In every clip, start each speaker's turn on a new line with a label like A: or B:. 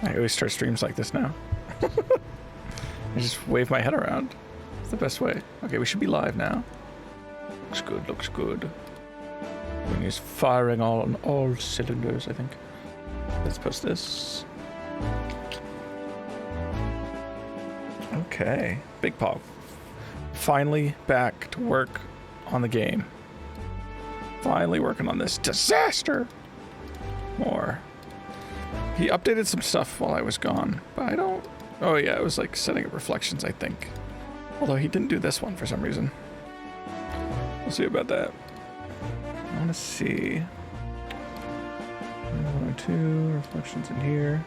A: I always start streams like this now. I just wave my head around. It's the best way. Okay, we should be live now. Looks good, looks good. Wing is firing on all cylinders, I think. Let's post this. Okay, Big Pop. Finally back to work on the game. Finally working on this disaster. More. He updated some stuff while I was gone, but I don't... Oh yeah, it was like setting up reflections, I think. Although he didn't do this one for some reason. We'll see about that. I want to see... 1 or 2 reflections in here.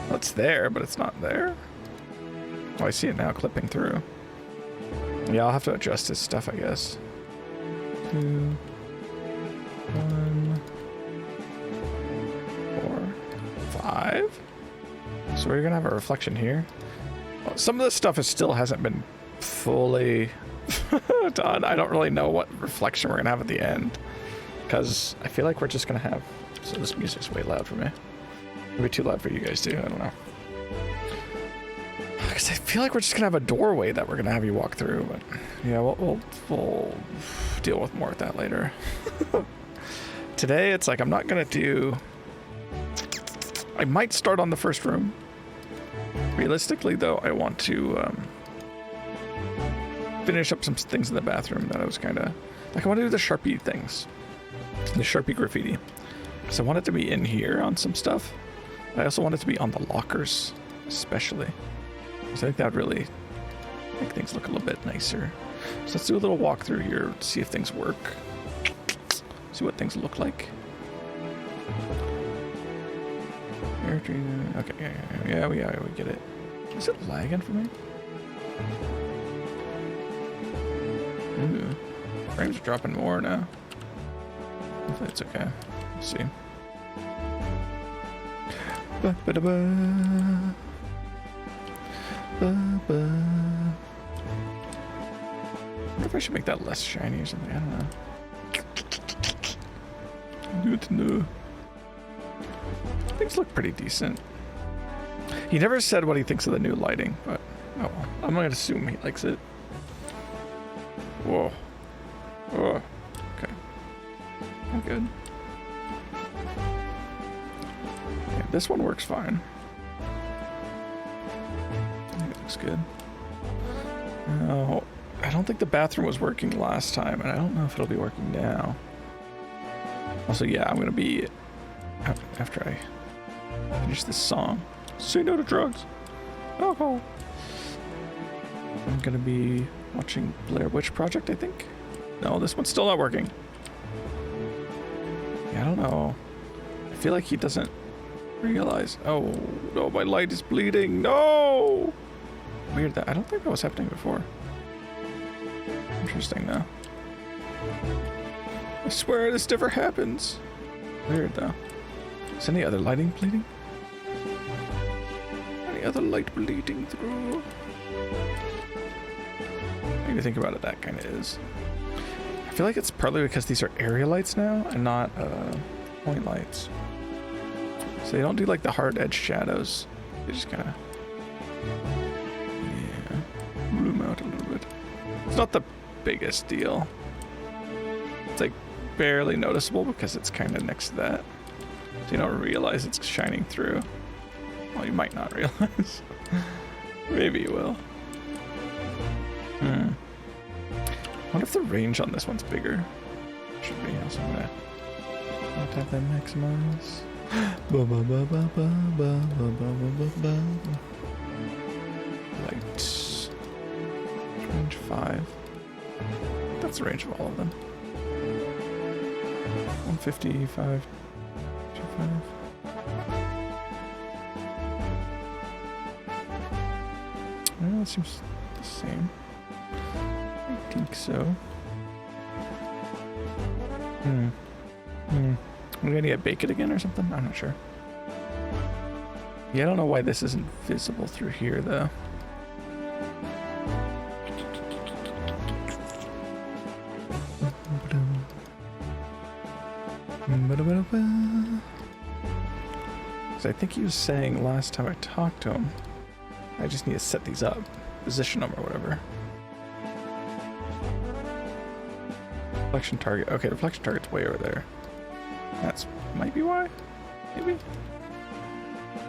A: Well, it's there, but it's not there. Oh, I see it now clipping through. Yeah, I'll have to adjust his stuff, I guess. 2, 1, 4, 5. So we're gonna have a reflection here. Well, some of this stuff still hasn't been fully done. I don't really know what reflection we're gonna have at the end, because I feel like we're just gonna have... So this music's way loud for me. Maybe too loud for you guys too, I don't know. Because I feel like we're just gonna have a doorway that we're gonna have you walk through, but yeah, we'll deal with more of that later. Today, it's like I'm not gonna do... I might start on the first room. Realistically, though, I want to finish up some things in the bathroom that I was kind of... Like, I want to do the Sharpie things. The Sharpie graffiti. Because I want it to be in here on some stuff. I also want it to be on the lockers, especially. Because I think that would really make things look a little bit nicer. So let's do a little walkthrough here, see if things work. See what things look like. Okay, yeah, we get it. Is it lagging for me? Ooh, frames are dropping more now. Hopefully it's okay. We'll see. Ba-ba-da-ba. Ba-ba. I wonder if I should make that less shiny or something. I don't know. Good to know. Things look pretty decent. He never said what he thinks of the new lighting, but oh well. I'm gonna assume he likes it. Whoa. Oh. Okay. I'm good. Yeah, this one works fine. I think it looks good. No, I don't think the bathroom was working last time, and I don't know if it'll be working now. Also, yeah, I'm gonna be after I finish this song. Say no to drugs. Alcohol. I'm gonna be watching Blair Witch Project, I think. No, this one's still not working. Yeah, I don't know. I feel like he doesn't realize. Oh, no, my light is bleeding. No! Weird that. I don't think that was happening before. Interesting, though. I swear this never happens. Weird, though. Is any other lighting bleeding? Any other light bleeding through? Maybe think about it, that kind of is. I feel like it's partly because these are area lights now and not point lights. So they don't do like the hard edge shadows. They just kind of, yeah, bloom out a little bit. It's not the biggest deal. It's like barely noticeable because it's kind of next to that. So you don't realize it's shining through. Well, you might not realize. Maybe you will. I wonder if the range on this one's bigger. Should be. Also, I'm gonna not have that maximize. Lights. Range 5. That's the range of all of them. 155. 25. Well, that seems the same. I think so. I'm gonna get bacon again or something? I'm not sure. Yeah, I don't know why this isn't visible through here, though. Because I think he was saying last time I talked to him, I just need to set these up, position them or whatever. Reflection target. Okay, reflection target's way over there. That's might be why. Maybe.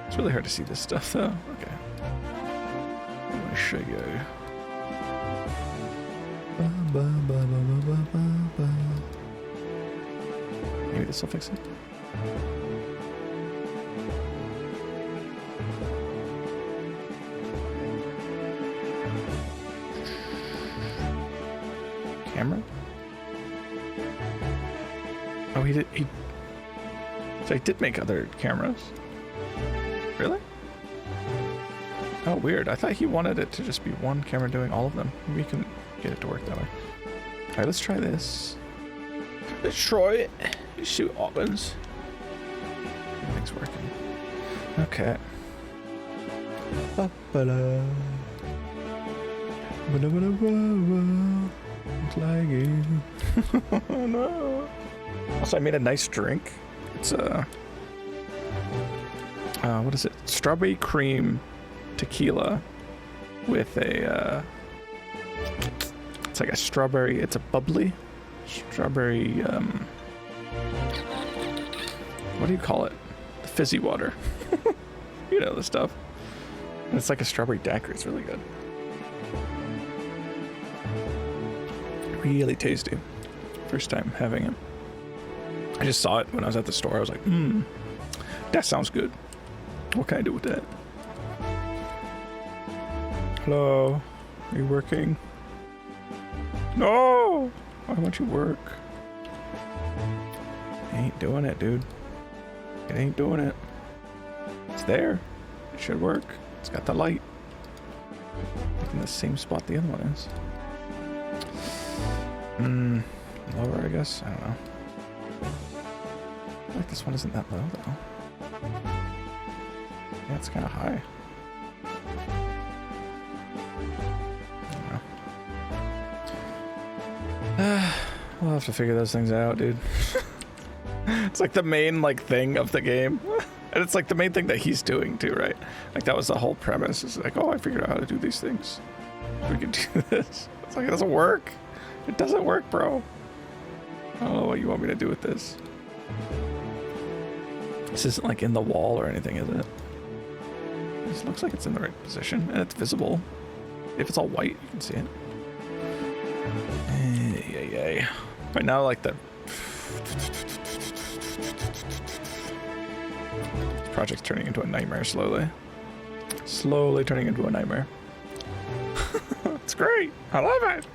A: It's really hard to see this stuff though. Okay. I'm gonna show you. Maybe this will fix it. Camera? Oh, he did. So he did make other cameras. Really? Oh, weird. I thought he wanted it to just be one camera doing all of them. Maybe we can get it to work that way. All right, let's try this. Let's try it. Let's see what happens. Everything's working. Okay. It's lagging. Oh no. Also, I made a nice drink. It's what is it? Strawberry cream tequila with a it's like a strawberry, it's a bubbly strawberry what do you call it? The fizzy water. You know the stuff. And it's like a strawberry daiquiri. It's really good. Really tasty. First time having it. I just saw it when I was at the store. I was like, that sounds good. What can I do with that? Hello? Are you working? No! Why won't you work? Ain't doing it, dude. It ain't doing it. It's there. It should work. It's got the light. Like in the same spot the other one is. Lower, I guess? I don't know. I feel like this one isn't that low, though. Yeah, it's kind of high. I don't know. We'll have to figure those things out, dude. It's like the main, like, thing of the game. And it's like the main thing that he's doing, too, right? Like, that was the whole premise. It's like, oh, I figured out how to do these things. We can do this. It's like, it doesn't work. It doesn't work, bro. I don't know what you want me to do with this. This isn't like in the wall or anything, is it? This looks like it's in the right position and it's visible. If it's all white, you can see it. Yay. Right now, like the this project's turning into a nightmare slowly. Slowly turning into a nightmare. It's great. I love it.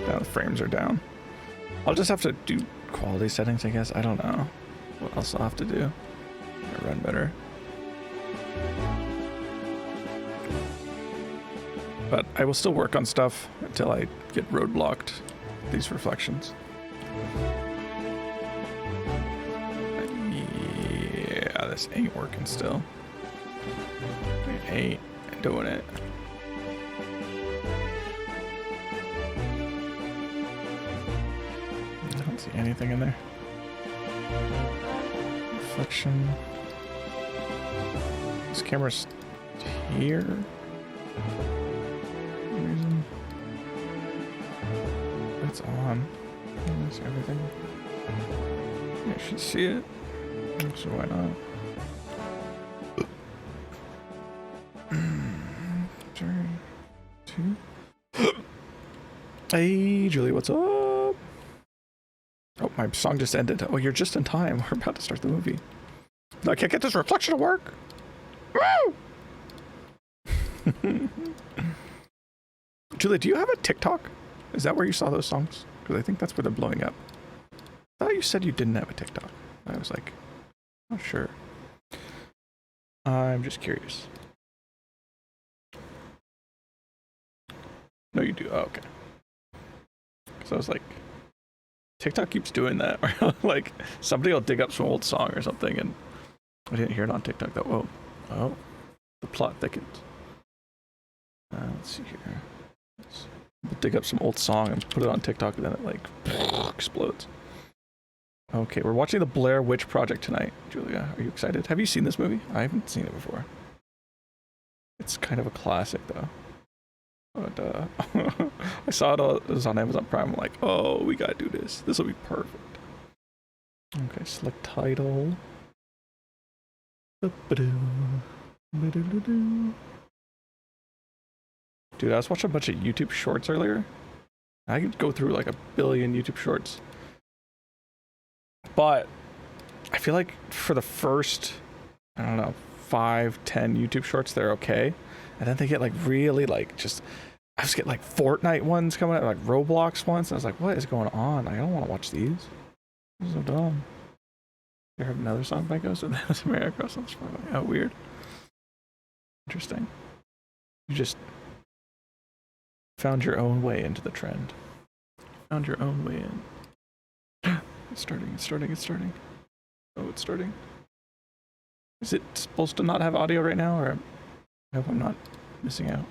A: Now the frames are down. I'll just have to do quality settings, I guess. I don't know what else I'll have to do to run better. But I will still work on stuff until I get roadblocked these reflections. Yeah, this ain't working still. It ain't doing it. See anything in there? Reflection. This camera's here. Reason. It's on. That's everything. You should see it. So why not? 3, 2. Hey, Julie, what's up? Oh, my song just ended. Oh, you're just in time. We're about to start the movie. No, I can't get this reflection to work. Woo! Julie, do you have a TikTok? Is that where you saw those songs? Because I think that's where they're blowing up. I thought you said you didn't have a TikTok. I was like, not sure. I'm just curious. No, you do. Oh, okay. So I was like, TikTok keeps doing that. Like, somebody will dig up some old song or something, and I didn't hear it on TikTok, though. Whoa. Oh. The plot thickens. Let's see here. We'll dig up some old song and put it on TikTok, and then it, like, explodes. Okay, we're watching the Blair Witch Project tonight. Julia, are you excited? Have you seen this movie? I haven't seen it before. It's kind of a classic, though. But I saw it was on Amazon Prime. I'm like, oh, we gotta do this. This will be perfect. Okay, select title. Dude, I was watching a bunch of YouTube shorts earlier. I could go through like a billion YouTube shorts. But I feel like for the first, I don't know, 5-10 YouTube shorts, they're okay. And then they get like really like just, I was getting like Fortnite ones coming out, like Roblox ones. And I was like, what is going on? I don't want to watch these. This is so dumb. You heard another song by Ghost? And that was America. Oh, weird. Interesting. You just found your own way into the trend. Found your own way in. It's starting. Oh, it's starting. Is it supposed to not have audio right now, or I hope I'm not missing out?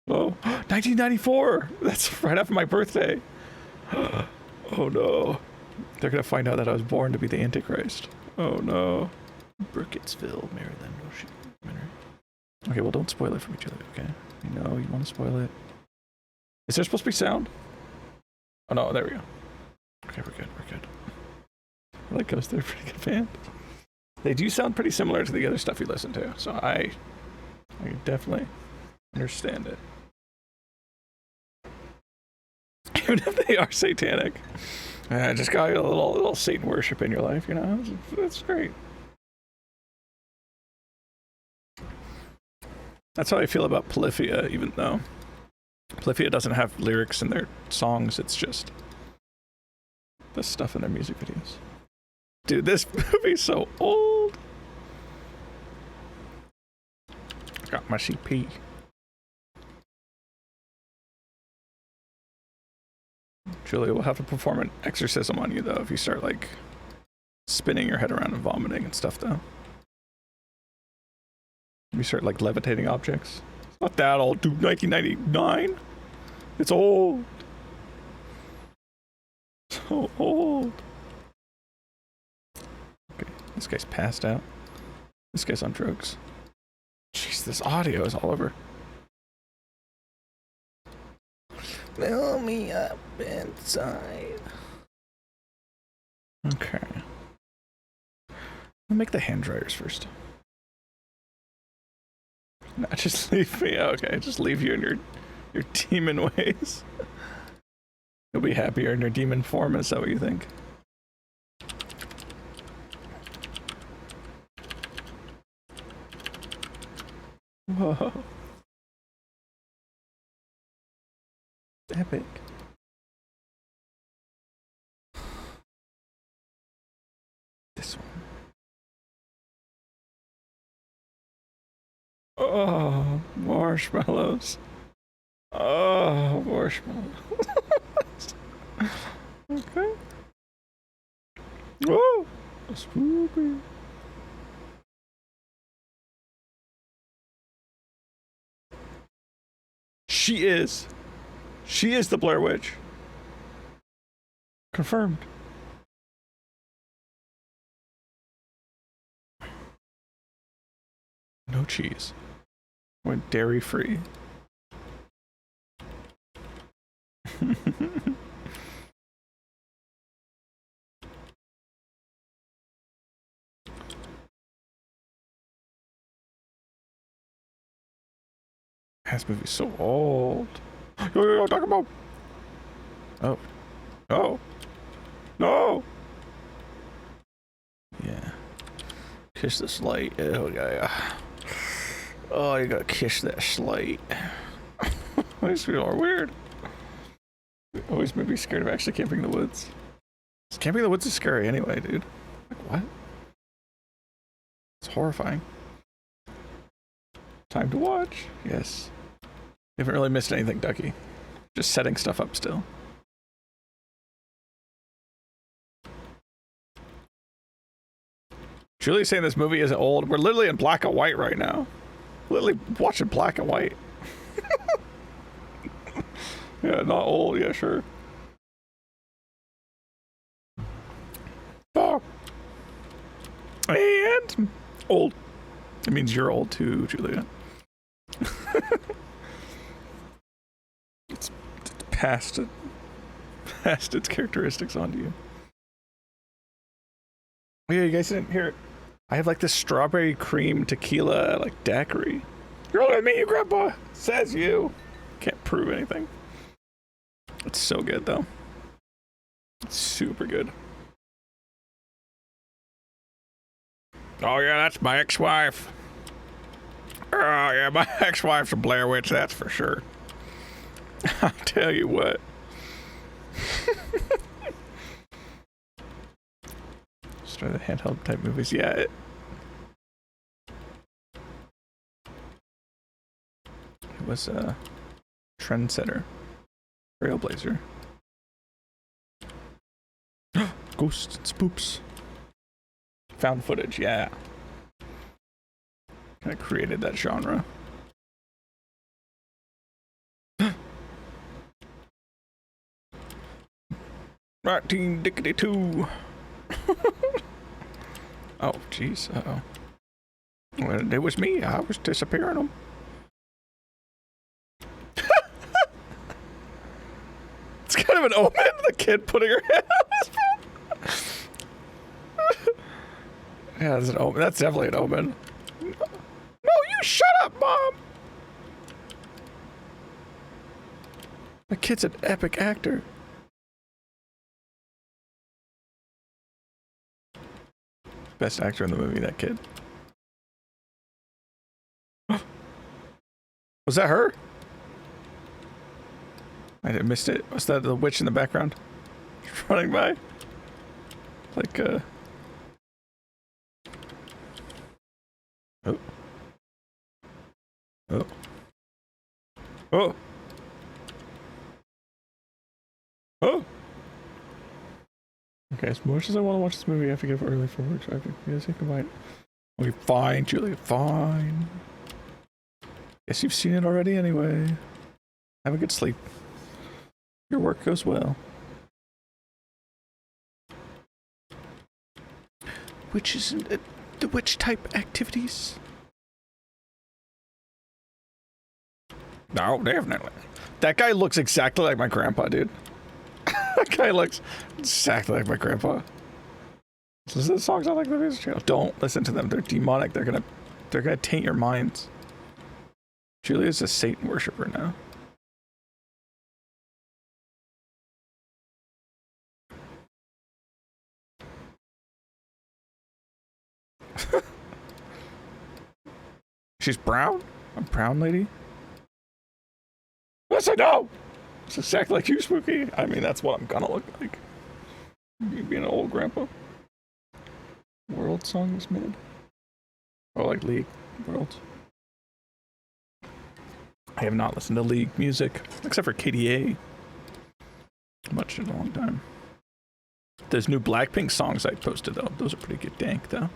A: Oh, 1994! That's right after my birthday. Oh no. They're gonna find out that I was born to be the Antichrist. Oh no. Burkittsville, Maryland. Oh shit. Okay, well don't spoil it for me, Julie, okay? You know you want to spoil it. Is there supposed to be sound? Oh no, there we go. Okay, we're good. I like Ghost, they're a pretty good band. They do sound pretty similar to the other stuff you listen to, so I definitely understand it. Even if they are satanic. Just got a little Satan worship in your life, you know? That's great. That's how I feel about Polyphia, even though Polyphia doesn't have lyrics in their songs, it's just the stuff in their music videos. Dude, this movie's so old. Got my CP. Julia will have to perform an exorcism on you, though, if you start, like, spinning your head around and vomiting and stuff, though. If you start, like, levitating objects. It's not that old, dude. 1999? It's old. So old. Okay, this guy's passed out. This guy's on drugs. Jeez, this audio is all over. Fill me up inside. Okay. I'll make the hand dryers first. No, just leave me. Okay, just leave you in your demon ways. You'll be happier in your demon form. Is that what you think? Whoa. Epic. This one. Oh, marshmallows. Oh, marshmallows. Okay. Whoa, spooky. She is the Blair Witch. Confirmed. No cheese. Went dairy free. This movie's so old. Yo, talk about. Oh. Oh. No. Yeah. Kiss the slate. Oh, yeah. Oh, you gotta kiss that slate. These people are weird. Always made me scared of actually camping in the woods. Camping in the woods is scary anyway, dude. Like, what? It's horrifying. Time to watch. Yes. You haven't really missed anything, Ducky. Just setting stuff up still. Julie's saying this movie isn't old. We're literally in black and white right now. Literally watching black and white. Yeah, not old. Yeah, sure. And old. It means you're old too, Julia. it's passed its characteristics onto you. Oh yeah, you guys didn't hear it. I have like this strawberry cream tequila like daiquiri. You're older than me, Grandpa. Says you. Can't prove anything. It's so good though. It's super good. Oh yeah, that's my ex-wife. Oh yeah, my ex-wife's a Blair Witch, that's for sure. I'll tell you what. Start the handheld type movies. Yeah, it was a trendsetter, trailblazer. Ghosts and spoops. Found footage, yeah. Kind of created that genre. 1962. Oh, jeez. Uh-oh. Well, it was me. I was disappearing them. It's kind of an omen. The kid putting her hand on his phone. Yeah, that's an omen. That's definitely an omen. No, you shut up, Mom. The kid's an epic actor. Best actor in the movie, that kid. Was that her? I missed it. Was that the witch in the background? Running by? Like, Oh. Oh. Oh. Oh. Okay, as much as I want to watch this movie, I have to get up early for work, so I have to say goodbye. Okay, fine, Julia, fine. Guess you've seen it already anyway. Have a good sleep. Your work goes well. Which is the witch type activities? No, definitely. That guy looks exactly like my grandpa, dude. That guy looks exactly like my grandpa. Listen to the songs on like the music channel. Don't listen to them. They're demonic. They're gonna taint your minds. Julia's a Satan worshiper now. She's brown? A brown lady? Yes, I know! It's exactly like you, Spooky. I mean, that's what I'm gonna look like. You being an old grandpa. World song is mid. Oh, like League Worlds. I have not listened to League music, except for KDA. Much in a long time. Those new Blackpink songs I posted, though, those are pretty good dank, though.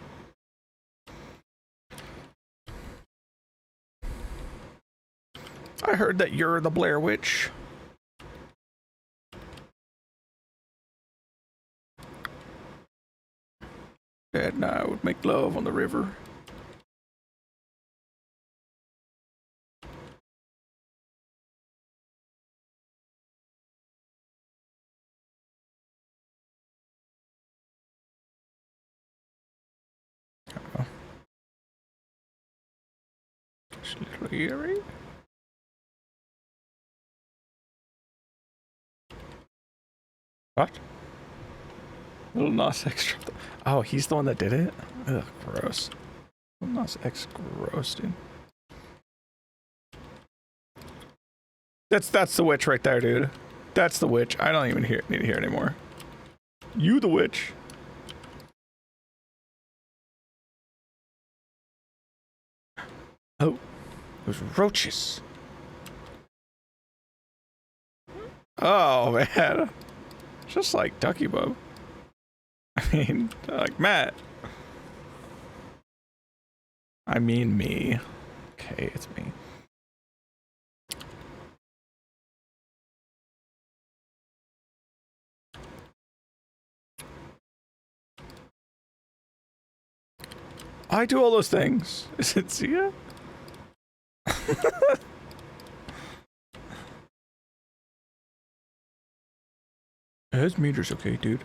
A: I heard that you're the Blair Witch. Dad and I would make love on the river. Oh. Just a little eerie. What? Little Nas X. Oh, he's the one that did it? Ugh, gross. Little Nas X, gross, dude. That's the witch right there, dude. That's the witch. I don't even need to hear anymore. You the witch. Oh, those roaches. Oh man, just like Ducky Bub. I mean, like Matt. I mean me. Okay, it's me. I do all those things. Is it Zia? His meter's okay, dude.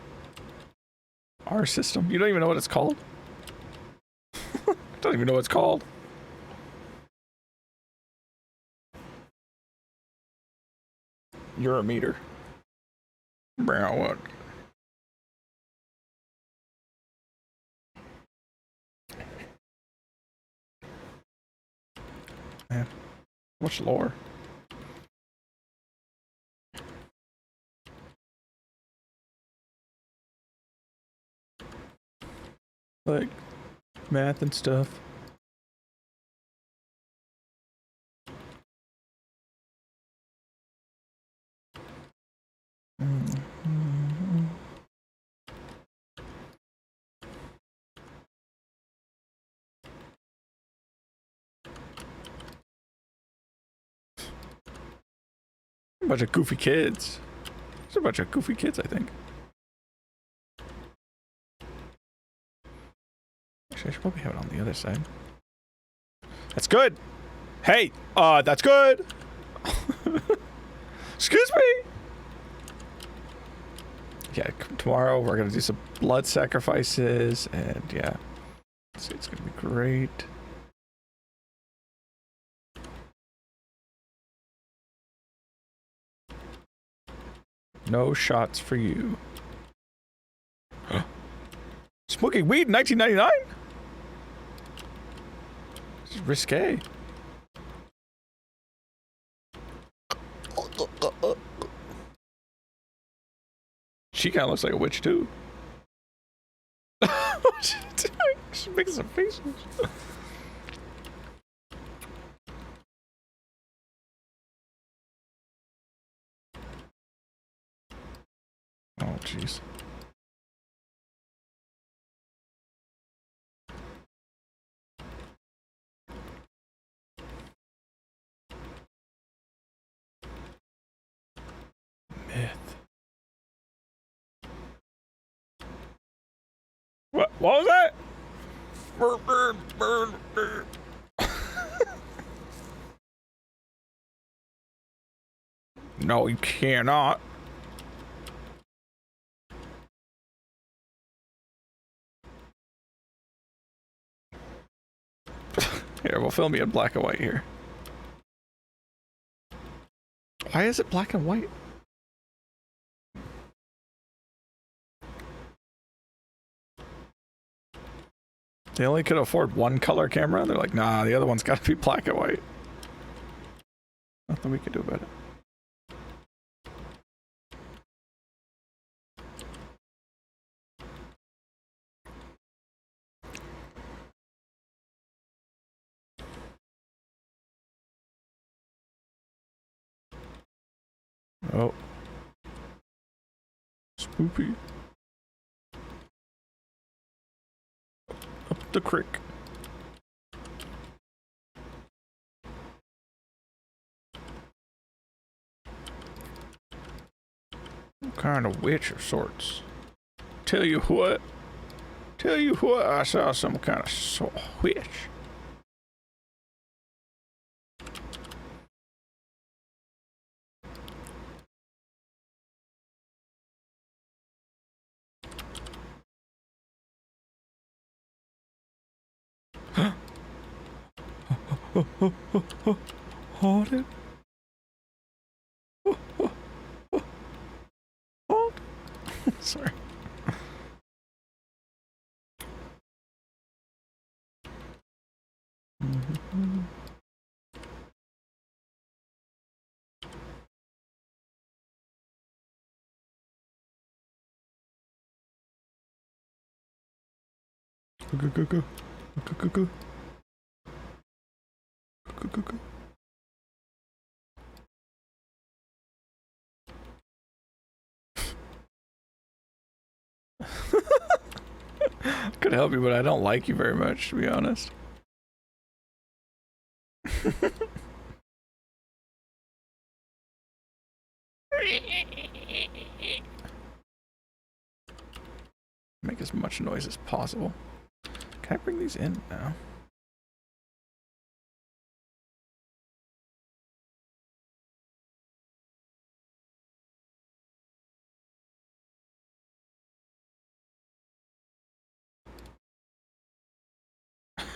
A: Our system. You don't even know what it's called? Don't even know what it's called. You're a meter. Brown what? Man, much lore. Like math and stuff. A bunch of goofy kids. There's a bunch of goofy kids, I think. Actually, I should probably have it on the other side. That's good. Hey, that's good. Excuse me. Yeah, tomorrow we're gonna do some blood sacrifices, and yeah, it's gonna be great. No shots for you. Smoking weed in 1999? This is risque. She kind of looks like a witch too. What's she doing? She's making some faces. Oh, jeez. Myth. What was that? No, you cannot. Here, we'll film you in black and white here. Why is it black and white? They only could afford one color camera. They're like, nah, the other one's got to be black and white. Nothing we can do about it. Oh. Spoopy. Up the creek. What kind of witch of sorts? Tell you what, I saw some kind of witch. Hold it. Hold. Sorry. Go. Could help you, but I don't like you very much, to be honest. Make as much noise as possible. Can I bring these in now?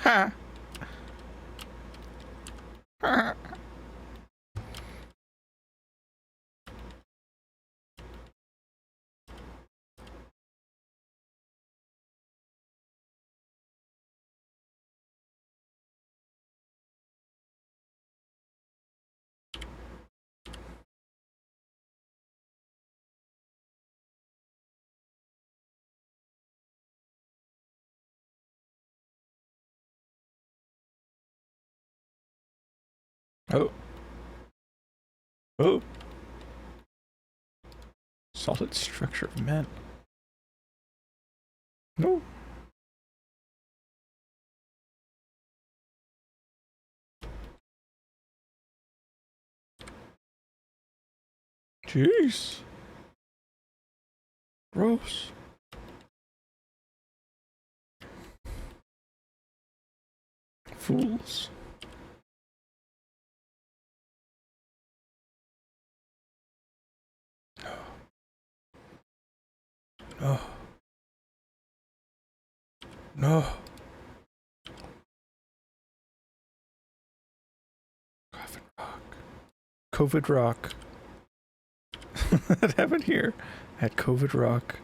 A: Ha! Ha! Oh. Oh. Solid structure of men. No. Jeez. Gross. Fools. No. No. Coffin rock. COVID rock. That happened here at COVID rock.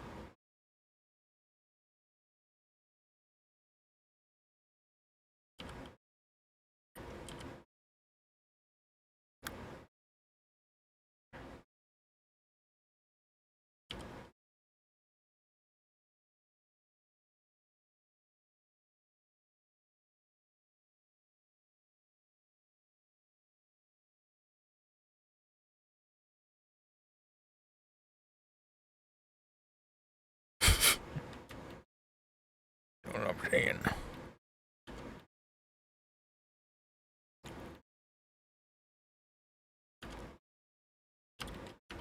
A: What I'm saying.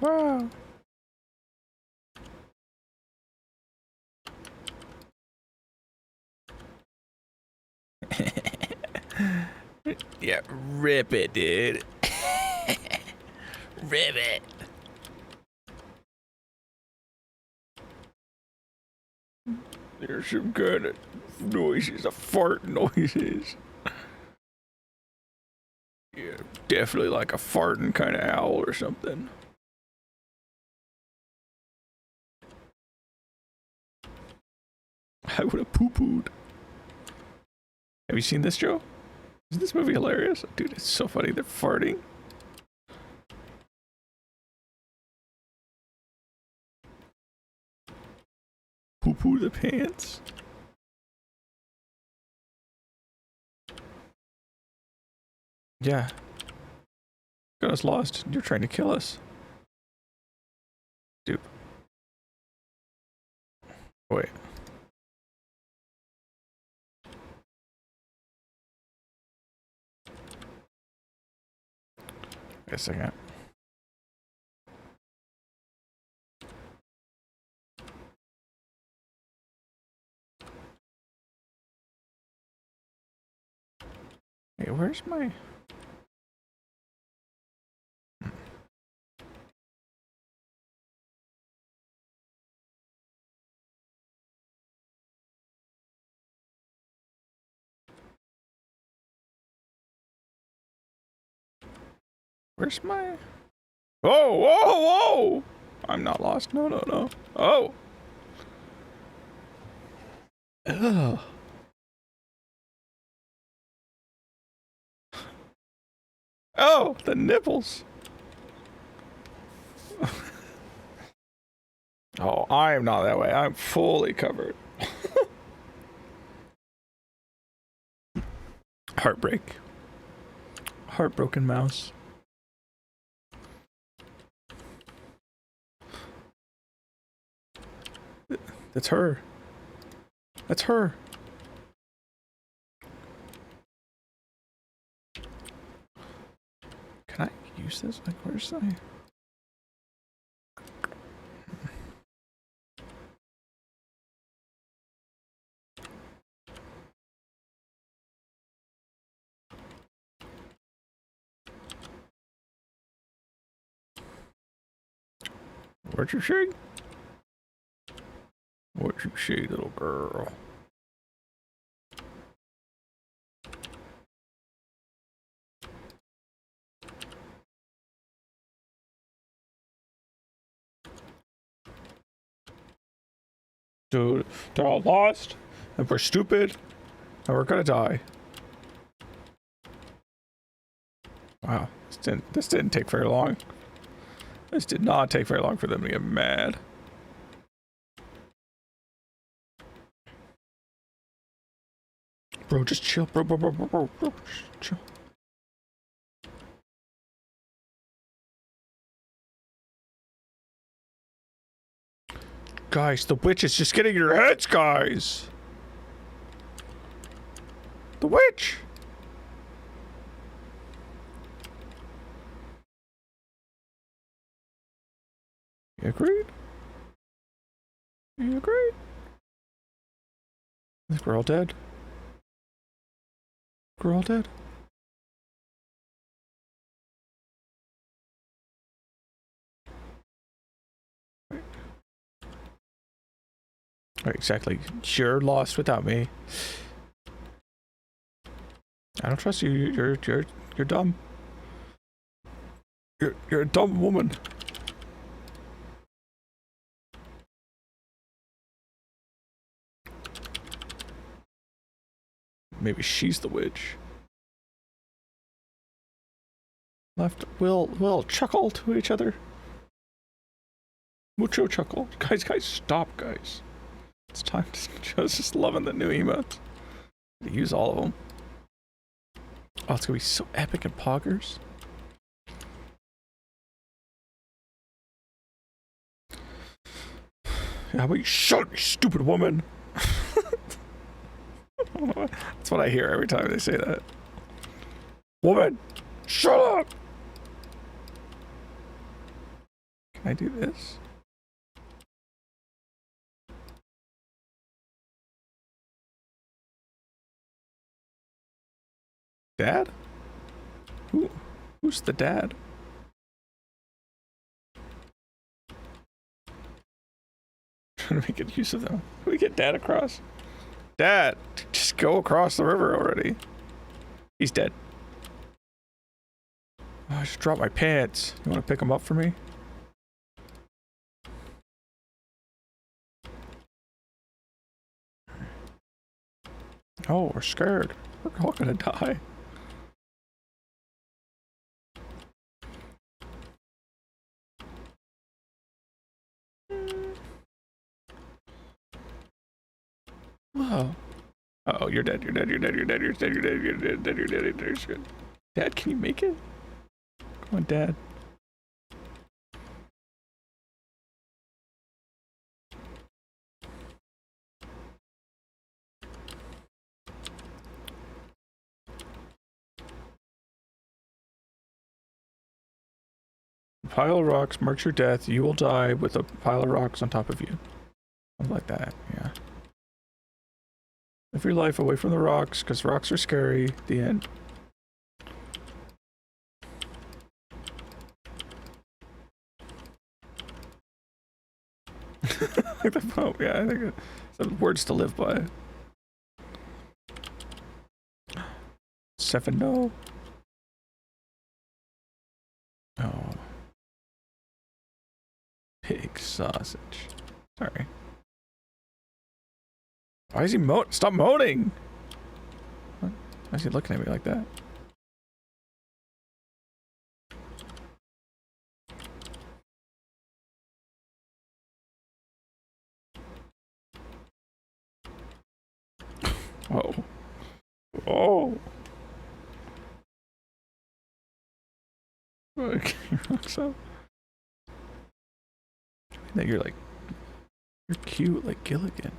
A: Wow. Yeah, rip it, dude. Rip it. There's some kind of noises, a fart noises. Yeah, definitely like a farting kind of owl or something. I would have poo-pooed. Have you seen this, Joe? Isn't this movie hilarious? Dude, it's so funny. They're farting. Poo-poo the pants. Yeah. Got us lost. You're trying to kill us. Dude. Wait. Wait a second. Hey, where's my... Where's my... Whoa, whoa, whoa! I'm not lost. No, no, no. Oh! Ugh. Oh, the nipples. Oh, I am not that way. I'm fully covered. Heartbreak. Heartbroken mouse. That's her. That's her. Can I use this? Like, where's I? What you say? What you say, little girl? Dude, they're all lost, and we're stupid, and we're gonna die. Wow, this didn't take very long. This did not take very long for them to get mad. Bro, just chill, bro, just chill. Guys, the witch is just getting your heads, guys. The witch. You agreed? You agreed? I think we're all dead. We're all dead. Right, exactly. You're lost without me. I don't trust you. You're dumb. You're a dumb woman. Maybe she's the witch. Left. We'll chuckle to each other. Mucho chuckle. Guys, stop, guys. It's time to just loving the new emotes. Use all of them. Oh, it's gonna be so epic in poggers. How about you shut up, you stupid woman? That's what I hear every time they say that. Woman, shut up! Can I do this? Dad? Who's the dad? Trying to make good use of them. Can we get Dad across? Dad, just go across the river already. He's dead. Oh, I just dropped my pants. You want to pick them up for me? Oh, we're scared. We're all gonna die. Whoa. Uh-oh, you're dead, you're dead, you're dead, you're dead, you're dead, you're dead, you're dead, you're dead, you're dead, you're dead. Dad, can you make it? Come on, Dad. A pile of rocks marks your death. You will die with a pile of rocks on top of you. Something like that, yeah. Live your life away from the rocks, because rocks are scary. The end. Like the Pope, yeah, I think some words to live by. Seven, no. Oh. Pig sausage. Sorry. Why is he stop moaning? What? Why is he looking at me like that? Oh. Oh. Okay, so that you're cute like Gilligan.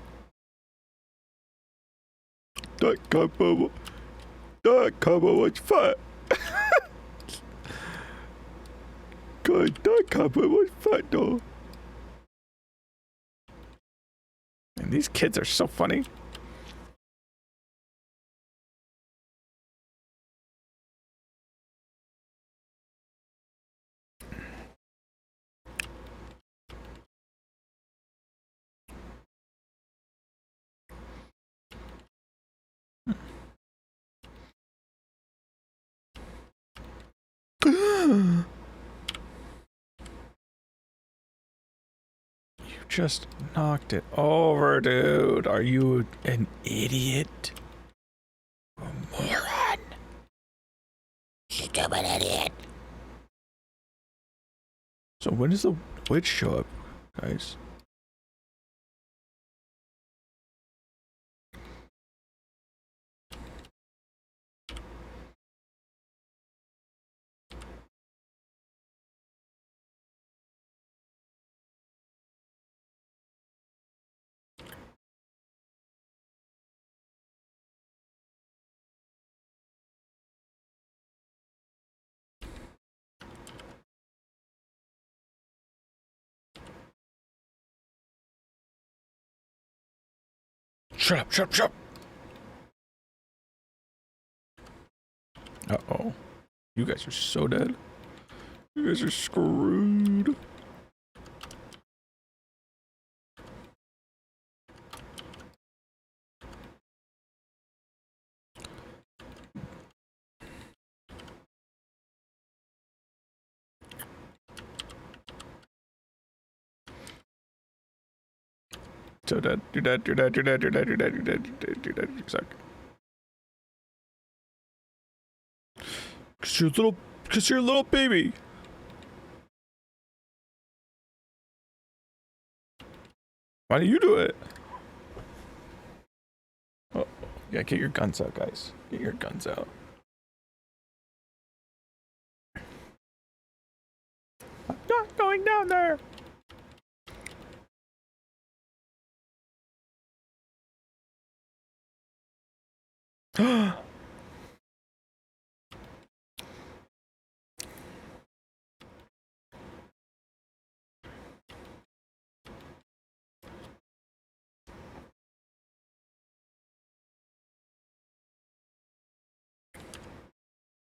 A: That combo was fat. God, that combo was fat though. And these kids are so funny. You just knocked it over, dude. Are you an idiot? A moron. Stupid idiot. So when does the witch show up, guys? Shut up, shut up, shut up. Uh-oh. You guys are so dead. You guys are screwed. So dead. You're dead. You're dead. You're dead. You're dead. You're dead. You're dead. You're dead. You're dead. You suck. Cause you're a little baby. Why do you do it? Oh, yeah, get your guns out, guys. Get your guns out. I'm not going down there.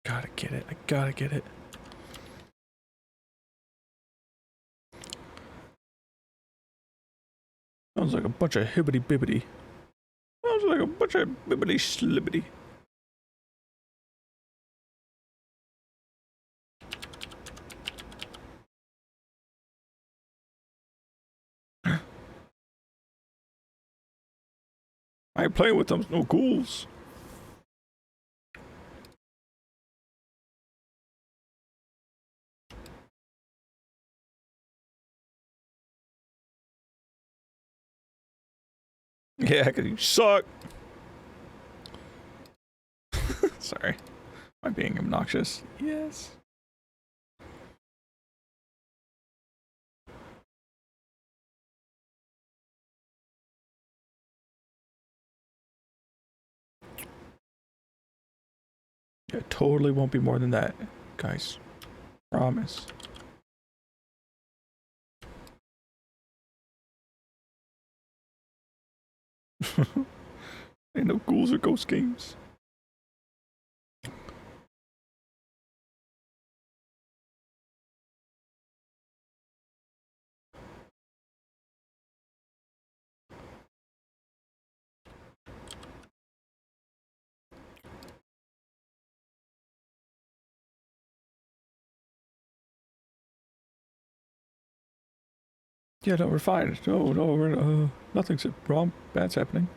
A: Gotta get it. I gotta get it. Sounds like a bunch of hibbity bibbity. Sounds like a bunch of bibbity slibbity. I ain't playing with them, no ghouls. Yeah, cause you suck. Sorry. Am I being obnoxious? Yes. Yeah, it totally won't be more than that, guys. Promise. Ain't no ghouls or ghost games. Yeah, no, we're fine. No, we're nothing's wrong. Bad's happening.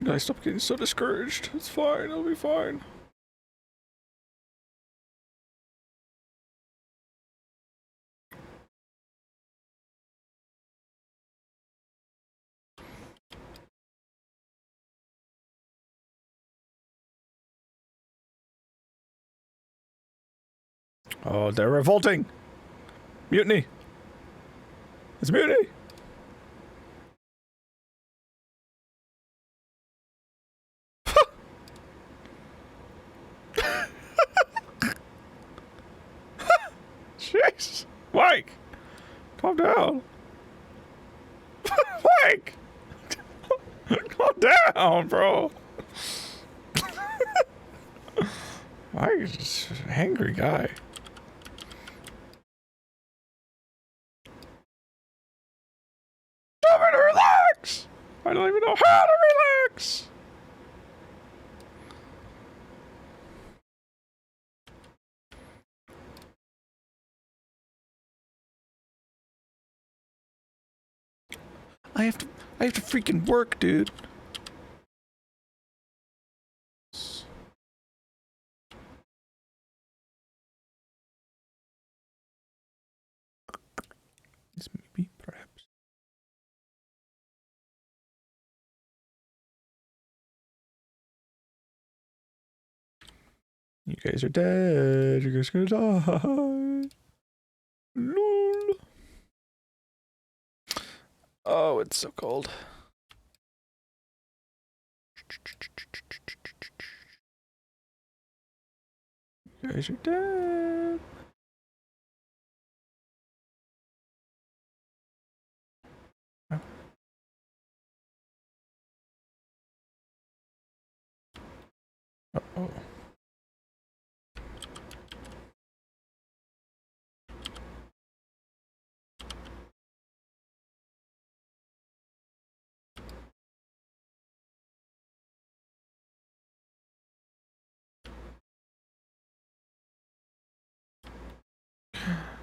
A: Guys, stop getting so discouraged. It's fine. It'll be fine. Oh, they're revolting. Mutiny. It's mutiny. Jeez. Mike. Calm down. Mike. Calm down, bro. Why is this angry guy? Tell me to relax! I don't even know how to relax! I have to freaking work, dude. This maybe, perhaps. You guys are dead. You guys are gonna die. Lol. Oh, it's so cold. You guys are dead. Oh. Uh-oh.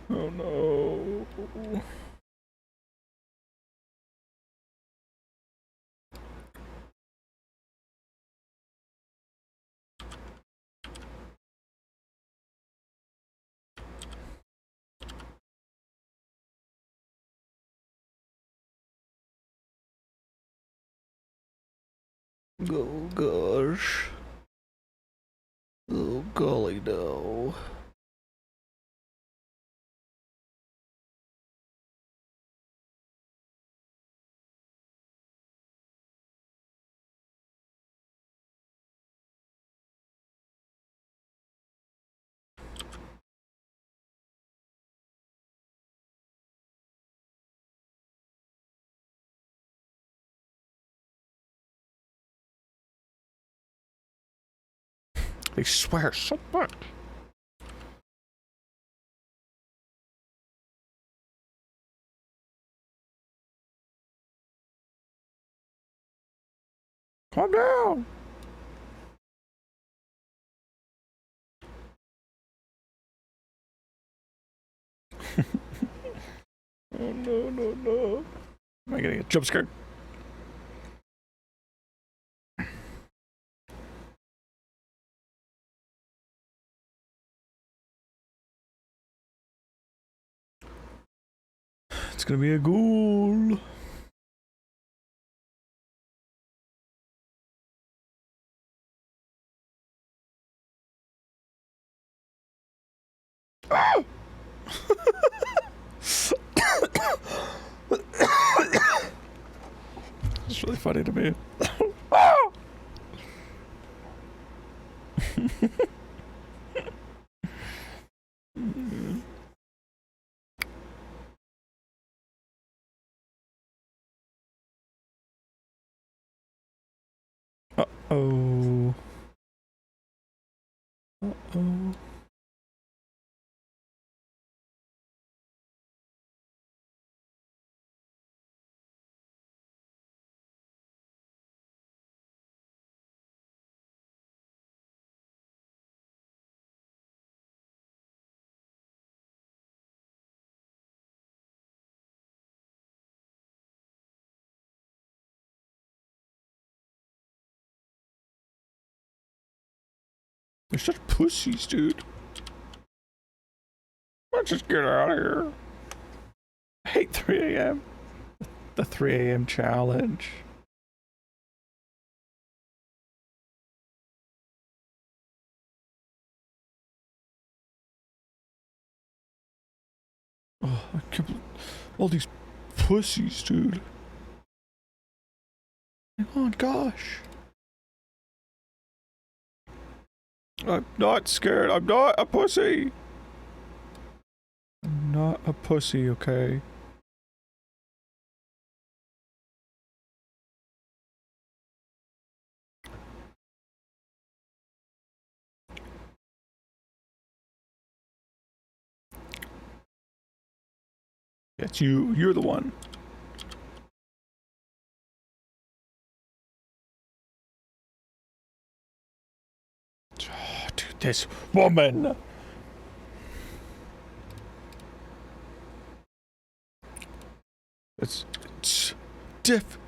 A: Oh no. Oh gosh. Oh golly no. They swear so much. Calm down. Oh no, no, no. Am I getting a jump scare? It's gonna be a ghoul. Ah! It's really funny to me. Uh-oh. Uh-oh. They're such pussies, dude. Let's just get out of here. I hate 3 a.m. The 3 a.m. challenge. Oh, I can't believe all these pussies, dude. Oh gosh. I'm not scared. I'm not a pussy. I'm not a pussy, okay? That's you. You're the one. Oh, dude, this woman. It's diff.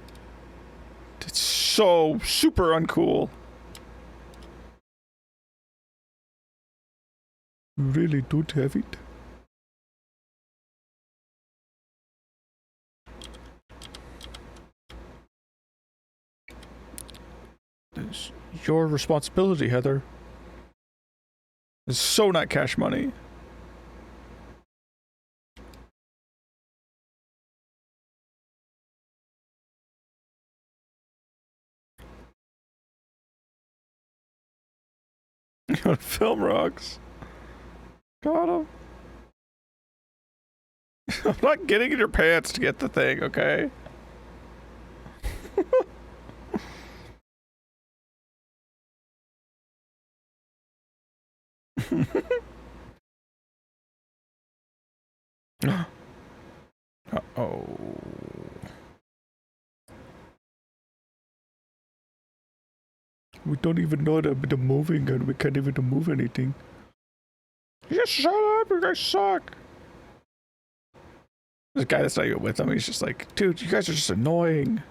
A: It's so super uncool. You really don't have it? It's your responsibility, Heather. It's so not cash money. You gotta film rocks. Got him. I'm not getting in your pants to get the thing, okay? Uh-oh. We don't even know the moving and we can't even move anything. Just shut up, you guys suck. This guy that's not even with him, he's just like, dude, you guys are just annoying.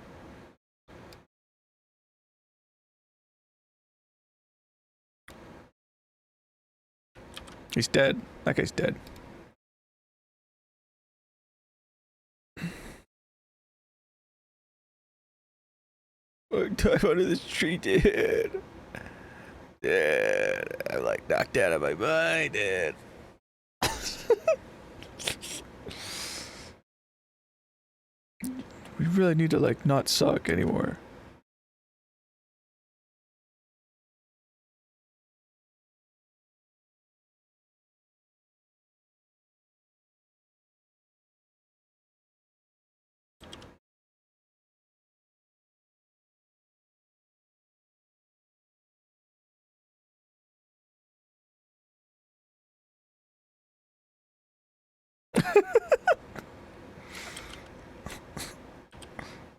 A: He's dead. That guy's dead. What time under this tree, dude? Dude, I'm like knocked out of my mind, dude. We really need to like not suck anymore.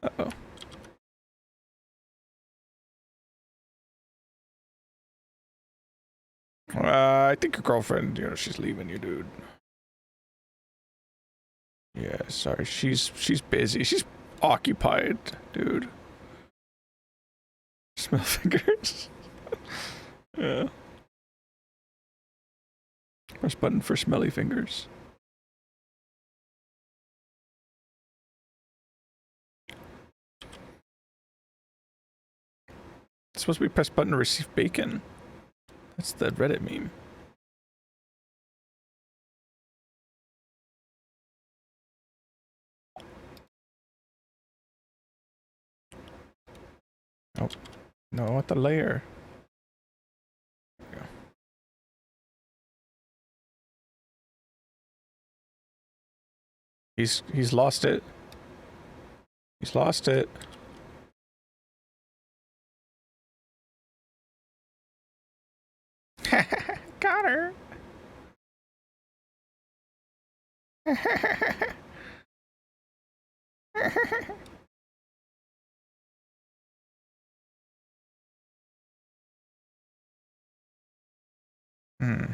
A: Uh-oh. I think your girlfriend, you know, she's leaving you, dude. Yeah, sorry. She's busy. She's occupied, dude. Smell fingers. Yeah. Press button for smelly fingers. It's supposed to be press button to receive bacon. That's the Reddit meme. Oh, no, I want the layer. He's lost it. He's lost it. Got her. Hmm.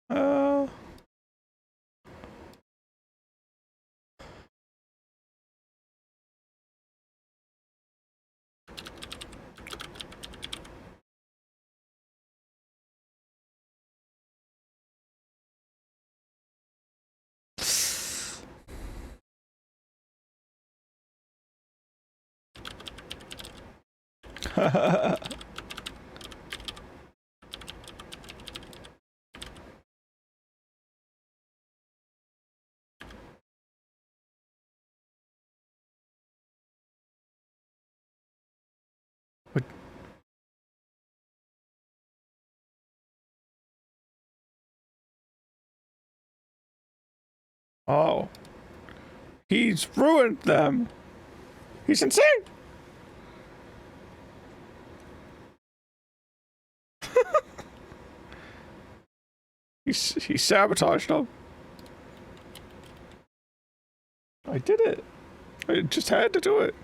A: Uh. What? Oh. He's ruined them. He's insane. He sabotaged them. I did it. I just had to do it.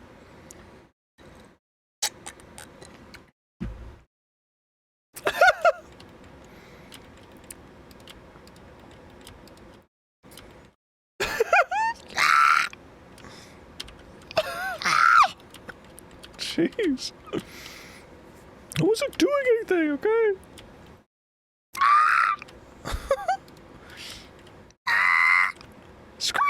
A: Jeez. I wasn't doing anything, okay? Scream!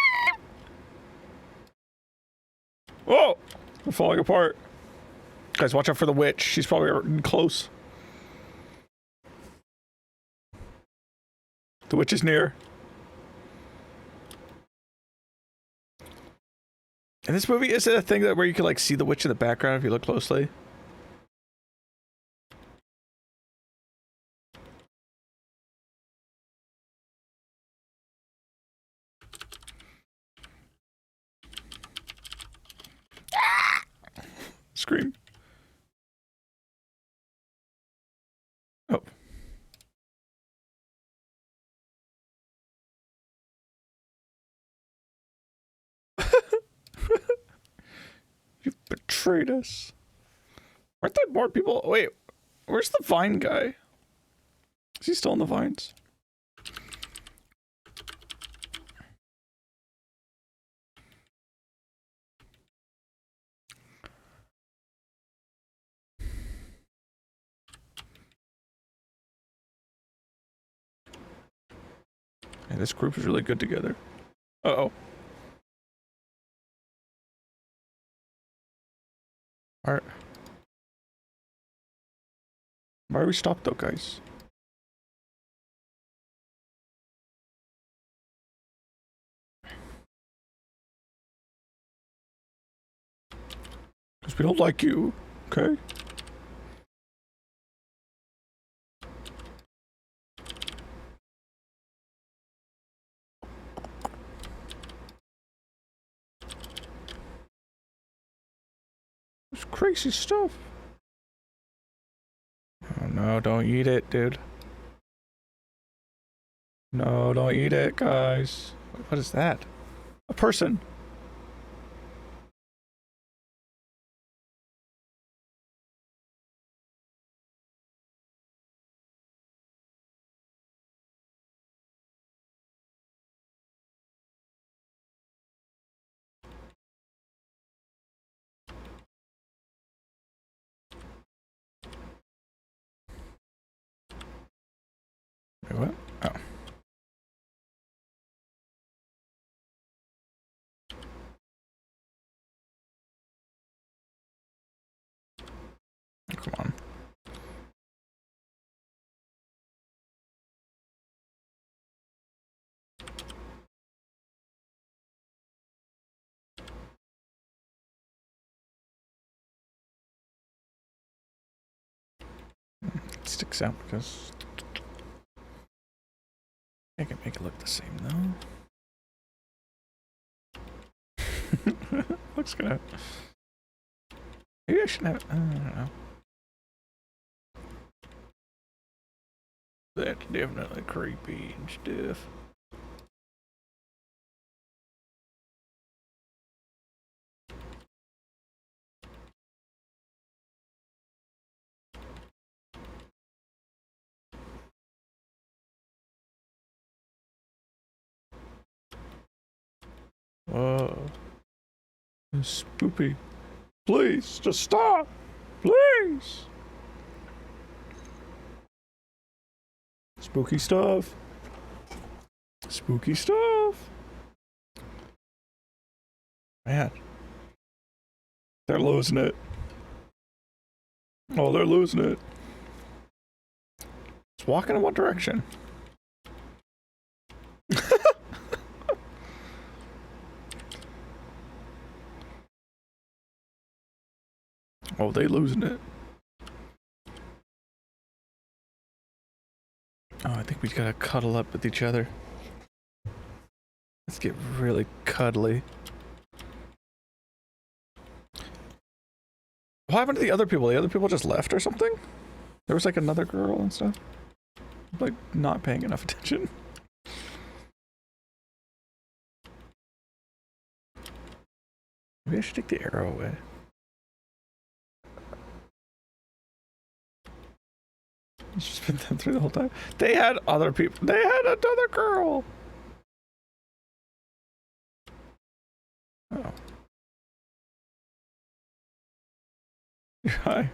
A: Whoa! We're falling apart. Guys, watch out for the witch. She's probably close. The witch is near. In this movie, is it a thing that where you can like see the witch in the background if you look closely? Scream. Oh. You betrayed us. Aren't there more people? Wait, where's the vine guy? Is he still in the vines? Hey, this group is really good together. Uh-oh. Alright. Why are we stopped though, guys? Because we don't like you, okay? It's crazy stuff. Oh no, don't eat it, dude. No, don't eat it, guys. What is that? A person. Wait, what? Oh. Come on. It sticks out because I can make it look the same though. Looks good. Maybe I shouldn't have. I don't know. That's definitely creepy and stuff. Whoa. It's spoopy. Please, just stop. Please. Spooky stuff. Spooky stuff. Man. They're losing it. Oh, they're losing it. It's walking in what direction? Oh, they losing it. Oh, I think we gotta cuddle up with each other. Let's get really cuddly. What happened to the other people? The other people just left or something? There was like another girl and stuff. Like, not paying enough attention. Maybe I should take the arrow away. It's just been them through the whole time. They had other people. They had another girl. Oh. Hi.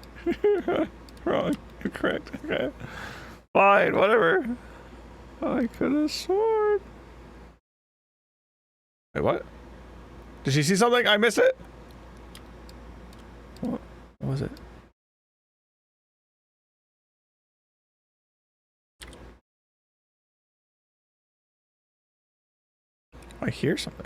A: Wrong. Incorrect. Okay. Fine. Whatever. I could have sworn. Wait, what? Did she see something? I missed it? What was it? I hear something.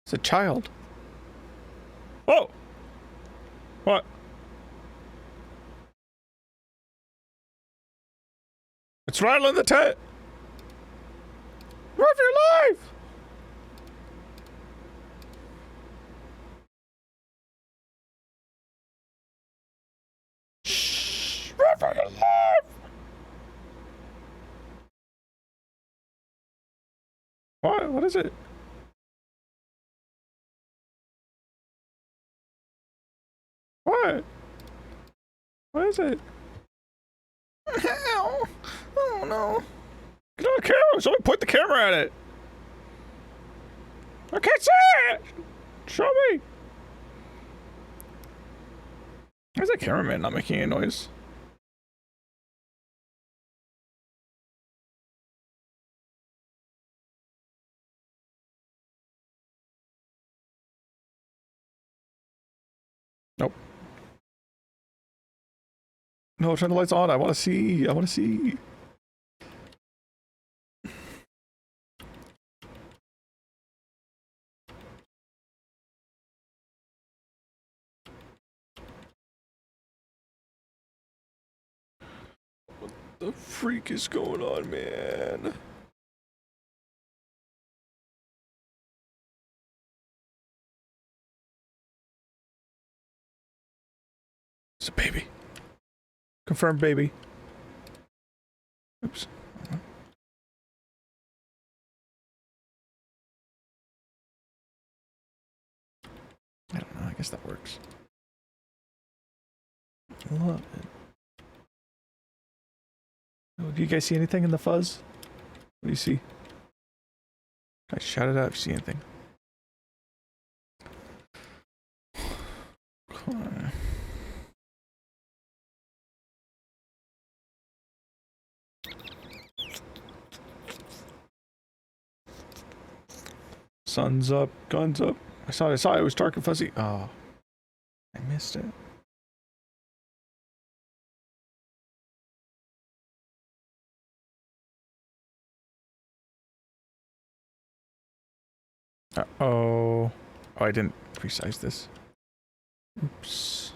A: It's a child. Oh! What? It's rattling the tent! Run for your life! Shh! Run for your life! What? What is it? What? What is it? Ow! Oh no! Get on the camera! Somebody point the camera at it! I can't see it! Show me! Why is that cameraman not making any noise? Nope. No, turn the lights on. I want to see. I want to see. What the freak is going on, man? It's a baby. Confirmed baby. Oops. I don't know. I guess that works. Love it. Oh, do you guys see anything in the fuzz? What do you see? Guys, shout it out if you see anything. Okay. Sun's up, guns up. I saw it, it was dark and fuzzy. Oh, I missed it. Uh-oh. Oh, I didn't resize this. Oops.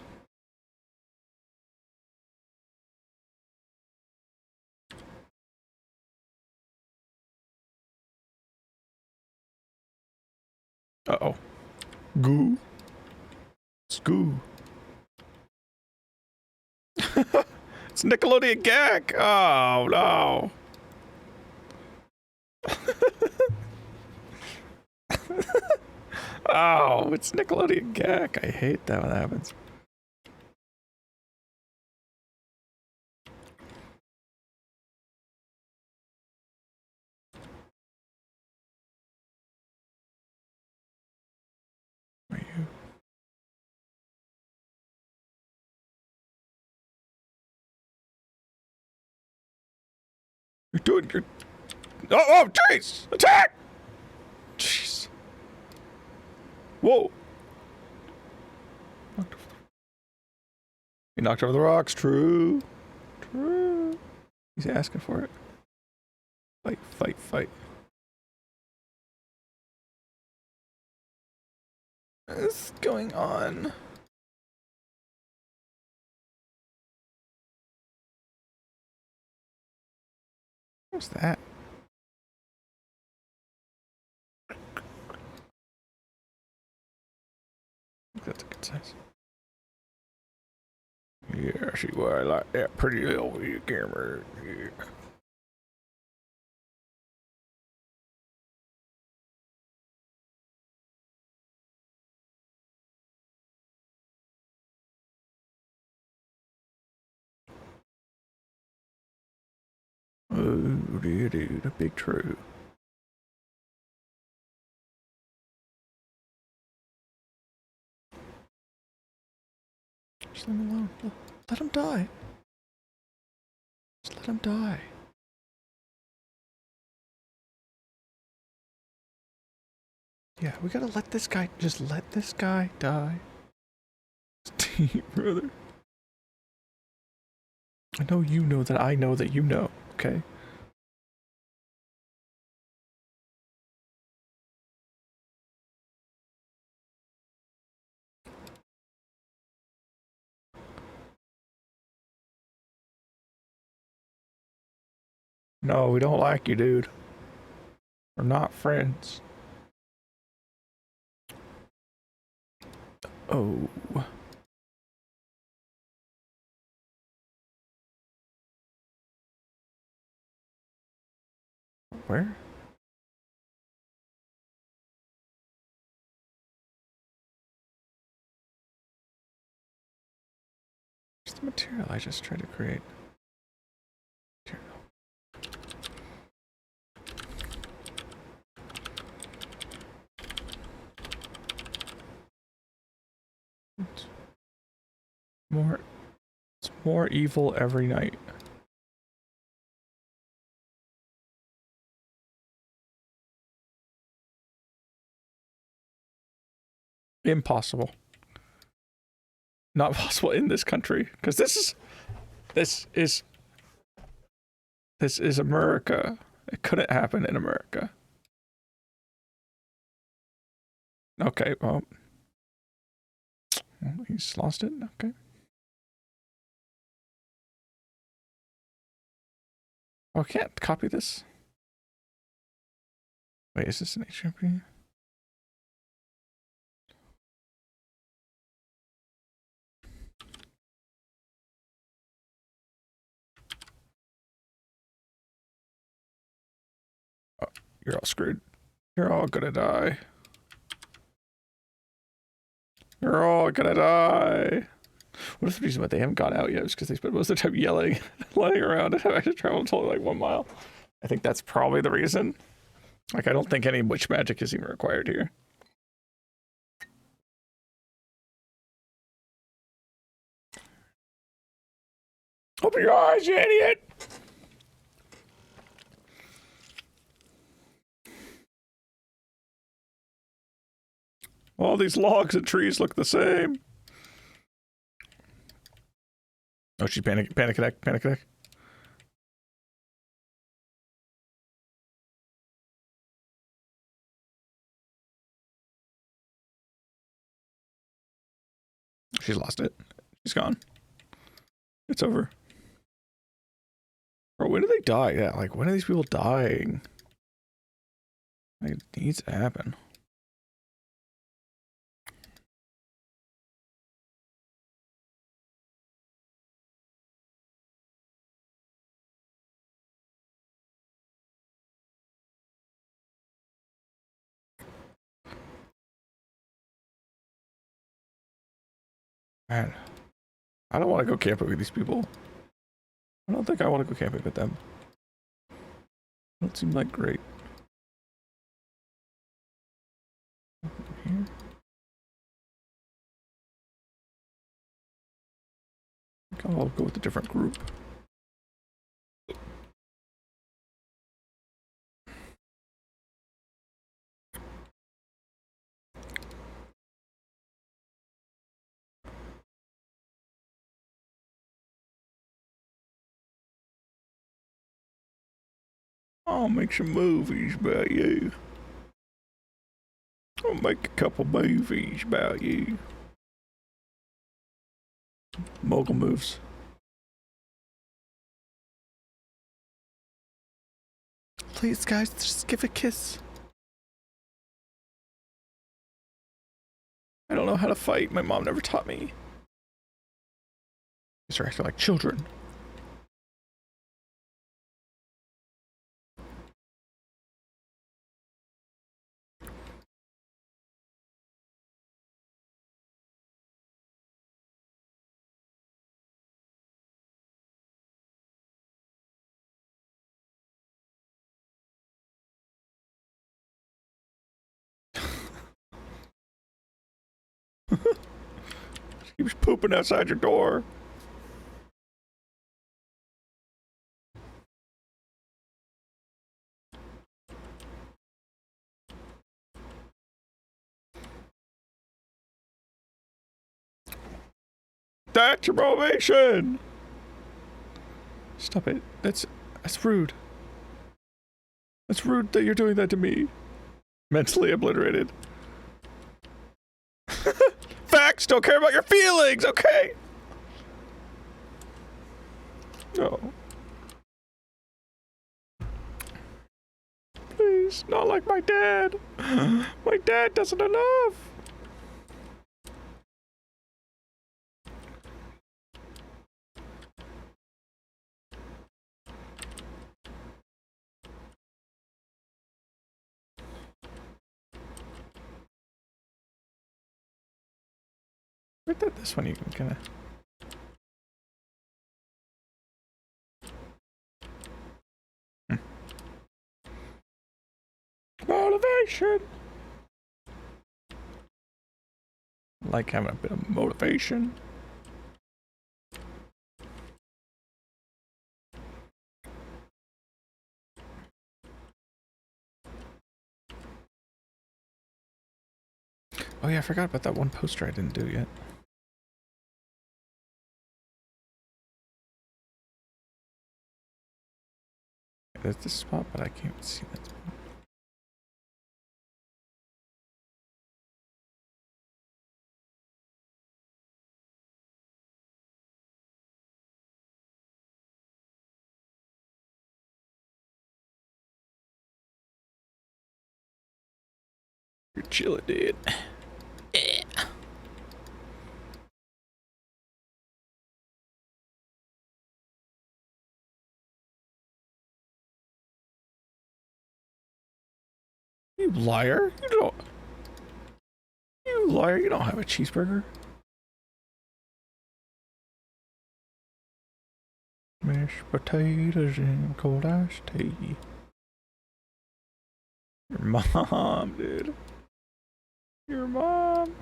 A: Uh-oh. Goo. It's goo. It's Nickelodeon gag. Oh, no. Oh, it's Nickelodeon gag. I hate that when that happens. Where are you? You're doing your... Oh, jeez! Attack! Jeez. Whoa. He knocked over the rocks. True. True. He's asking for it. Fight, fight, fight. is going on? What's that? That's a good size. Yeah, see why I like that pretty little video camera. Yeah. Oh, dude, a big true. Just leave him alone. Let him die. Just let him die. Yeah, we gotta let this guy, just let this guy die. Steve, brother. I know you know that I know that you know, okay? No, we don't like you, dude. We're not friends. Oh. Where? Where's the material I just tried to create? Material. It's more evil every night. Impossible. Not possible in this country, because this is America. It couldn't happen in America. Okay, well, he's lost it. Okay. Oh, I can't copy this. Wait, is this an HMP? Oh, you're all screwed. You're all gonna die. You're all gonna die. What if the reason why they haven't got out yet is because they spent most of the time yelling, lying around, and have actually traveled only like 1 mile? I think that's probably the reason. Like, I don't think any witch magic is even required here. Open your eyes, you idiot! All these logs and trees look the same. Oh, she's panic attack, panic attack. She's lost it. She's gone. It's over. Bro, when do they die? Yeah, like, when are these people dying? Like, it needs to happen. Man, I don't want to go camping with these people. I don't think I want to go camping with them. Don't seem like great. Here. I think I'll go with a different group. I'll make some movies about you. I'll make a couple movies about you. Mogul moves. Please, guys, just give a kiss. I don't know how to fight. My mom never taught me. These are acting like children. He was pooping outside your door. That's your motivation. Stop it. That's rude. That's rude that you're doing that to me. Mentally obliterated. Facts, don't care about your feelings, okay? No. Please, not like my dad. My dad doesn't enough. I thought this one you can kind of... Motivation! Like having a bit of motivation. Oh yeah, I forgot about that one poster I didn't do yet. There's this spot, but I can't see that spot. You're chilling, dude. You liar. You don't... You liar, you don't have a cheeseburger. Mashed potatoes and cold iced tea. Your mom, dude. Your mom.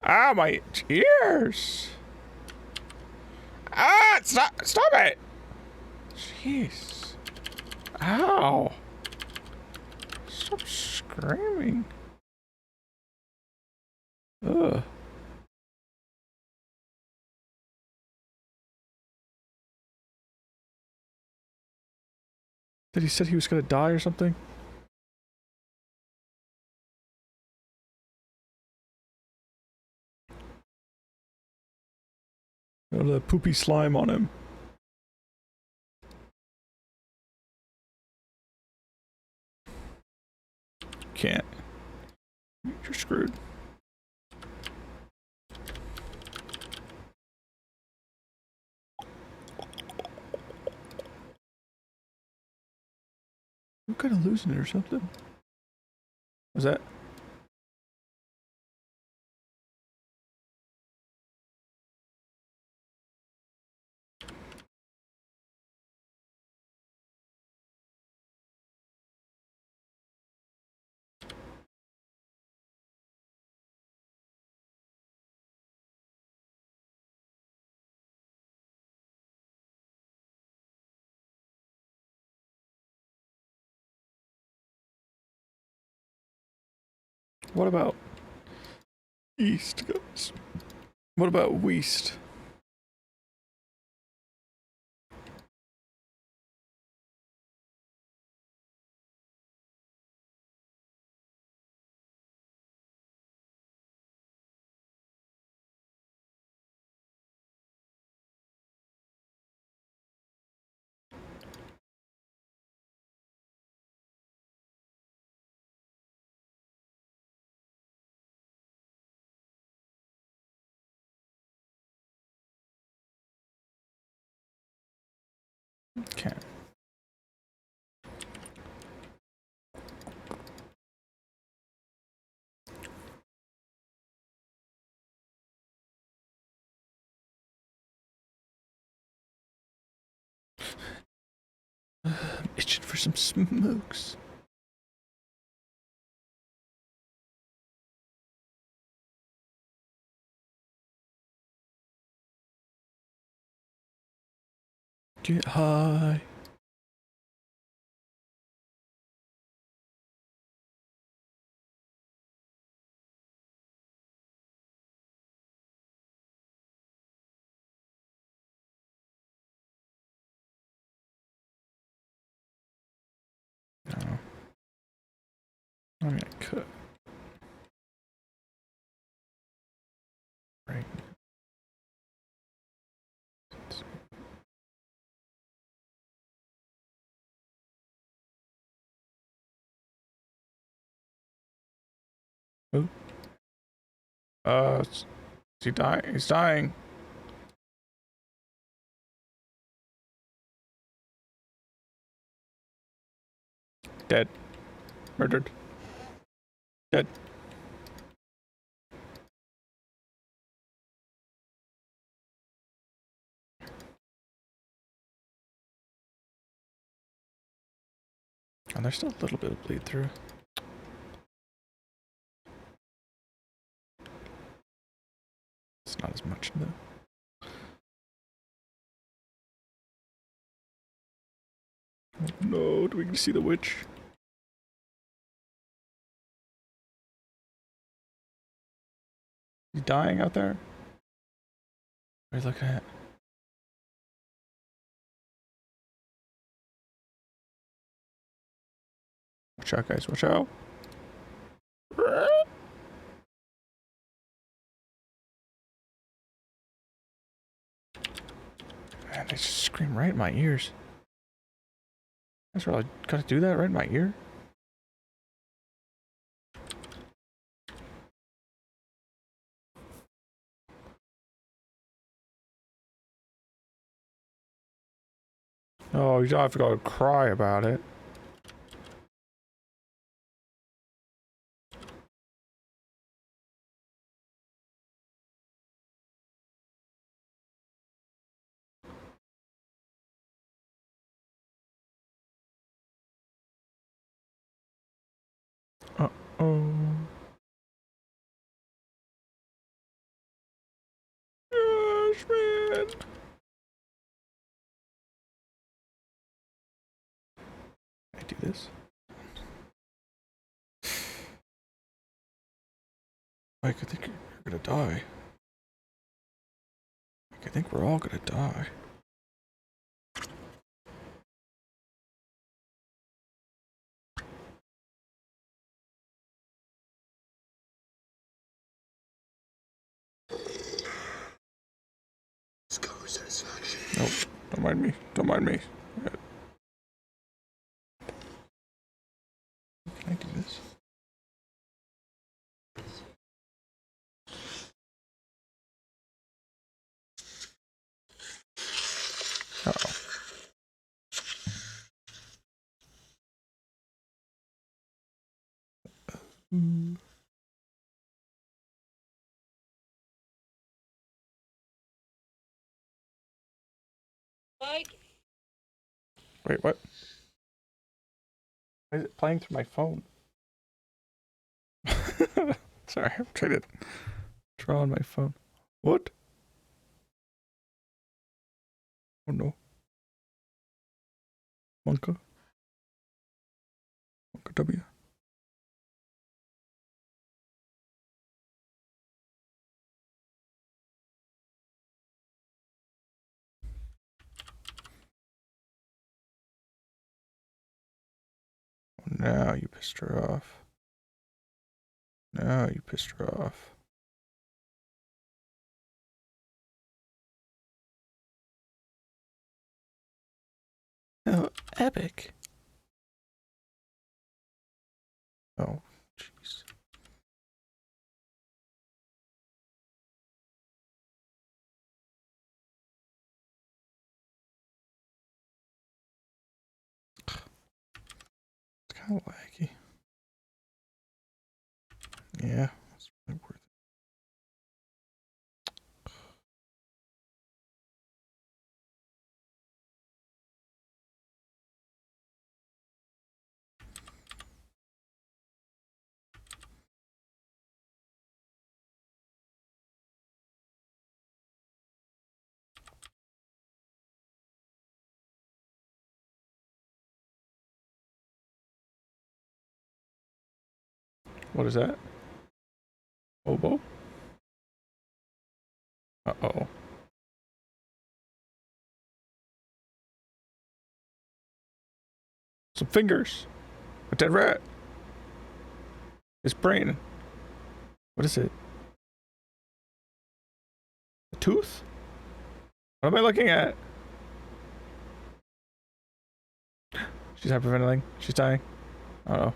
A: Ah, my ears! Ah, stop it! Jeez. Ow. Stop screaming. Ugh. Did he said he was gonna die or something? Got a poopy slime on him. Can't. You're screwed. I'm kind of losing it or something. Was that? What about east, guys? What about west? Okay. I'm itching for some smokes. Get high. No. I mean, I could. Right. Who? Is he dying? He's dying. Dead. Murdered. Dead. And there's still a little bit of bleed through. It's not as much though. Oh no, do we get to see the witch? He's dying out there? What are you looking at? Watch out, guys, watch out. Man, they just scream right in my ears. That's really gotta do that right in my ear? Oh, you don't have to go cry about it. Uh-oh. Gosh, man. Can I do this? Mike, I think you're gonna die. Mike, I think we're all gonna die. Nope, don't mind me. Don't mind me. Can I do this? Uh-oh.
B: Mike?
A: Wait, what? Why is it playing through my phone? Sorry, I'm trying to draw on my phone. What? Oh no. Monka? Monka W? Now you pissed her off. Now you pissed her off. Oh, epic. Oh, jeez. It's kind of laggy. Yeah, it's really worth it. What is that? Oboe? Uh-oh. Some fingers. A dead rat. His brain. What is it? A tooth? What am I looking at? She's hyperventilating. She's dying. Uh-oh.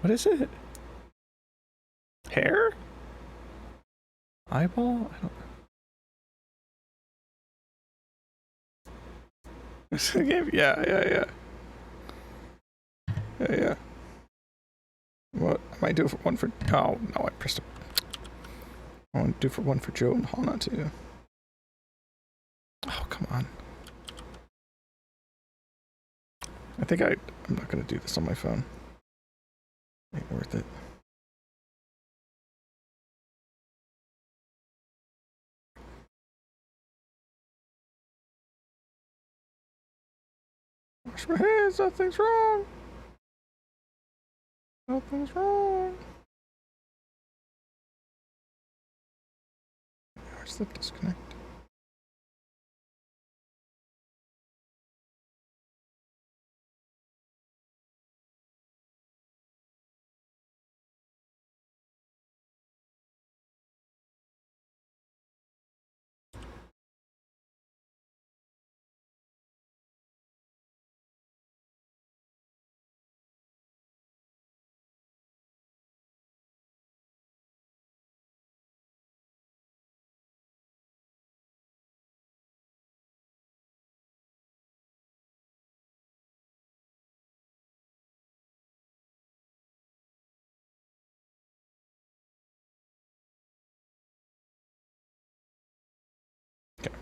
A: What is it? Hair? Eyeball? I don't know. Yeah. Yeah. What? I might do one for... Oh, no, I pressed it. I want to do one for Joe and Hana, too. Oh, come on. I think I'm not going to do this on my phone. Ain't worth it. Wash my hands, nothing's wrong. Nothing's wrong. Where's the disconnect? Okay.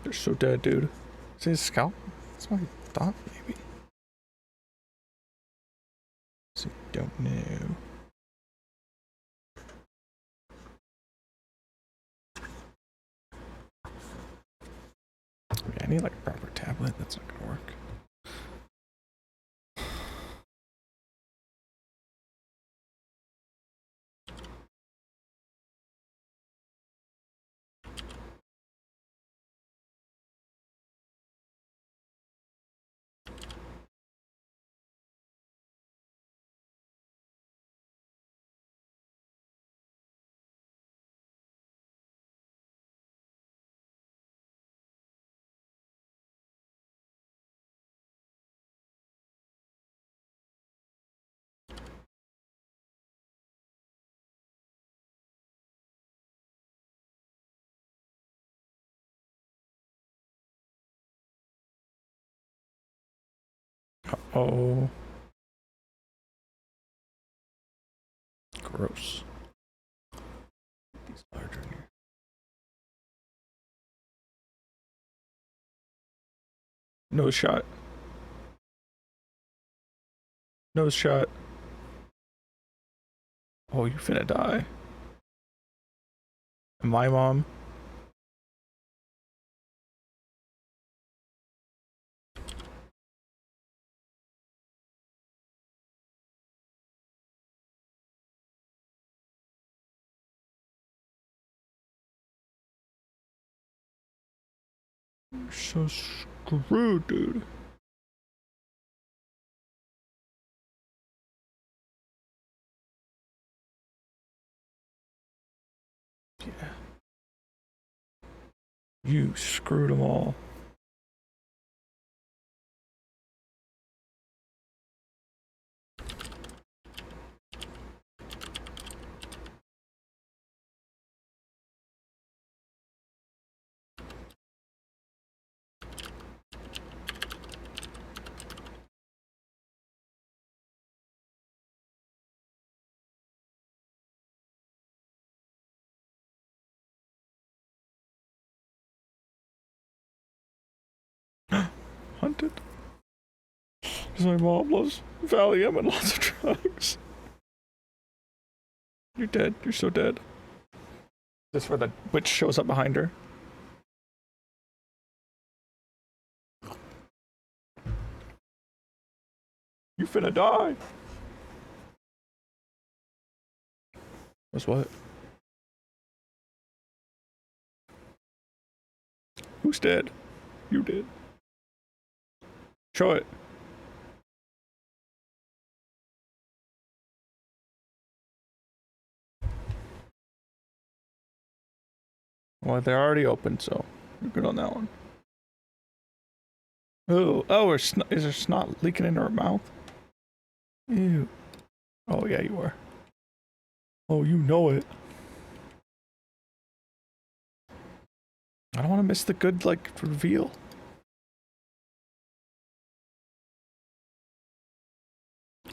A: They're so dead, dude. Is his scalp? That's what I thought, maybe. So don't know. Yeah, I need like a proper tablet. That's not gonna work. Oh. Gross. These larger in here. Nose shot. Nose shot. Oh, you finna die. My mom. You're so screwed, dude. Yeah. You screwed them all. Hunted. Because my mom loves Valium and lots of drugs. You're dead. You're so dead. This where the witch shows up behind her. You finna die. What's what? Who's dead? You did. Show it. Well, they're already open, so you're good on that one. Oh, is there snot leaking into her mouth? Ew. Oh, yeah, you are. Oh, you know it. I don't want to miss the good, like, reveal.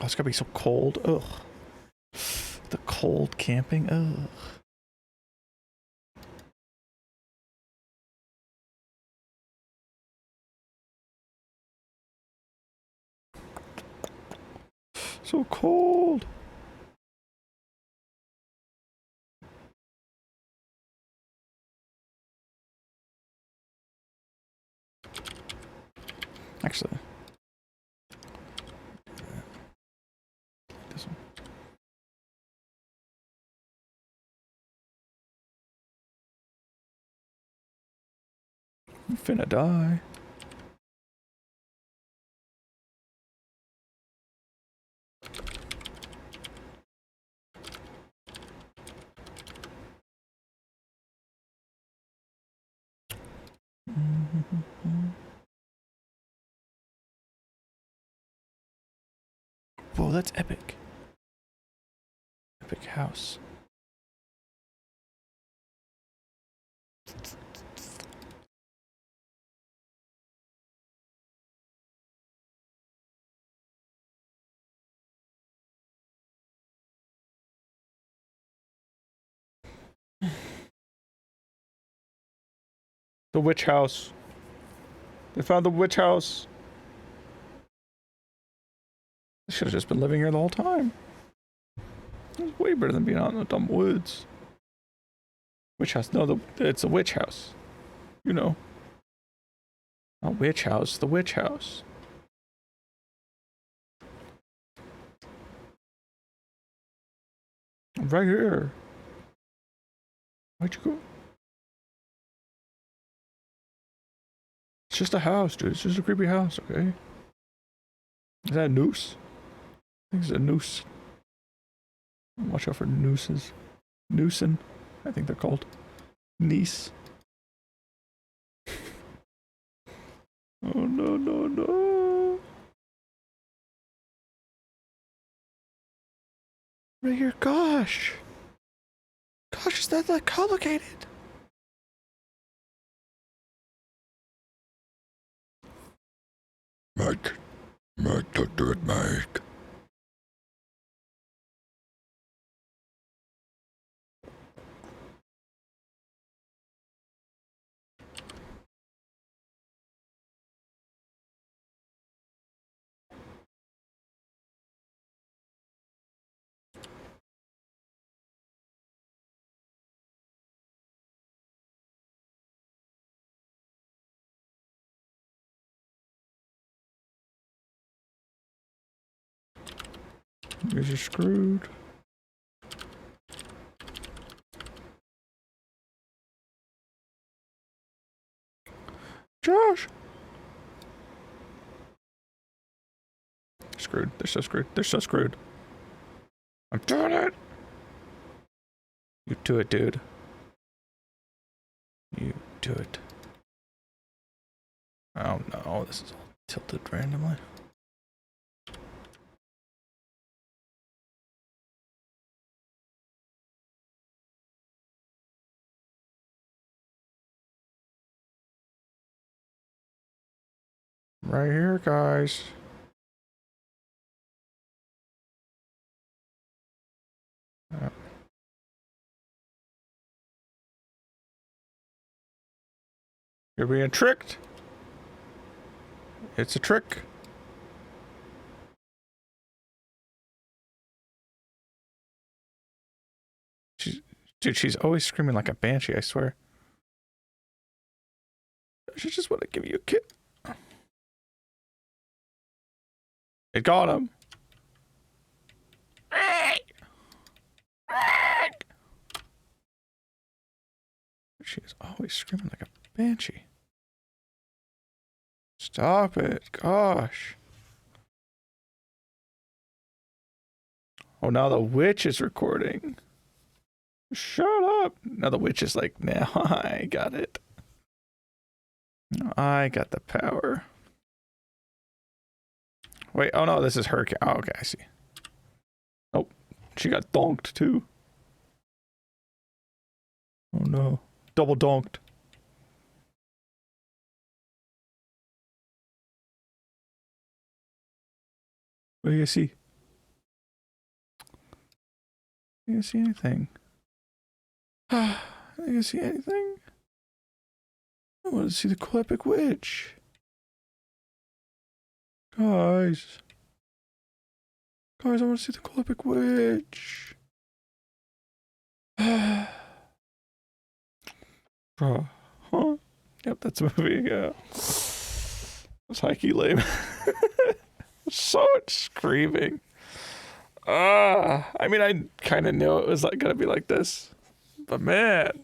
A: Oh, it's gonna be so cold. Ugh. The cold camping. Ugh. So cold. Actually, this one. I'm finna die. Whoa, that's epic. Epic house. The witch house. They found the witch house. I should have just been living here the whole time. It's way better than being out in the dumb woods. Witch house? No, it's a witch house. You know. Not witch house, the witch house. I'm right here. Where'd you go? It's just a house, dude. It's just a creepy house, okay? Is that a noose? I think it's a noose. Watch out for nooses. Noosin, I think they're called. Niece. Oh no, no, no. Right here, gosh. Gosh, is that complicated? Mike. Mike, don't do it, Mike. You're screwed. Josh! Screwed. They're so screwed. They're so screwed. I'm doing it! You do it, dude. You do it. Oh no, this is all tilted randomly. Right here, guys. You're being tricked. It's a trick. Dude, she's always screaming like a banshee, I swear. She just want to give you a kiss. It got him. She is always screaming like a banshee. Stop it. Gosh. Oh, now the witch is recording. Shut up. Now the witch is like, now I got it. I got the power. Wait, oh no, this is her. Oh, okay, I see. Oh, she got donked too. Oh no. Double donked. What do you see? Do you see anything? Do you see anything? I want to see the cool epic witch. Guys. Guys, I want to see the cool epic witch. Huh? Yep, that's a movie, yeah. It's high-key lame. So much screaming. I mean, I kind of knew it was like gonna be like this. But man,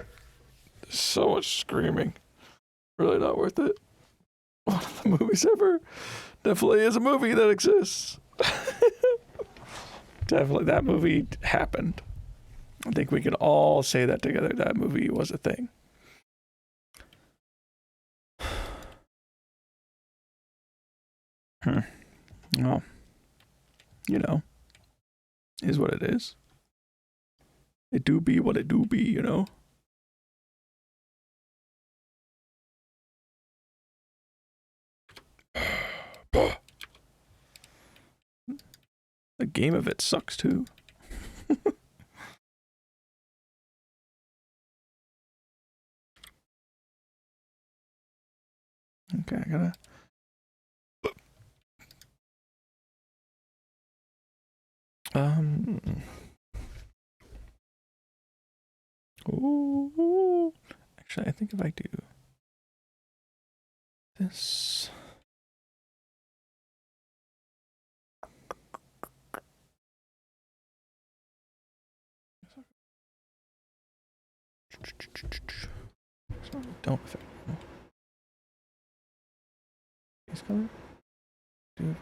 A: so much screaming. Really not worth it. One of the movies ever. Definitely is a movie that exists. Definitely, that movie happened. I think we can all say that together. That movie was a thing. Well, you know, is what it is. It do be what it do be, you know. The game of it sucks too. Okay, I gotta. Ooh. Actually, I think if I do this. Don't affect this color. Do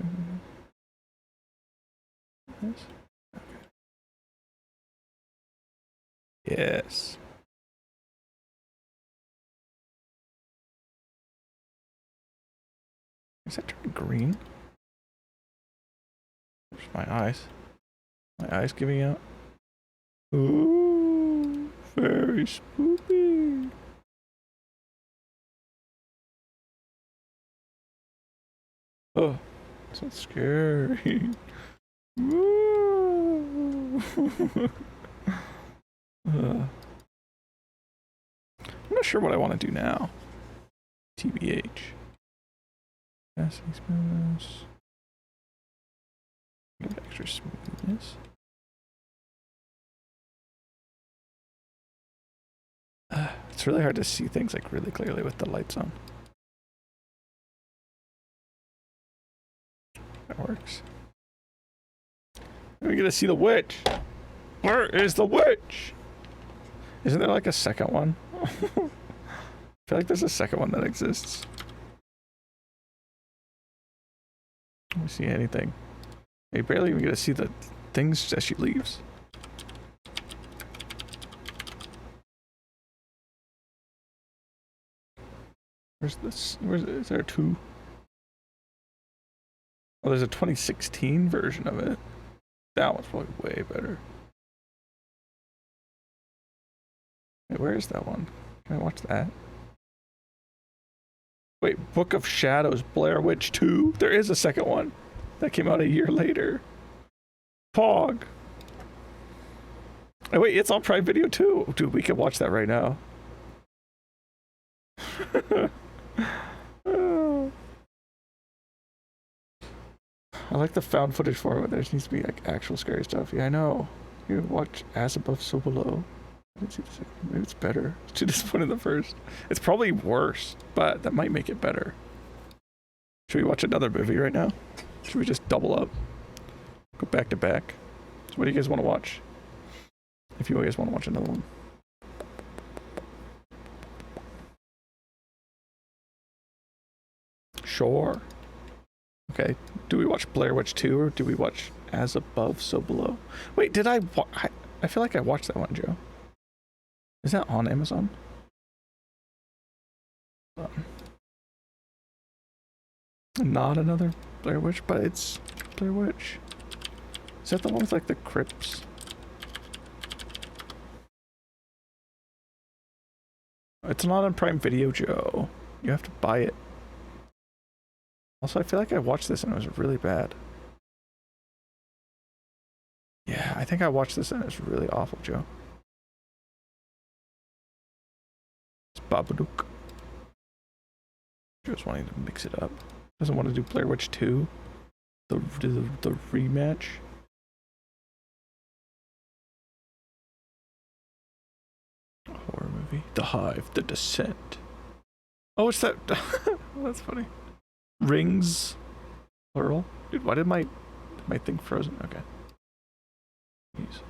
A: this. Okay. Yes. Is that turning green? There's my eyes. My eyes giving out. Ooh, very spooky. Oh, so scary. Ooh. I'm not sure what I want to do now. TBH. Passing smoothness. Give extra smoothness. It's really hard to see things like really clearly with the lights on. That works. We're gonna see the witch. Where is the witch? Isn't there like a second one? I feel like there's a second one that exists. I don't see anything. You barely even get to see the things as she leaves. Where's this? Is there two? Oh, there's a 2016 version of it. That one's probably way better. Wait, where is that one? Can I watch that? Wait, Book of Shadows, Blair Witch 2? There is a second one. That came out a year later. Pog. Oh, wait, it's on Prime Video too. Dude, we can watch that right now. I like the found footage for it. There needs to be like actual scary stuff. Yeah, I know. You watch As Above, So Below. I didn't see the second. Maybe it's better. To this point in the first. It's probably worse, but that might make it better. Should we watch another movie right now? Should we just double up? Go back to back. So what do you guys want to watch? If you guys want to watch another one. Sure. Okay. Do we watch Blair Witch 2 or do we watch As Above, So Below? Wait, did I feel like I watched that one, Joe. Is that on Amazon? Not another Blair Witch, but it's Blair Witch. Is that the one with like the crypts? It's not on Prime Video, Joe. You have to buy it. Also, I feel like I watched this and it was really bad. Yeah, I think I watched this and it was really awful, Joe. It's Babadook. Joe's wanting to mix it up. Doesn't want to do Blair Witch 2. The rematch. Horror movie. The Hive. The Descent. Oh, it's that. That's funny. Rings. Plural. Dude, why did my thing frozen? Okay. Jeez.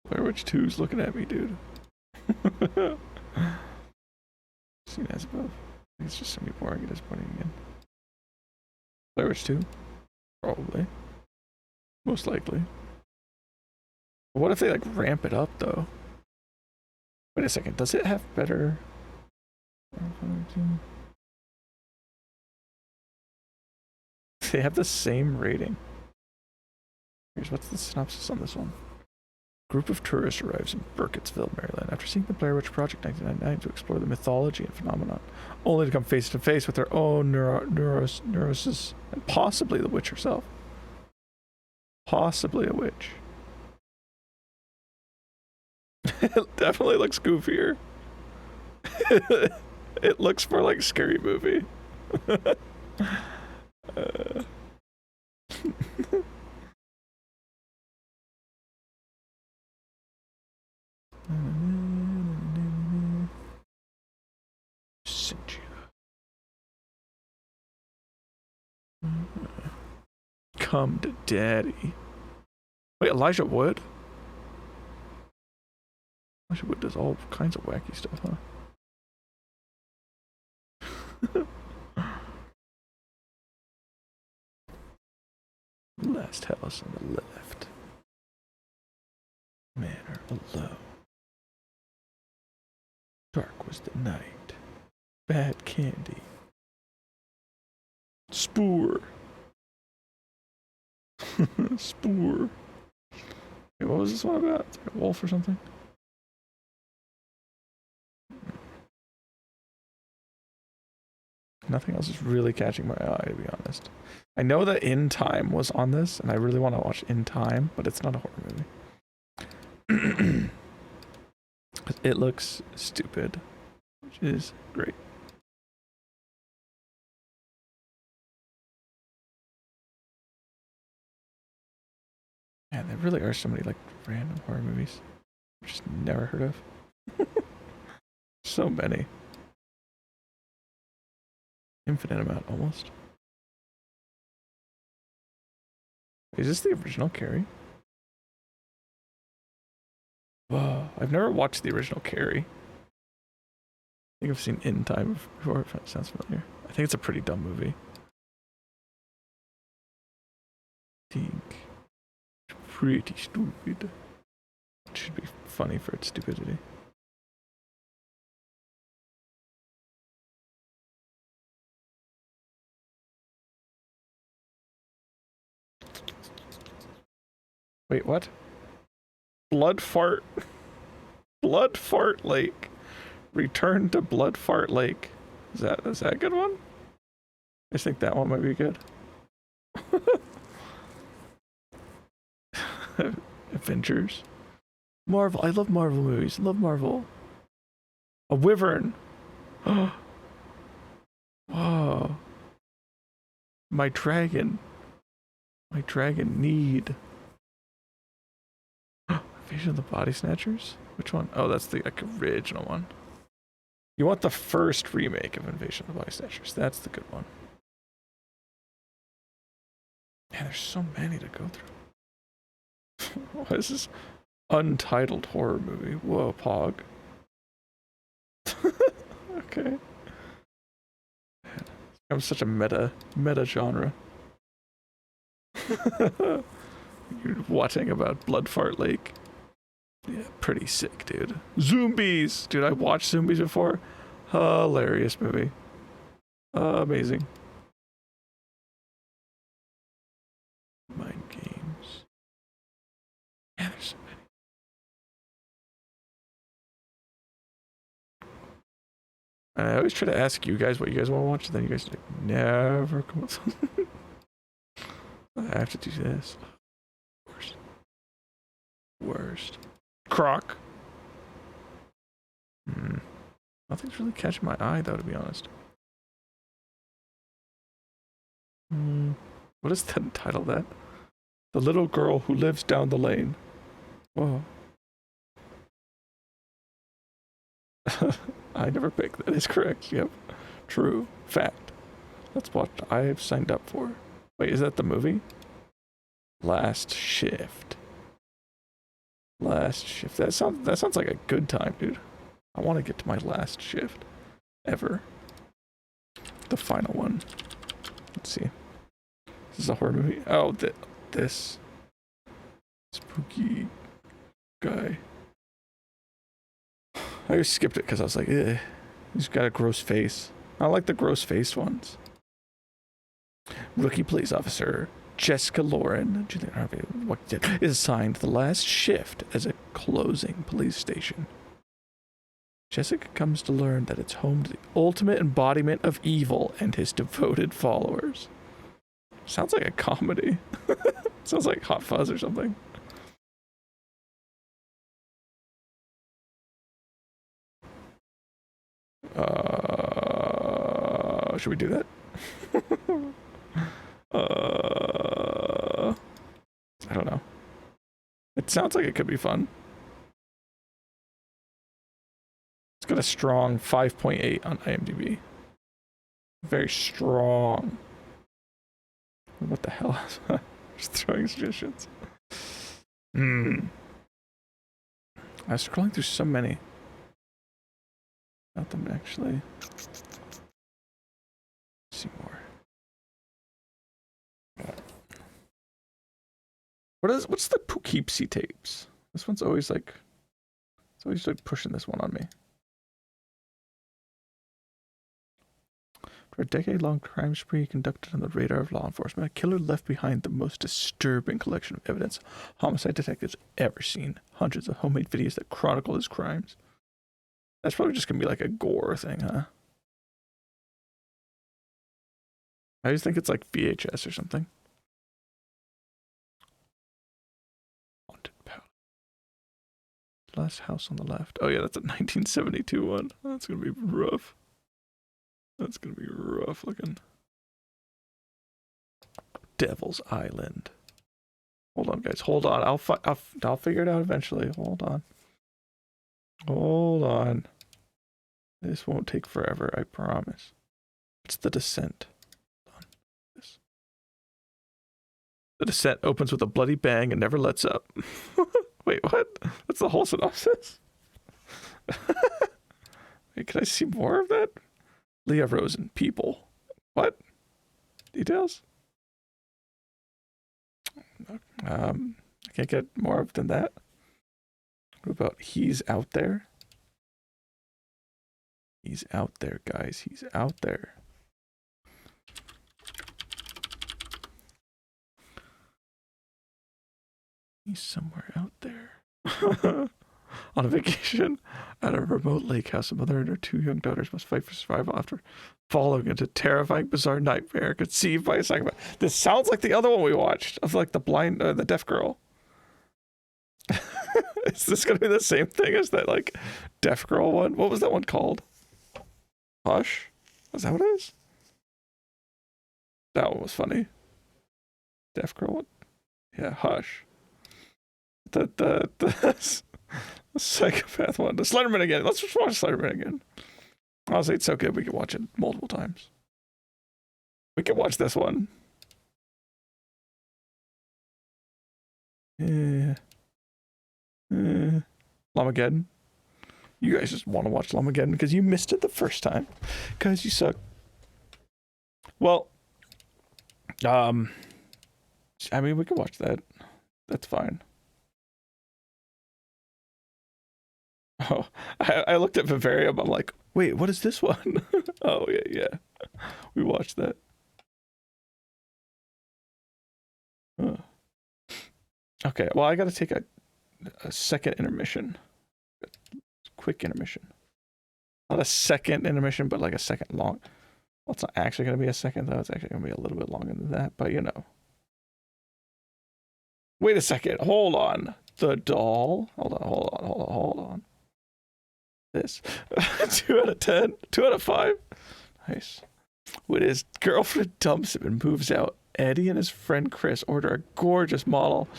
A: Blair Witch 2's looking at me, dude. Seen As Above. It's just gonna be boring and disappointing again. Blair Witch 2? Probably. Most likely. But what if they like ramp it up though? Wait a second, does it have better? They have the same rating. What's the synopsis on this one? Group of tourists arrives in Burkittsville, Maryland, after seeing the Blair Witch Project 1999 to explore the mythology and phenomenon, only to come face to face with their own neurosis and possibly the witch herself. Possibly a witch. It definitely looks goofier. It looks more like Scary Movie. Come to daddy. Wait, Elijah Wood? Elijah Wood does all kinds of wacky stuff, huh? Last house on the left. Manor alone. Dark was the night. Bad candy. Spoor. Spoor. Wait, what was this one about? It's like a wolf or something? Nothing else is really catching my eye, to be honest. I know that In Time was on this, and I really want to watch In Time, but it's not a horror movie. It looks stupid, which is great. Man, there really are so many like random horror movies I've just never heard of. So many. Infinite amount, almost. Is this the original Carrie? Whoa, I've never watched the original Carrie. I think I've seen In Time before, if that sounds familiar. I think it's a pretty dumb movie. I think it's pretty stupid. It should be funny for its stupidity. Wait, what? Blood Fart. Blood Fart Lake. Return to Blood Fart Lake. Is that a good one? I think that one might be good. Avengers. Marvel. I love Marvel movies. Love Marvel. A wyvern. Whoa. My dragon. My dragon need. Invasion of the Body Snatchers? Which one? Oh, that's the original one. You want the first remake of Invasion of the Body Snatchers. That's the good one. Man, there's so many to go through. What is this? Untitled horror movie. Whoa, Pog. Okay. Man, I'm such a meta genre. You're watching about Blood Fart Lake. Yeah, pretty sick, dude. Zombies! Dude, I watched Zombies before. Hilarious movie. Amazing. Mind games. Yeah, there's so many. I always try to ask you guys what you guys want to watch, and then you guys like never come with something. I have to do this. Worst. Worst. Croc. Nothing's really catching my eye, though, to be honest. What is the title of that? The Little Girl Who Lives Down the Lane. Whoa. I never picked. That is correct. Yep. True. Fact. That's what I have signed up for. Wait, is that the movie? Last Shift. Last Shift. That sounds like a good time, dude. I want to get to my last shift ever. The final one. Let's see. This is a horror movie. Oh, this spooky guy. I just skipped it because I was like, eh. He's got a gross face. I like the gross face ones. Rookie police officer Jessica Lauren is assigned the last shift as a closing police station. Jessica comes to learn that it's home to the ultimate embodiment of evil and his devoted followers. Sounds like a comedy. Sounds like Hot Fuzz or something. Should we do that? I don't know. It sounds like it could be fun. It's got a strong 5.8 on IMDb. Very strong. What the hell? Just throwing suggestions. I was scrolling through so many. Not them actually. Let's see more. What's the Poughkeepsie tapes? This one's always like, it's always like pushing this one on me. For a decade-long crime spree conducted on the radar of law enforcement, a killer left behind the most disturbing collection of evidence homicide detectives ever seen. Hundreds of homemade videos that chronicle his crimes. That's probably just gonna be like a gore thing, huh? I just think it's like VHS or something. Haunted Palace. Last house on the left. Oh yeah, that's a 1972 one. That's gonna be rough. That's gonna be rough looking. Devil's Island. Hold on, guys. Hold on. I'll figure it out eventually. Hold on. Hold on. This won't take forever, I promise. It's The Descent. This. The Descent opens with a bloody bang and never lets up. Wait, what? That's the whole synopsis? Wait, can I see more of that? Leah Rosen, people. What? Details? I can't get more than that. What about he's out there? He's out there, guys. He's out there. He's somewhere out there. On a vacation at a remote lake house, a mother and her 2 young daughters must fight for survival after falling into terrifying, bizarre nightmare conceived by a psychopath. This sounds like the other one we watched of like the deaf girl. Is this gonna be the same thing as that like deaf girl one? What was that one called? Hush? Is that what it is? That one was funny. Deaf girl one? Yeah, Hush. The psychopath one. The Slenderman again. Let's just watch Slenderman again. Honestly, it's so good we could watch it multiple times. We could watch this one. Lamageddon. You guys just want to watch Lamageddon because you missed it the first time. Because you suck. Well, I mean, we could watch that. That's fine. Oh, I looked at Vivarium. I'm like, wait, what is this one? Oh, yeah. We watched that. Okay, well, I got to take a second intermission. Quick intermission. Not a second intermission, but like a second long. Well, it's not actually going to be a second, though. It's actually going to be a little bit longer than that, but you know. Wait a second. Hold on. The doll. Hold on. This. 2 out of 10. 2 out of 5. Nice. When his girlfriend dumps him and moves out, Eddie and his friend Chris order a gorgeous model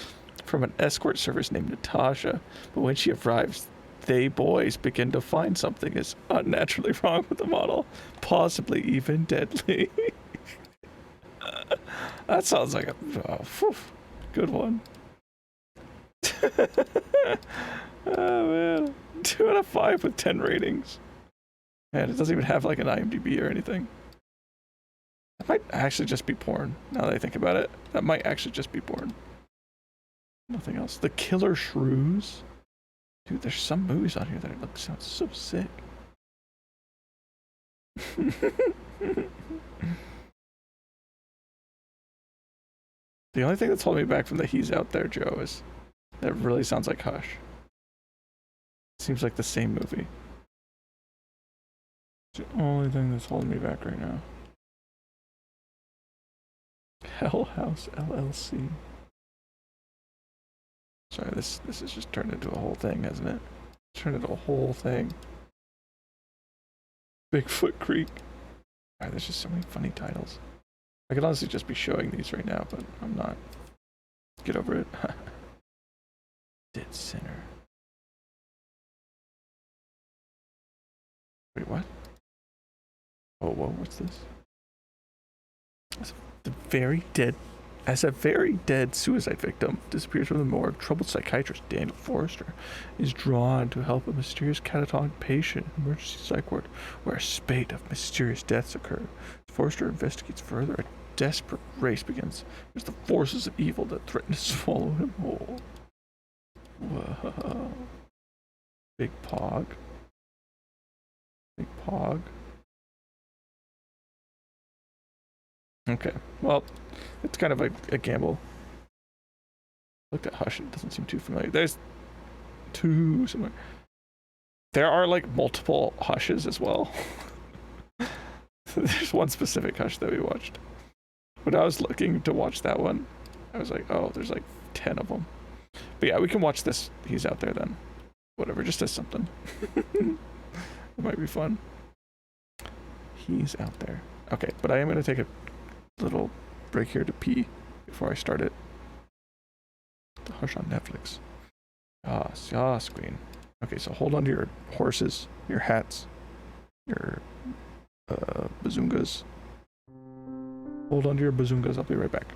A: from an escort service named Natasha. But when she arrives, they boys begin to find something is unnaturally wrong with the model, possibly even deadly. That sounds like a good one. Oh man, 2 out of 5 with 10 ratings. Man, it doesn't even have like an IMDb or anything. That might actually just be porn. Now that I think about it, that might actually just be porn. Nothing else. The Killer Shrews. Dude, there's some movies on here that sound so sick. The only thing that's holding me back from the He's Out There, Joe, is that really sounds like Hush. Seems like the same movie. It's the only thing that's holding me back right now. Hell House LLC. Sorry, this has just turned into a whole thing, hasn't it? It's turned into a whole thing. Bigfoot Creek. Alright, there's just so many funny titles. I could honestly just be showing these right now, but I'm not. Get over it. Dead Center. Wait, what? Oh, whoa, what's this? As a very dead suicide victim disappears from the morgue, troubled psychiatrist Daniel Forrester is drawn to help a mysterious catatonic patient in an emergency psych ward where a spate of mysterious deaths occur. Forrester investigates further. A desperate race begins as the forces of evil that threaten to swallow him whole. Whoa. Big Pog. Big Pog. Okay, well, it's kind of a gamble. Looked at Hush, it doesn't seem too familiar. There's 2 somewhere. There are like multiple Hushes as well. There's one specific Hush that we watched. When I was looking to watch that one, I was like, oh, there's like 10 of them. But yeah, we can watch this. He's Out There then. Whatever, just as something. It might be fun. He's Out There. Okay, but I am going to take a little break here to pee before I start it. The Hush on Netflix. Queen. Okay, so hold on to your horses, your hats, your bazungas. Hold on to your bazungas. I'll be right back.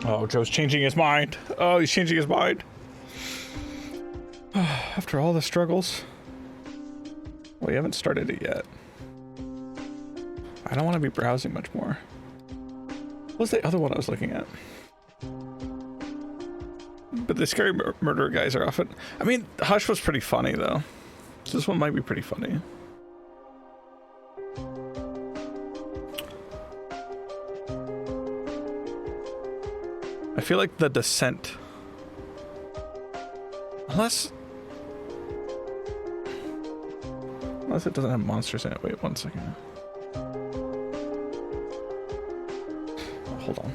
A: Oh, Joe's changing his mind. Oh, he's changing his mind. After all the struggles. Well, we haven't started it yet. I don't want to be browsing much more. What was the other one I was looking at? But the scary murderer guys are often... I mean, Hush was pretty funny, though. So this one might be pretty funny. I feel like The Descent... Unless... Unless it doesn't have monsters in it. Wait 1 second. Oh, hold on.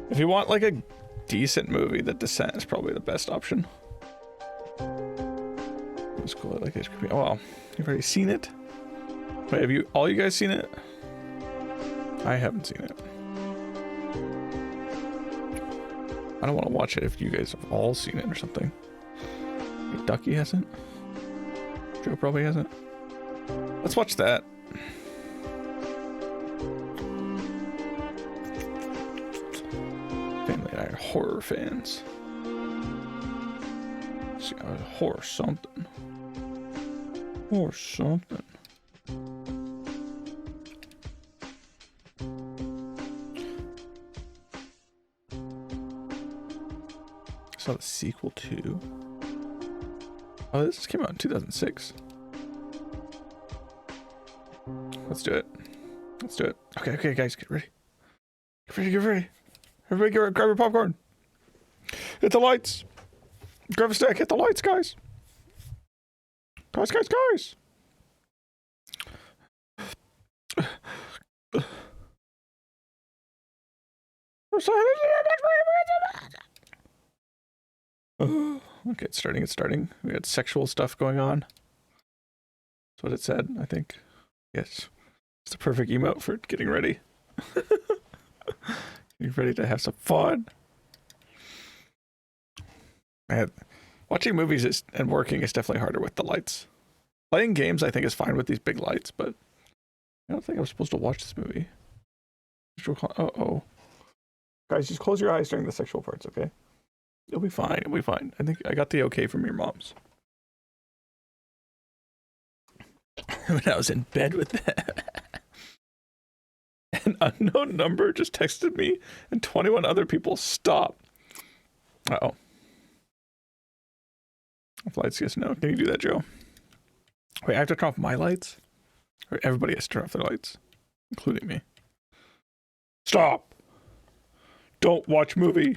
A: If you want like a decent movie, The Descent is probably the best option. Let's call it like it could be. Oh, well, you've already seen it. Wait, have you all you guys seen it? I haven't seen it. I don't want to watch it if you guys have all seen it or something. Wait, Ducky hasn't. Joe probably hasn't. Let's watch that. Family and I are horror fans. Let's see, horror something. Or something. Saw the sequel to. Oh, this just came out in 2006. Let's do it. Let's do it. Okay, okay, guys, get ready. Get ready, get ready. Everybody grab your popcorn. Hit the lights. Grab a stack, hit the lights, guys. Guys, guys, guys. Okay, it's starting, it's starting. We got sexual stuff going on. That's what it said, I think. Yes. It's the perfect emote for getting ready. Getting ready to have some fun. Watching movies and working is definitely harder with the lights. Playing games, I think, is fine with these big lights, but I don't think I'm supposed to watch this movie. Uh-oh. Guys, just close your eyes during the sexual parts, okay? You'll be fine, you'll be fine. I think I got the okay from your moms. When I was in bed with them. An unknown number just texted me and 21 other people stop. Uh-oh. Lights, yes, no. Can you do that, Joe? Wait, I have to turn off my lights? Or everybody has to turn off their lights, including me. Stop! Don't watch movie.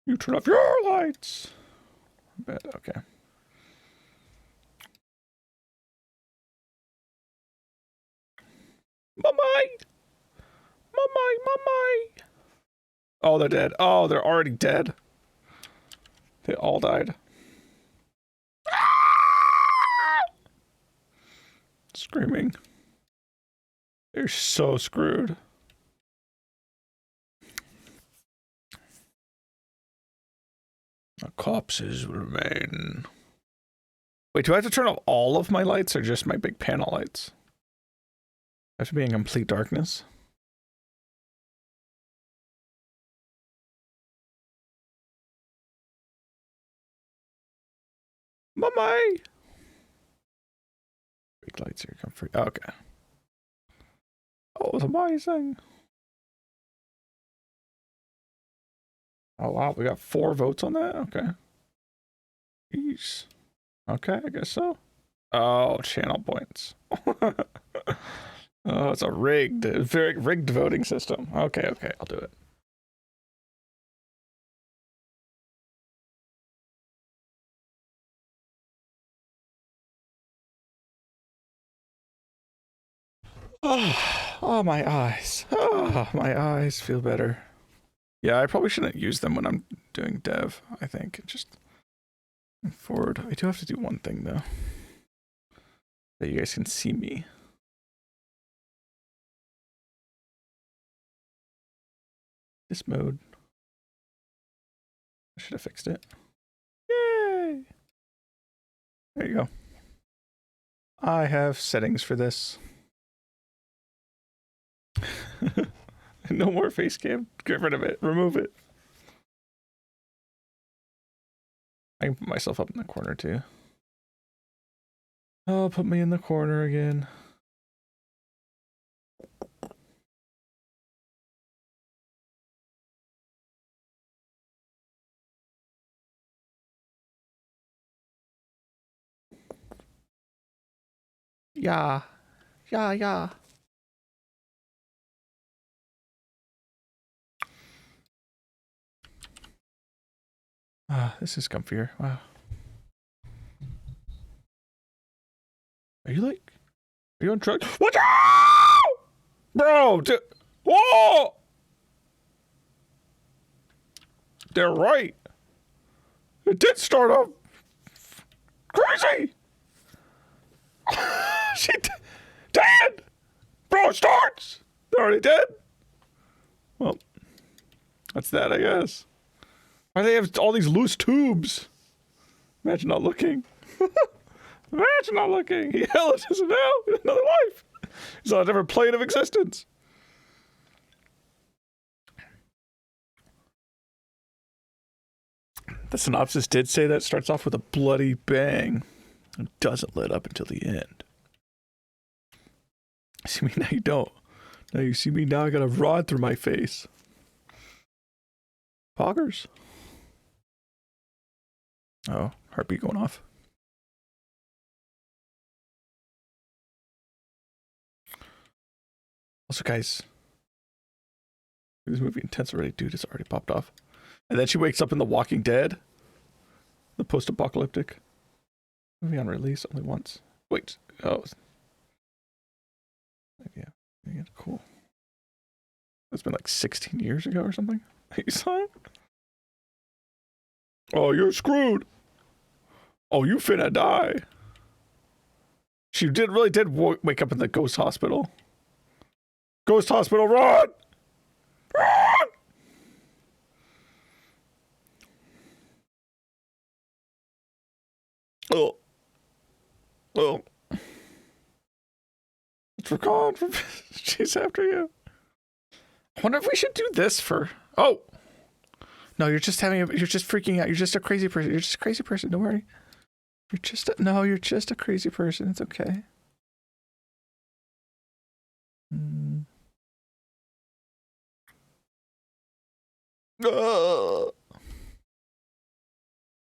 A: You turn off your lights. Bad, okay. Mamai! Mamai, mamai! Oh, they're dead. Oh, they're already dead. They all died. Screaming. They're so screwed. The corpses remain. Wait, do I have to turn off all of my lights or just my big panel lights? I have to be in complete darkness. Mamai! Big lights here, come free. Oh, okay. Oh, it was amazing. Oh, wow. We got 4 votes on that? Okay. Jeez. Okay, I guess so. Oh, channel points. Oh, it's a very rigged voting system. Okay, okay, I'll do it. Oh, my eyes. Oh, my eyes feel better. Yeah, I probably shouldn't use them when I'm doing dev, I think. Just forward. I do have to do one thing, though. That you guys can see me. This mode. I should have fixed it. Yay! There you go. I have settings for this. No more face cam. Get rid of it. Remove it. I can put myself up in the corner too. Oh, put me in the corner again. Yeah. Yeah, yeah. Ah, this is comfier. Wow. Are you on drugs? Watch out! Bro, whoa! They're right. It did start off crazy. She dead. Bro, it starts. They're already dead. Well, that's that, I guess. Why do they have all these loose tubes? Imagine not looking. Imagine not looking. He hell is now in another life. He's on a different plane of existence. The synopsis did say that it starts off with a bloody bang and doesn't let up until the end. See me now, you don't. Now you see me now, I got a rod through my face. Poggers. Oh, heartbeat going off. Also, guys, this movie intense already. Dude, it's already popped off. And then she wakes up in The Walking Dead. The post-apocalyptic movie on release only once. Wait, oh. Yeah, cool. It's been like 16 years ago or something. You saw it? Oh, you're screwed. Oh, you finna die. She really did wake up in the ghost hospital. Ghost hospital, run! Run! Oh. Oh. It's gone. She's after you. I wonder if we should do this for... Oh! No, you're just freaking out. You're just a crazy person. You're just a crazy person. Don't worry. You're just a crazy person. It's okay.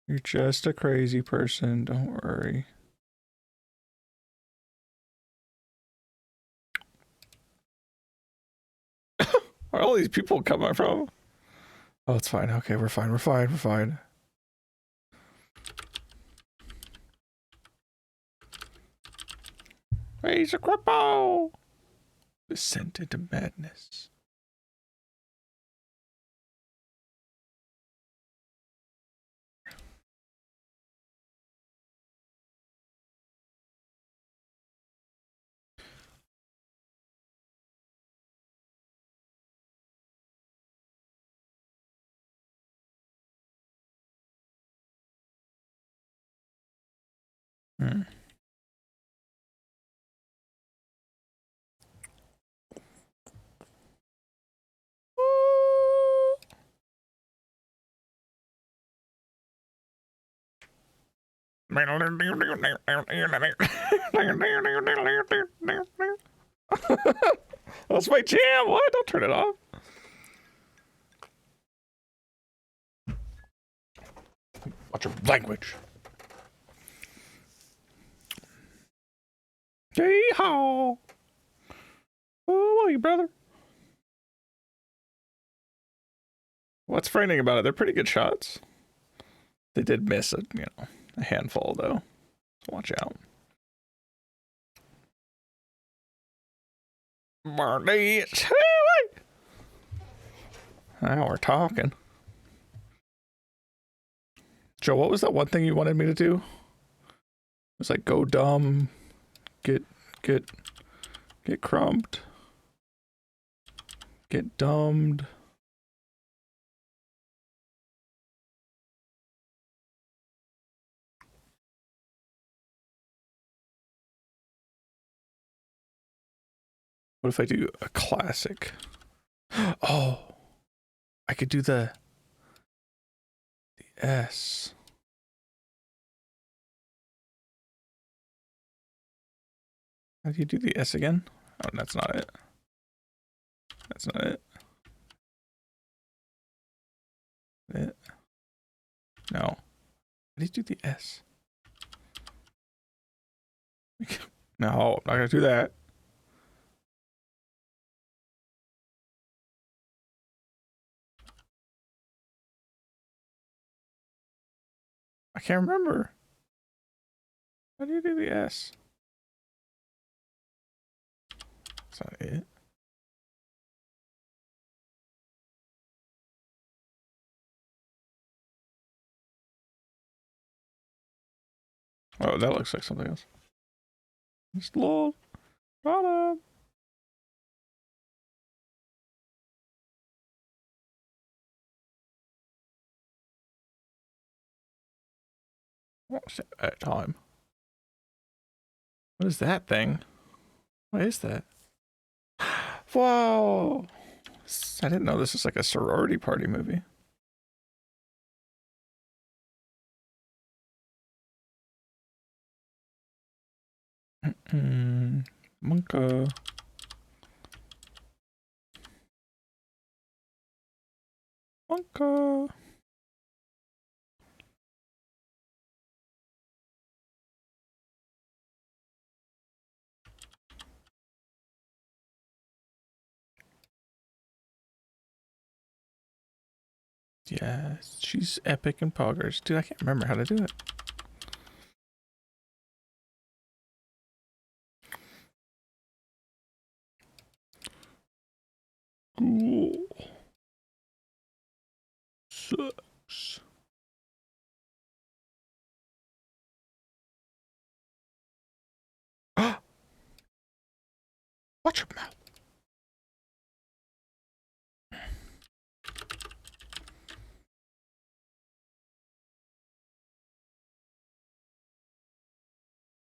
A: You're just a crazy person. Don't worry. Where are all these people coming from? Oh, it's fine. Okay, we're fine. We're fine. We're fine. He's a cripple. Descent into madness. Hmm. That's my jam. What? Don't turn it off. Watch your language. Hey-haw. Oh, are you, brother? What's frightening about it? They're pretty good shots. They did miss a handful, though. So watch out. Marty. Now we're talking. Joe, what was that one thing you wanted me to do? It was like go dumb, get crumped, get dumbed. What if I do a classic? Oh, I could do the S. How do you do the S again? Oh, that's not it. That's not it. It. No. How do you do the S? No, I'm not gonna do that. I can't remember. How do you do the S? Is that it? Oh, that looks like something else. Just lol. Product. What's at time? What is that thing? What is that? Whoa! I didn't know this was like a sorority party movie. Monka. Monka. Yes, she's epic in poggers. Dude, I can't remember how to do it. Cool. Sucks. Watch your mouth.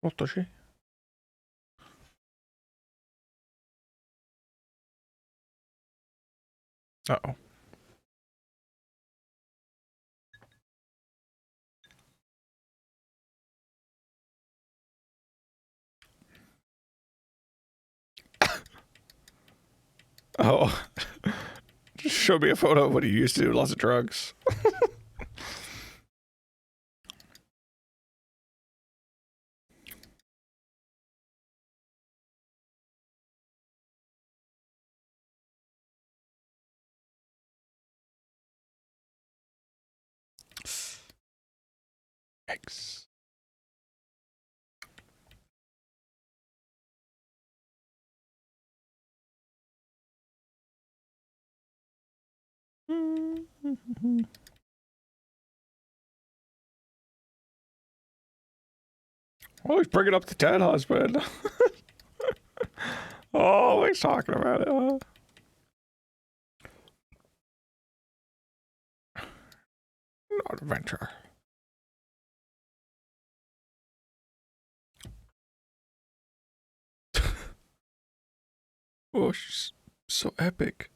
A: What does she? Uh-oh. Oh. Just show me a photo of what he used to do. Lots of drugs. X. Always bringing up the dead husband. Always talking about it. Huh? Not adventure. Oh, she's so epic.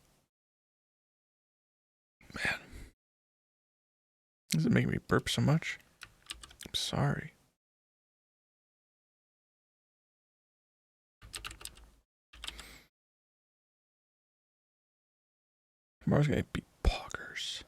A: Man. Is it making me burp so much? I'm sorry. Tomorrow's gonna be poggers.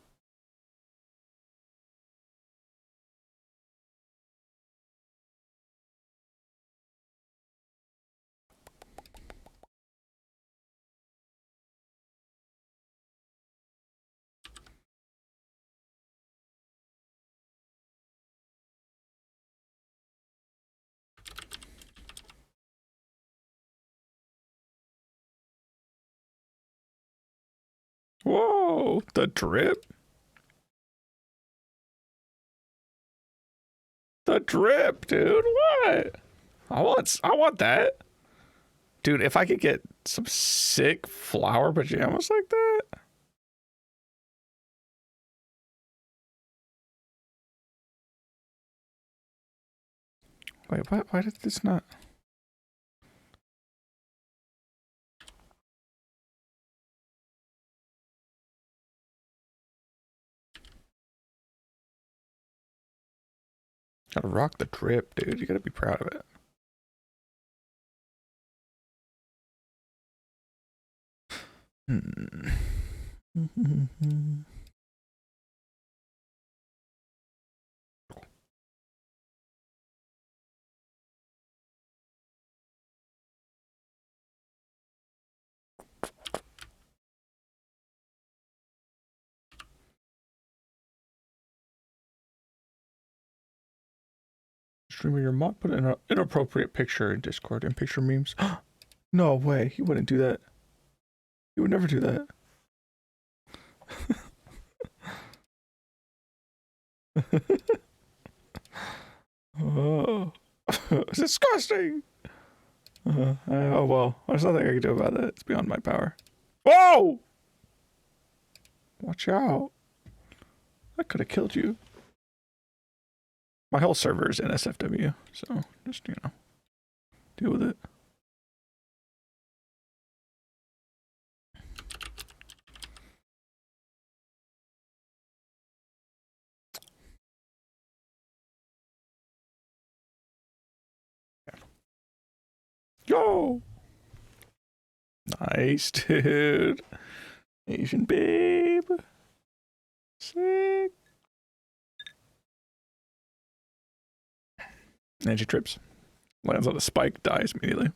A: Whoa, the drip? The drip, dude. What? I want that. Dude, if I could get some sick flower pajamas like that. Wait, why did this not? Gotta rock the drip, dude. You gotta be proud of it. Stream of your mod. Put an inappropriate picture in Discord and picture memes. No way. He wouldn't do that. He would never do that. Oh, it's disgusting. Oh well, there's nothing I can do about that. It's beyond my power. Whoa! Watch out. That could have killed you. My whole server is NSFW, so just, you know, deal with it. Yo! Nice, dude. Asian babe. Sick. Energy trips. Lands on a spike, dies immediately.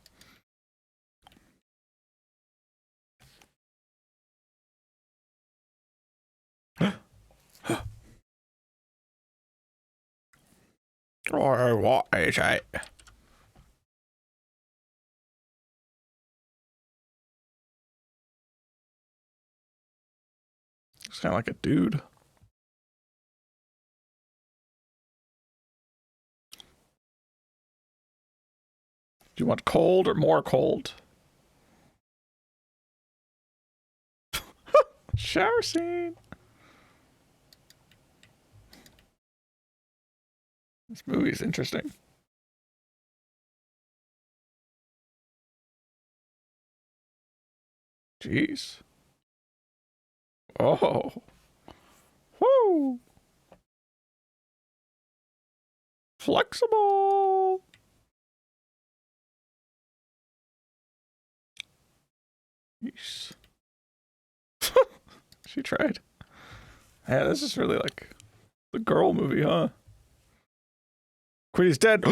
A: Or what is it? It's kind of like a dude. Do you want cold or more cold? Shower scene. This movie is interesting. Jeez. Oh. Woo. Flexible. Yeesh. She tried. Yeah, this is really like the girl movie, huh? Queen's dead.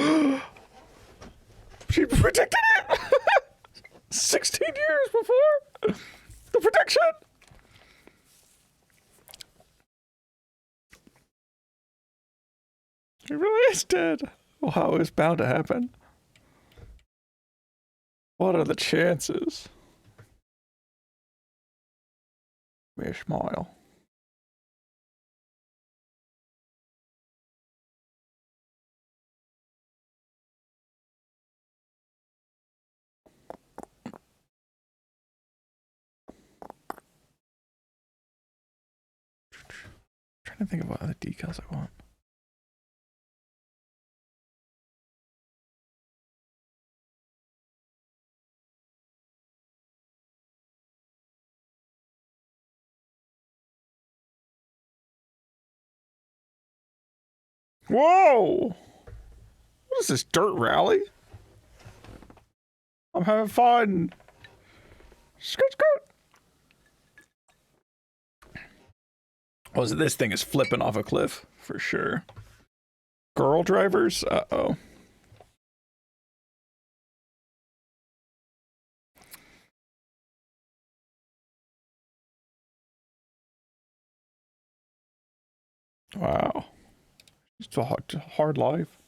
A: She predicted it! 16 years before the prediction! He really is dead. Wow, it's bound to happen. What are the chances? Give me a smile. Trying to think of what other decals I want. Whoa! What is this, dirt rally? I'm having fun. Skirt, skirt. Oh, so this thing is flipping off a cliff for sure. Girl drivers? Uh-oh. Wow. It's a hard life.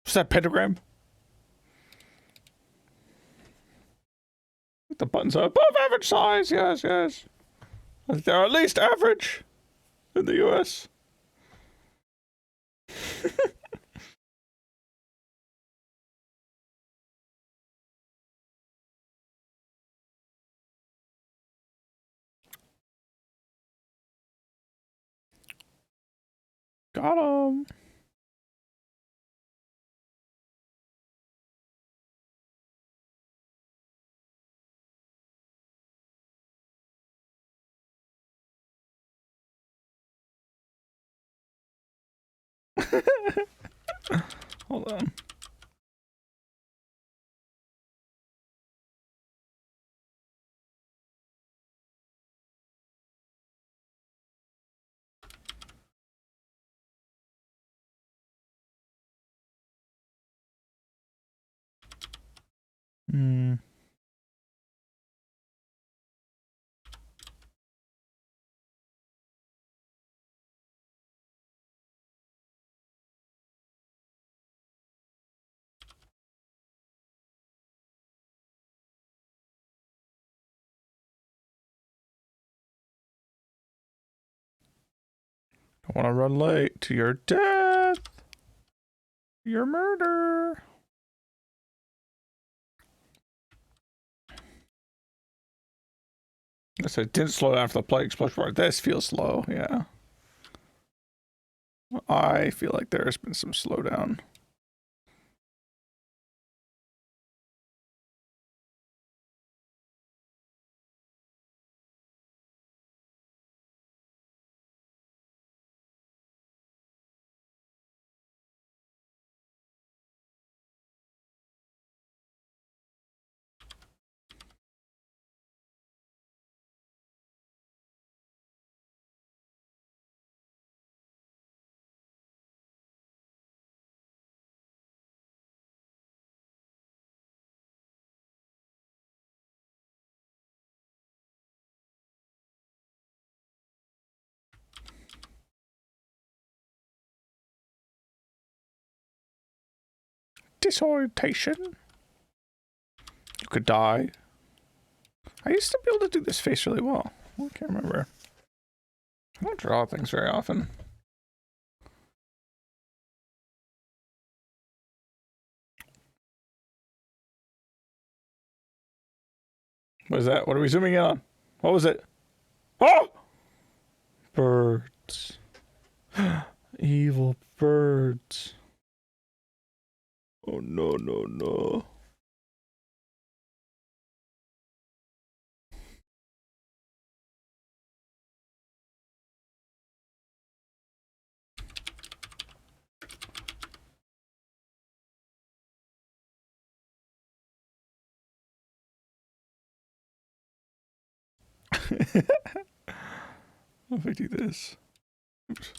A: What's that pentagram? The buttons are above average size. Yes, yes. They're at least average in the US. Got him. Hold on. Hmm. I want to run late to your death. Your murder. I said it didn't slow down after the plague explosion. This feels slow, yeah. I feel like there's been some slowdown. Disorientation. You could die. I used to be able to do this face really well. I can't remember. I don't draw things very often. What is that? What are we zooming in on? What was it? Oh! Birds. Evil birds. Oh no, no, no. What if I do this? Oops.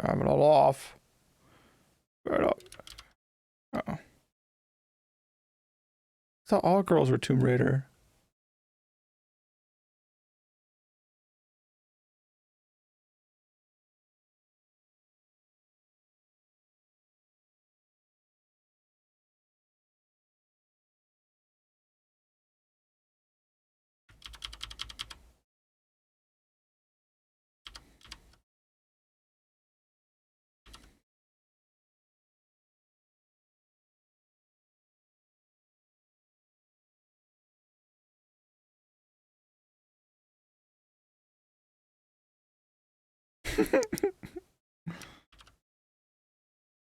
A: I'm it all off. Right up. Uh-oh. I thought all girls were Tomb Raider.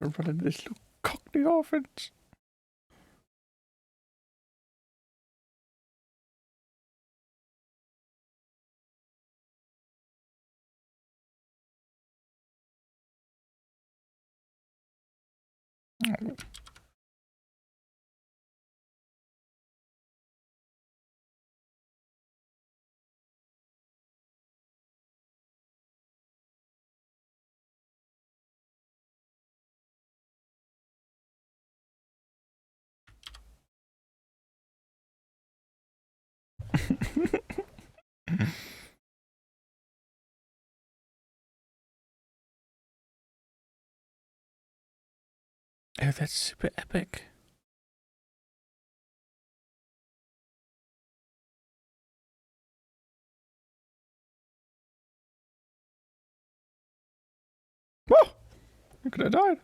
A: I'm running this little cockney offense. Oh. Oh, that's super epic. Whoa! I could have died.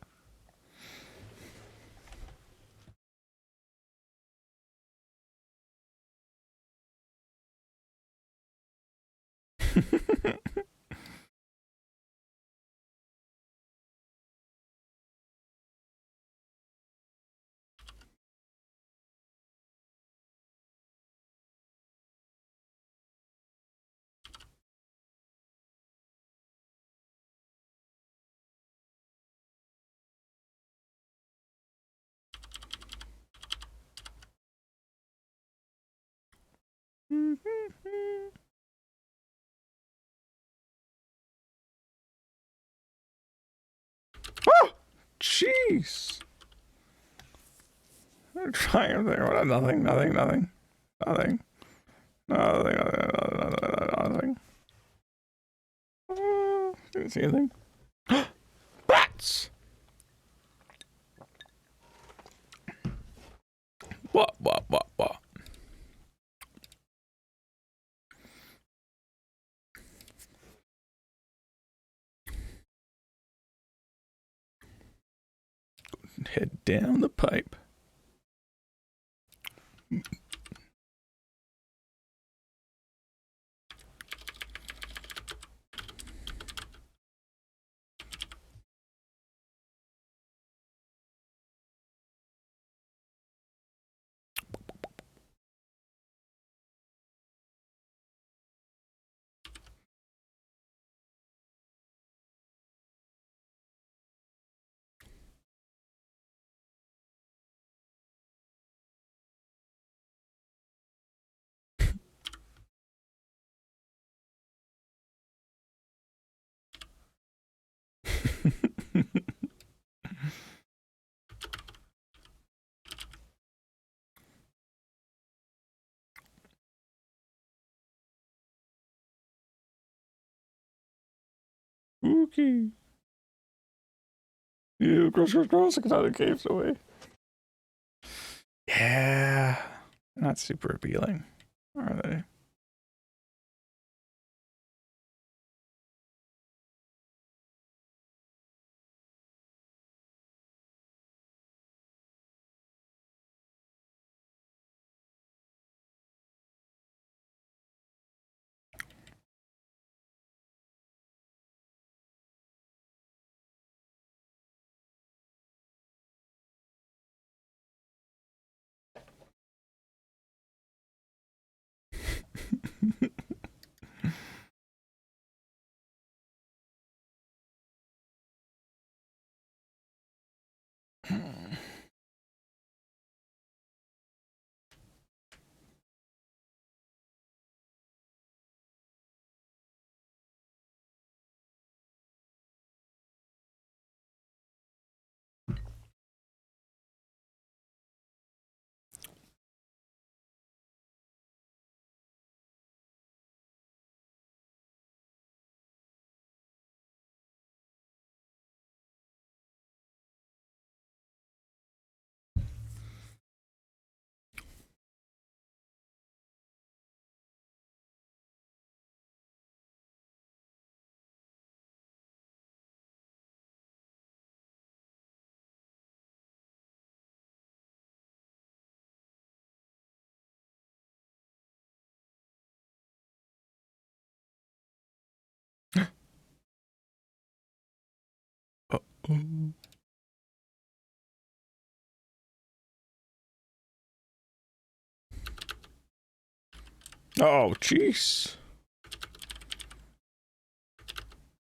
A: Oh! Jeez! Trying to think. Nothing. Didn't see anything. Bats! What? Head down the pipe. Spooky. You cross, I can the caves away. Yeah. Not super appealing, are they? Oh, jeez.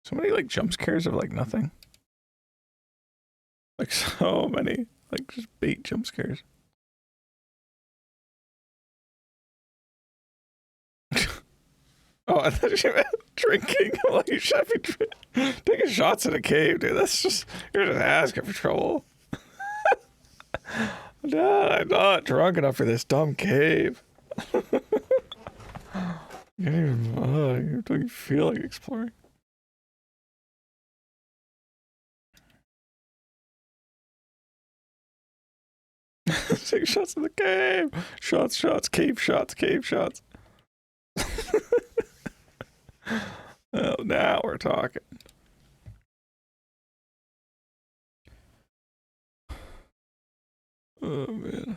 A: So many like jump scares of like nothing. Like so many, like just bait jump scares. Oh, I thought you meant drinking. I'm like, you should be taking shots in a cave, dude. That's just, you're just asking for trouble. No, I'm not drunk enough for this dumb cave. You don't even feel like exploring. Take shots in the cave. Shots, cave shots. Oh, now we're talking. Oh, man.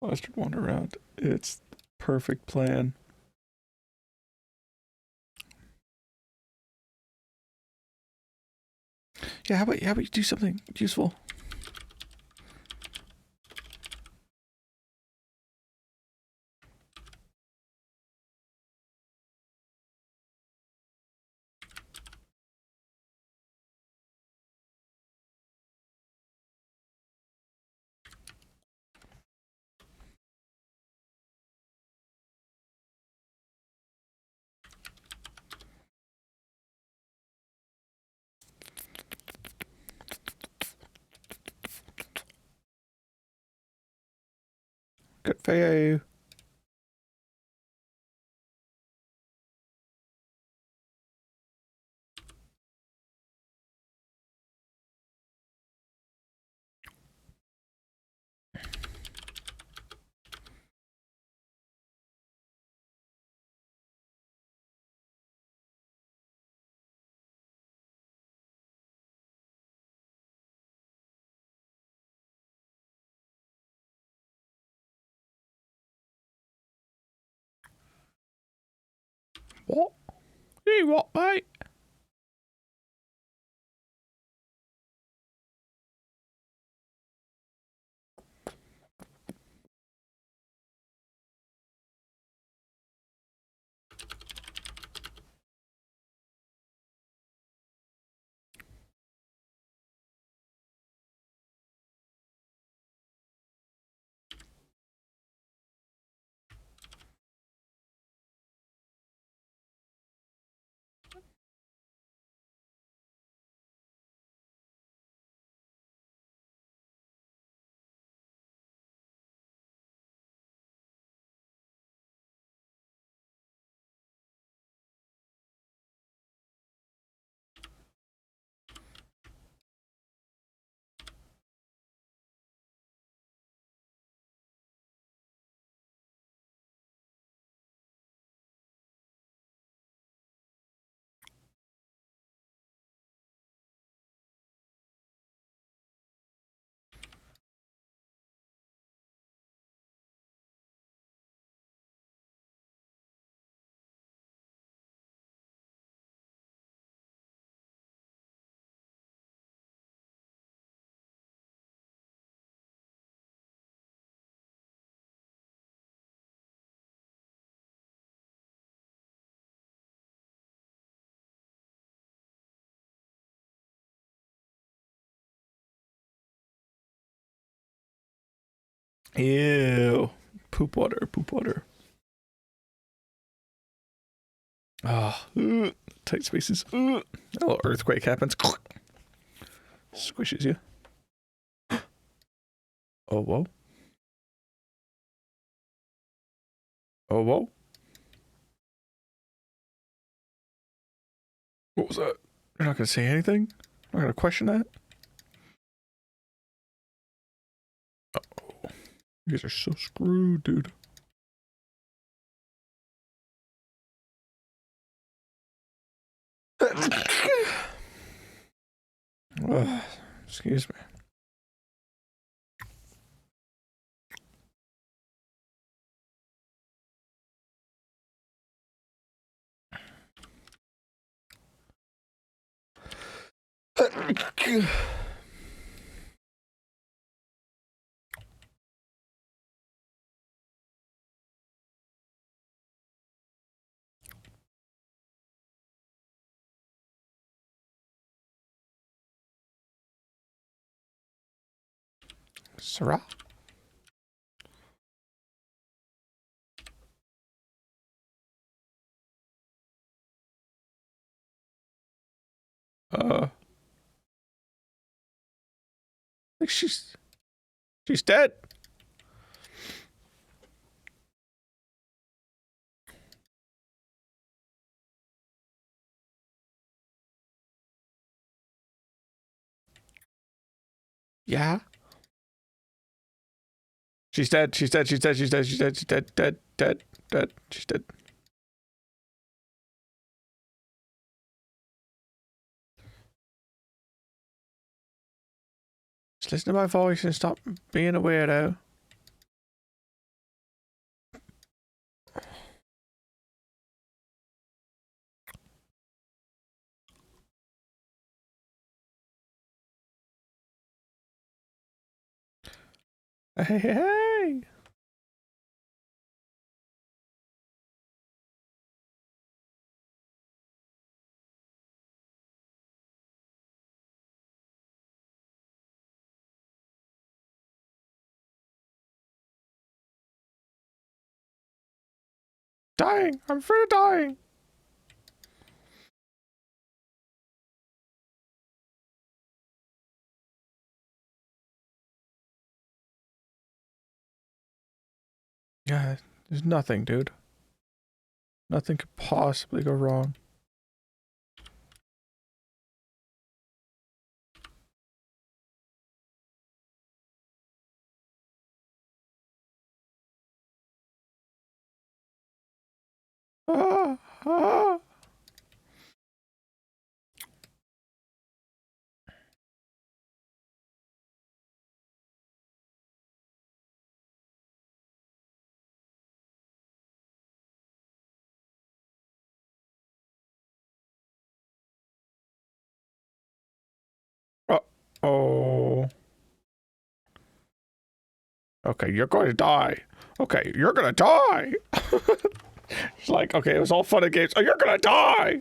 A: Western wander around. It's perfect plan. Yeah, how about you do something useful? Good for you. What? You what, mate? Ew. Poop water, poop water. Ah, tight spaces. A little earthquake happens. Squishes you. Oh, whoa. Oh, whoa. What was that? You're not going to say anything? I'm not going to question that? Uh-oh. You guys are so screwed, dude. Excuse me. Sarah? Like she's dead. Yeah. She's dead. She's dead. She's dead. She's dead. She's dead. She's dead. Dead. Dead. Dead. She's dead. Just listen to my voice and stop being a weirdo. Hey, hey, hey. Dying. I'm afraid of dying. Yeah, there's nothing, dude. Nothing could possibly go wrong. Ah, ah. Oh. Okay, you're going to die. Okay, you're gonna die. It's like, okay, it was all fun and games. Oh, you're gonna die.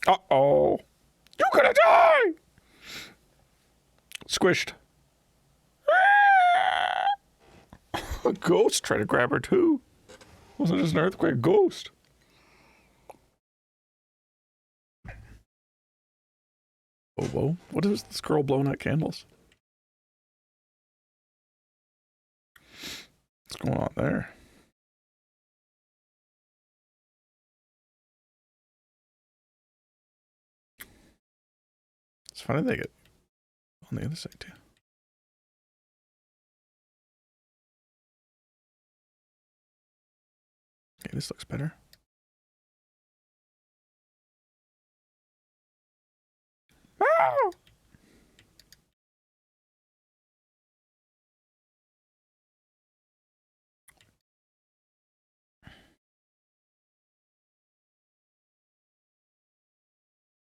A: Uh-oh. You're gonna die. Squished. A ghost tried to grab her too. Wasn't just an earthquake, ghost. Oh, whoa. What is this girl blowing out candles? What's going on there? It's funny they get on the other side too. Okay, this looks better. Ah!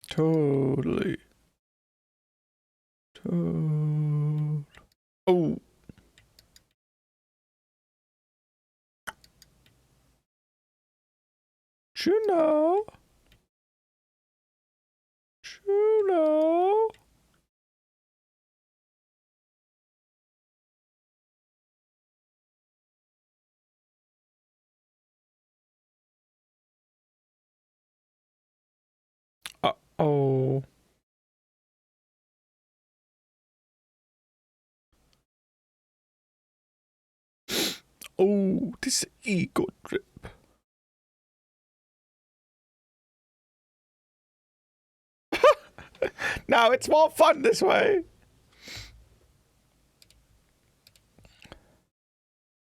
A: Totally. Oh. Juno. Juno. Uh-oh. Oh, this ego trip. No, it's more fun this way.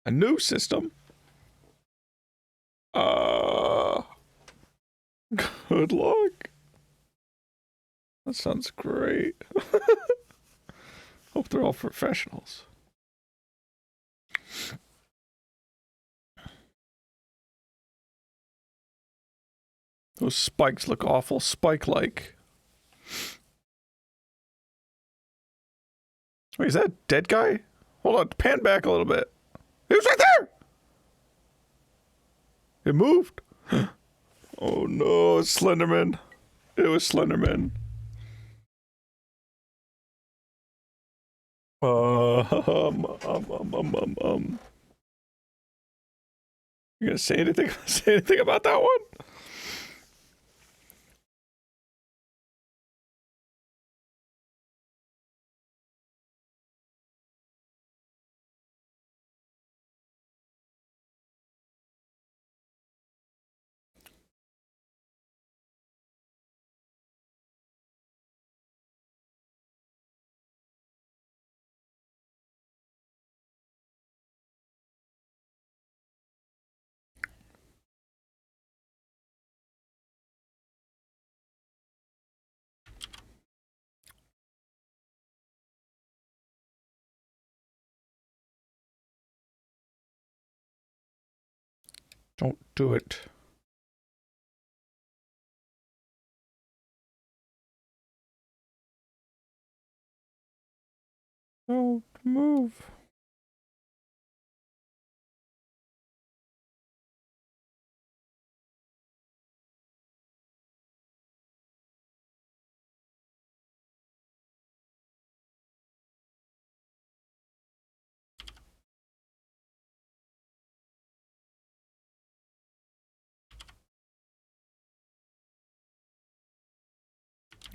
A: A new system? Uh, good luck. That sounds great. Hope they're all professionals. Those spikes look awful spike-like. Wait, is that a dead guy? Hold on, pan back a little bit. He was right there! It moved. Oh no, it's Slenderman. It was Slenderman. You gonna say anything? Say anything about that one? Don't do it. Don't move.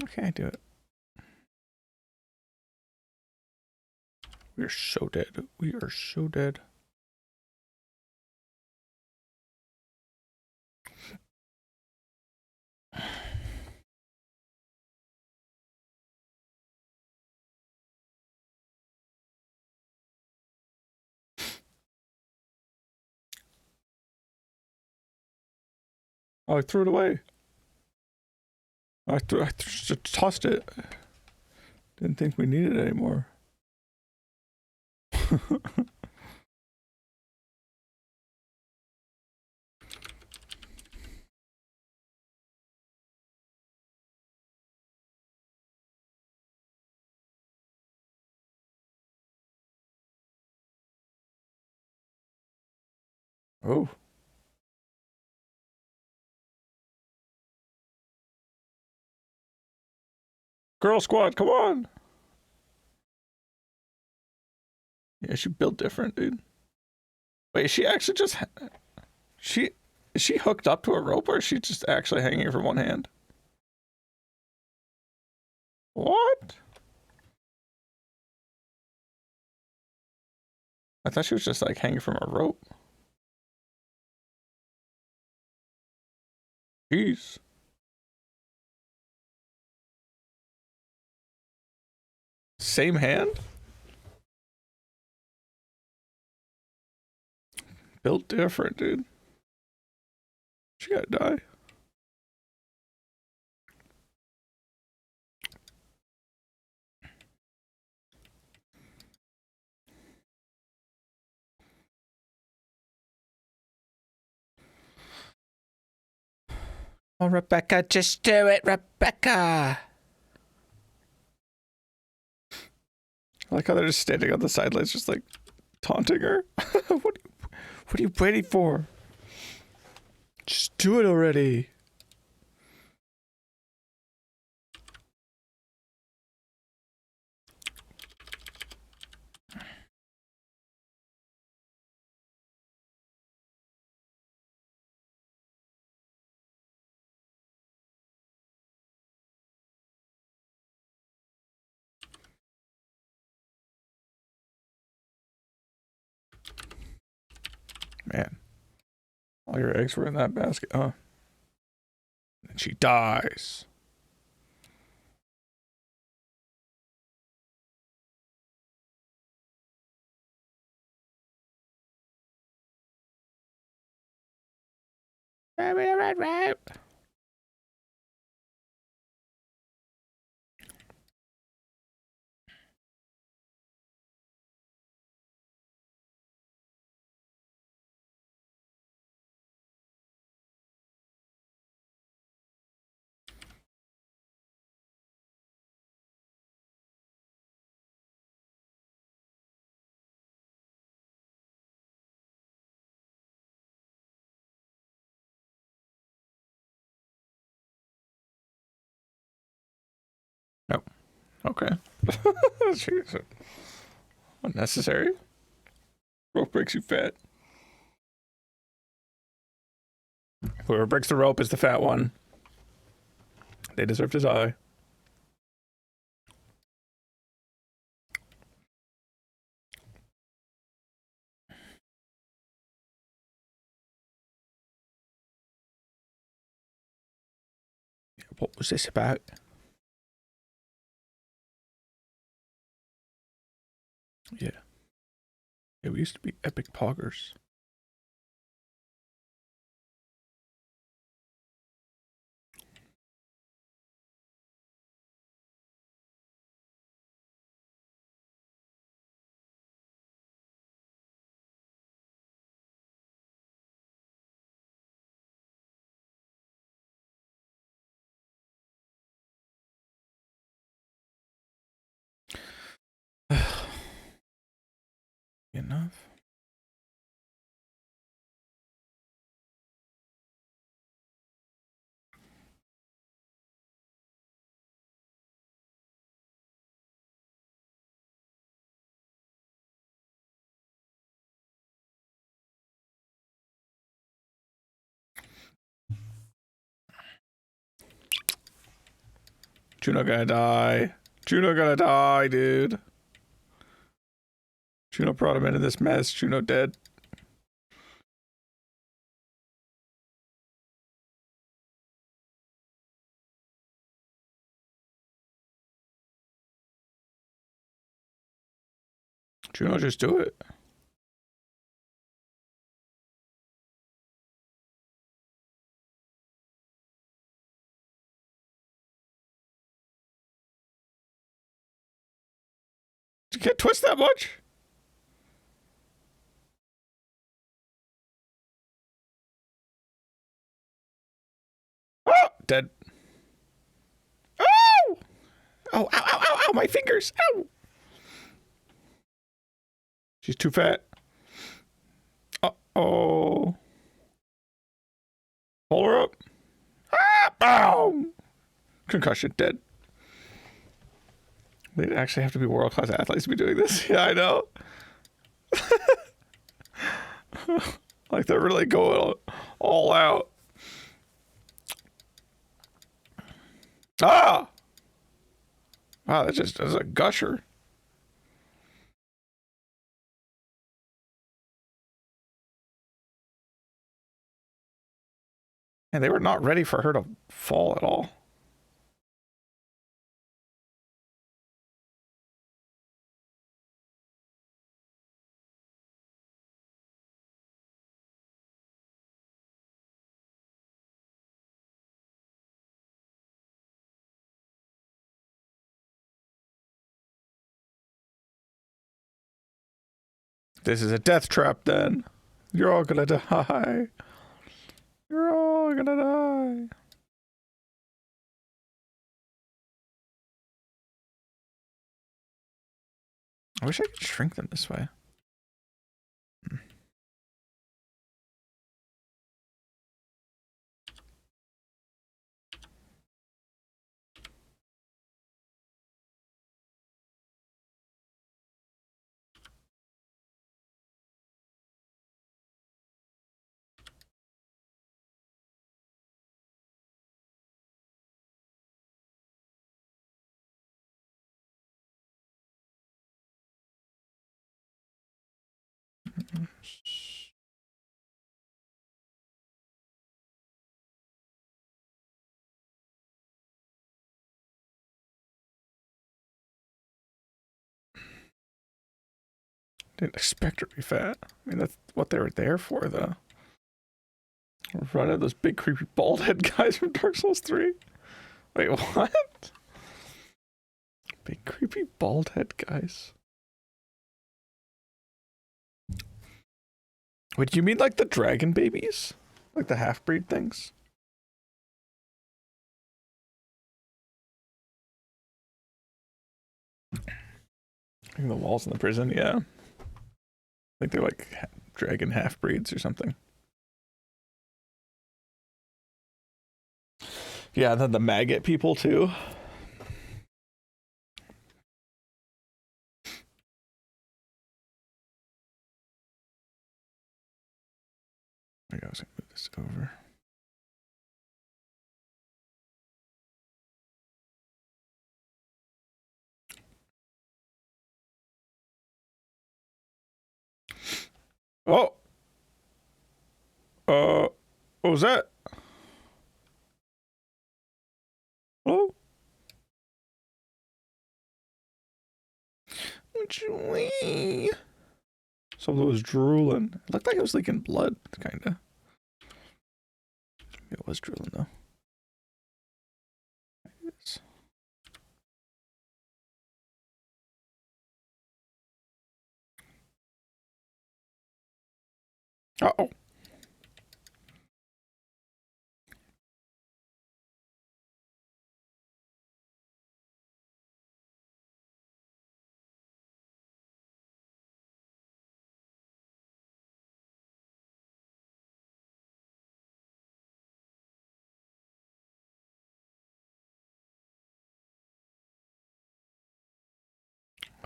A: I can't do it. We are so dead. We are so dead. Oh, I threw it away. I just tossed it. Didn't think we needed it anymore. Oh. Girl squad, come on. Yeah, she built different, dude. Wait, is she actually just... Is she hooked up to a rope, or is she just actually hanging from one hand? What? I thought she was just like hanging from a rope. Jeez. Same hand? Built different, dude. She gotta die. Oh, Rebecca, just do it, Rebecca. I like how they're just standing on the sidelines, just like taunting her. What are you waiting for? Just do it already. Man, all your eggs were in that basket, huh? And she dies. Nope. Okay. Jeez. Unnecessary. Rope breaks you fat. Whoever breaks the rope is the fat one. They deserve to die. What was this about? Yeah. Yeah, we used to be epic poggers. Enough. Juno gonna die. Juno gonna die, dude. Juno brought him into this mess. Juno dead. Juno, just do it. You can't twist that much. Oh, dead. Oh! Oh, ow, ow, ow, ow, my fingers. Ow. She's too fat. Uh-oh. Pull her up. Ah, bow. Concussion, dead. They'd actually have to be world-class athletes to be doing this. Yeah, I know. Like they're really going all out. Ah! Wow, that's a gusher. And they were not ready for her to fall at all. This is a death trap then. You're all gonna die. You're all gonna die. I wish I could shrink them this way. Didn't expect her to be fat. I mean, that's what they were there for, though. We're running those big, creepy, bald head guys from Dark Souls 3. Wait, what? Big, creepy, bald head guys. Wait, do you mean like the dragon babies? Like the half-breed things? I think the walls in the prison, yeah. I think they're like dragon half-breeds or something. Yeah, and then the maggot people too. I was gonna move this over. Oh! What was that? Oh? Julie! Someone was drooling. It looked like it was leaking blood, kinda. It was drooling, though. Uh-oh.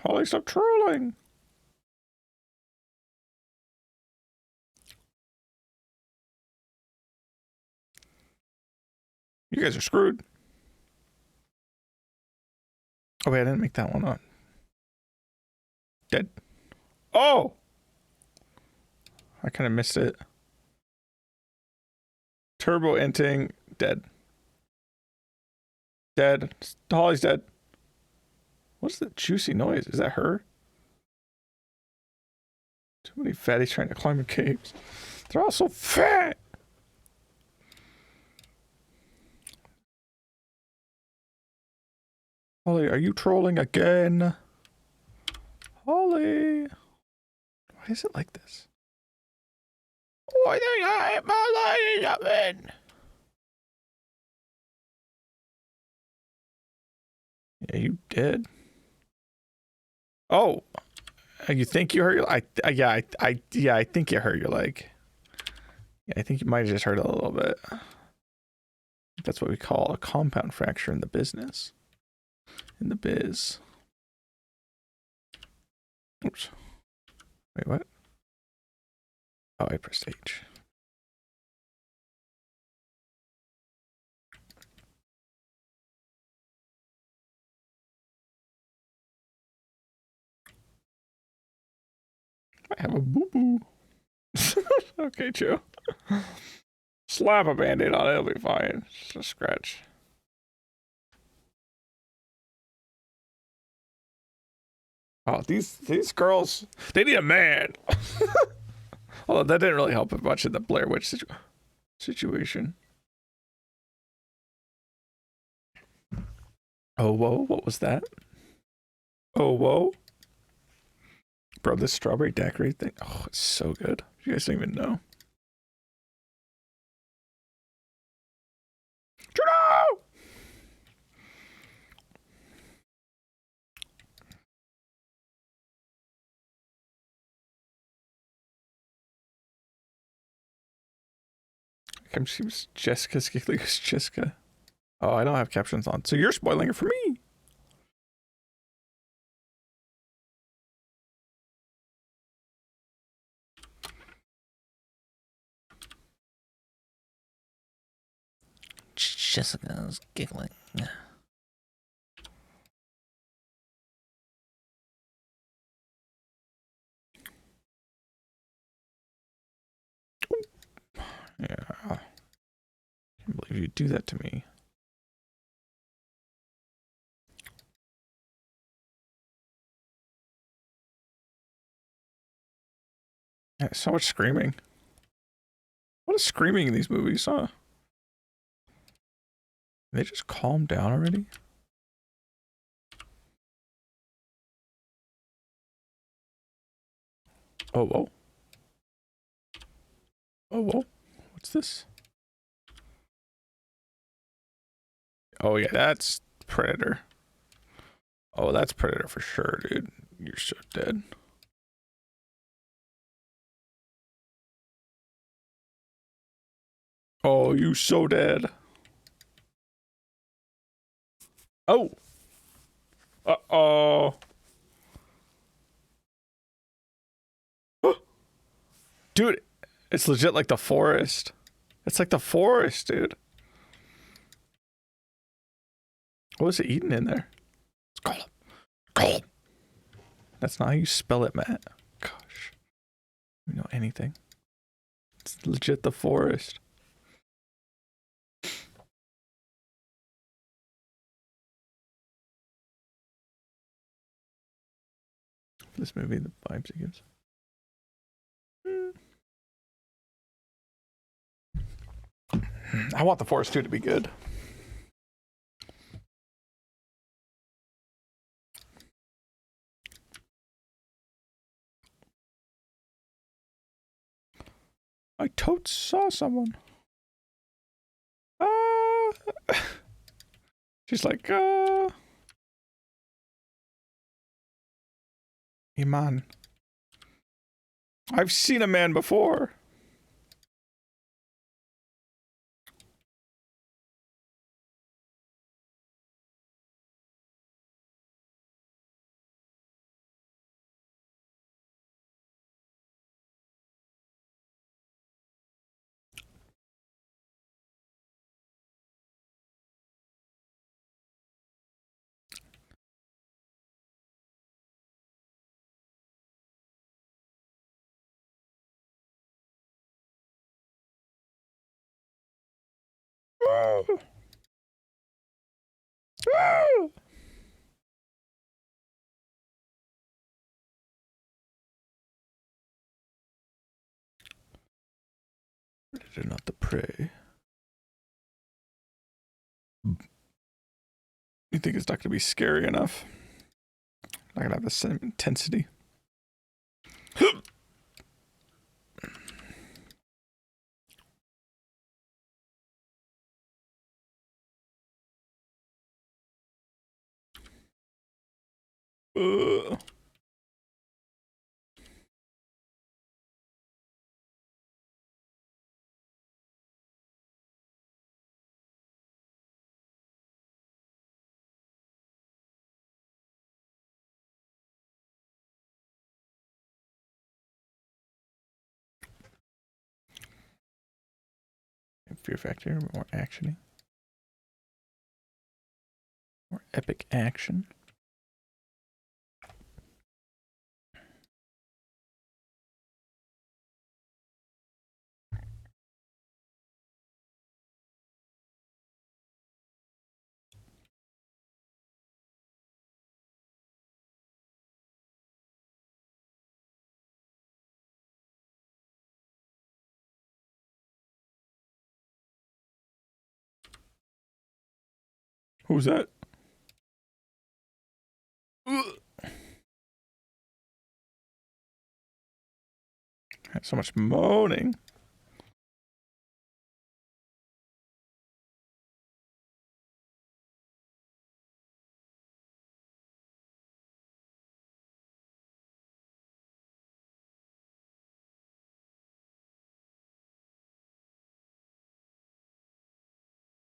A: Holly, stop trolling! You guys are screwed. Oh wait, I didn't make that one up. Dead. Oh! I kind of missed it. Turbo inting. Dead. Dead. Holly's dead. What's the juicy noise? Is that her? Too many fatties trying to climb in caves. They're all so fat! Holly, are you trolling again? Holly. Why is it like this? Oh, I think I hit my light up in. Yeah, you did. Oh, you think you hurt your? Yeah, I think you hurt your leg. Yeah, I think you might have just hurt it a little bit. That's what we call a compound fracture in the business. In the biz. Oops. Wait, what? Oh, I pressed H. I have a boo-boo. Okay, chill. Slap a band-aid on it, it'll be fine. It's just a scratch. Oh, these girls, they need a man. Although that didn't really help much in the Blair Witch situation. Oh, whoa, what was that? Oh, whoa. Bro, this strawberry daiquiri thing, oh, it's so good. You guys don't even know. Trudeau! She was Jessica's giggling as Jessica. Oh, I don't have captions on. So you're spoiling it for me.
B: Jessica's giggling.
A: Yeah. I can't believe you do that to me. Yeah, so much screaming. What is screaming in these movies, huh? They just calm down already? Oh, whoa. Oh, whoa. What's this? Oh, yeah, that's Predator. Oh, that's Predator for sure, dude. You're so dead. Oh, you so dead. Oh. Uh-oh. Dude, it's legit like the forest. It's like the forest, dude. What was it eating in there? It's called. That's not how you spell it, Matt. Gosh. You know anything. It's legit the forest. This movie, the vibes it gives. I want the forest 2 to be good. I totes saw someone. She's like, hey man. I've seen a man before. Predator, not the prey. You think it's not going to be scary enough? Not going to have the same intensity. Ugh. Fear Factor, more actiony. More epic action. Who's that? So much moaning.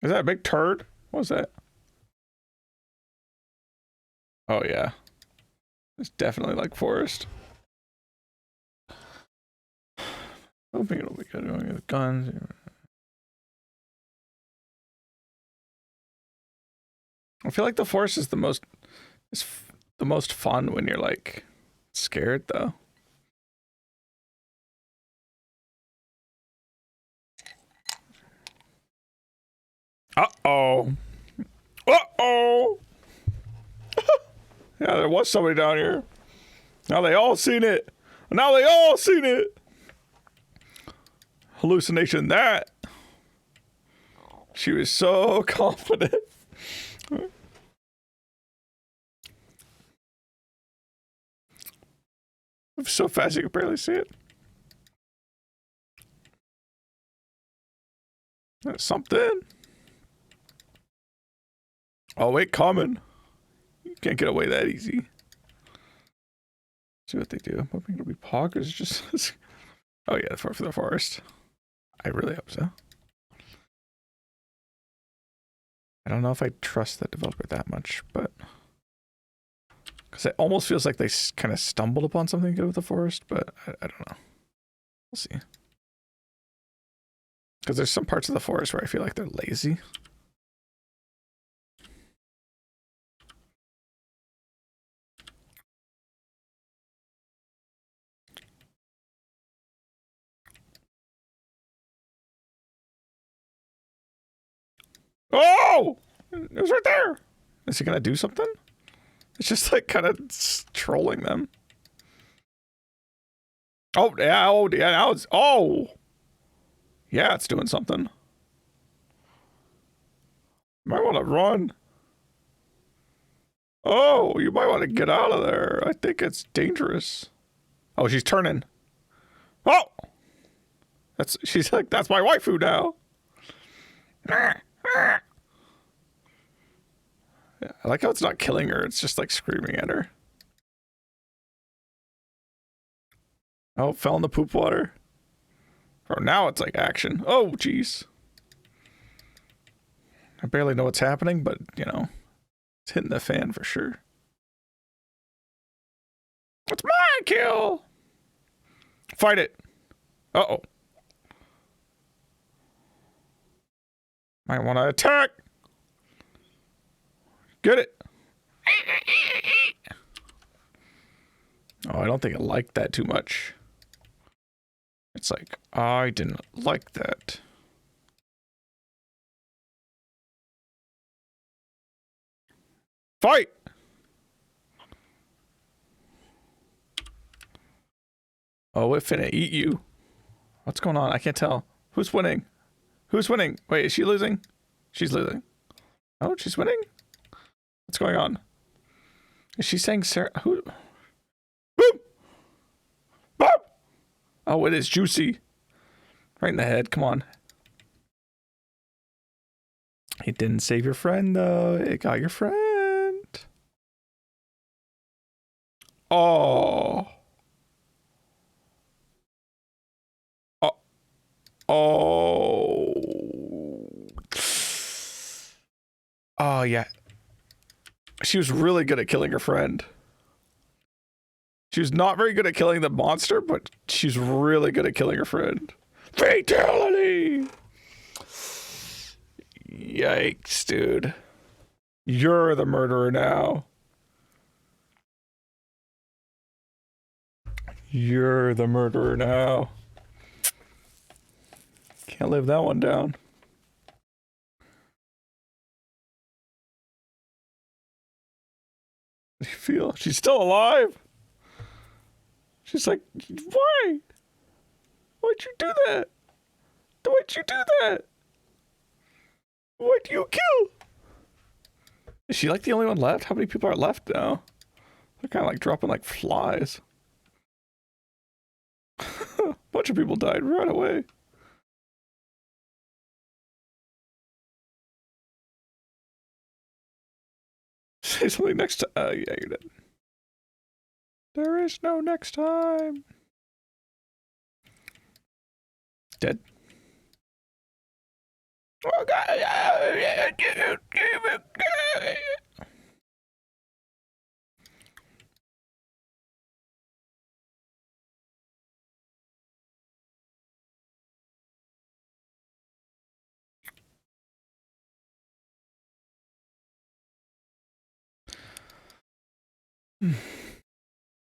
A: Is that a big turd? What was that? Oh yeah. It's definitely like forest. Hoping it'll be good with guns. I feel like the forest is the most fun when you're like scared though. Uh-oh. Uh-oh. Yeah, there was somebody down here. Now they all seen it. Now they all seen it. Hallucination that. She was so confident. So fast you could barely see it. That's something. Oh wait, coming. You can't get away that easy. See what they do. I'm hoping it'll be Pog or is it just... Oh yeah, for the forest. I really hope so. I don't know if I trust that developer that much, but... Because it almost feels like they kind of stumbled upon something good with the forest, but I don't know. We'll see. Because there's some parts of the forest where I feel like they're lazy. Oh! It was right there! Is he gonna do something? It's just like kind of trolling them. Oh, yeah, now it's... Oh! Yeah, it's doing something. Might want to run. Oh, you might want to get out of there. I think it's dangerous. Oh, she's turning. Oh! She's like, that's my waifu now. Yeah, I like how it's not killing her. It's just like screaming at her. Oh, fell in the poop water. Oh, now it's like action. Oh, jeez. I barely know what's happening, but, you know, it's hitting the fan for sure. It's my kill! Fight it. Uh-oh. Might want to attack. Get it. Oh, I don't think I liked that too much. It's like, I didn't like that. Fight! Oh, it finna eat you. What's going on? I can't tell. Who's winning? Who's winning? Wait, is she losing? She's losing. Oh, she's winning? What's going on? Is she saying Sarah? Who? Boom! Boom! Oh, it is juicy. Right in the head. Come on. It didn't save your friend, though. It got your friend. Oh. Oh. Oh. Oh, yeah. She was really good at killing her friend. She was not very good at killing the monster, but she's really good at killing her friend. Fatality! Yikes, dude. You're the murderer now. You're the murderer now. Can't live that one down. How do you feel? She's still alive. She's like, why? Why'd you do that? Why'd you do that? Why'd you kill? Is she like the only one left? How many people are left now? They're kind of like dropping like flies. A bunch of people died right away. Say something next time. Yeah, you're dead. There is no next time. Dead.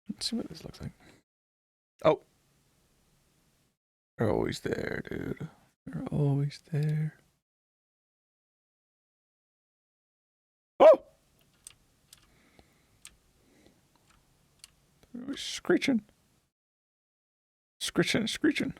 A: Let's see what this looks like. Oh. They're always there, dude. They're always there. Oh! They're always screeching. Screeching, screeching.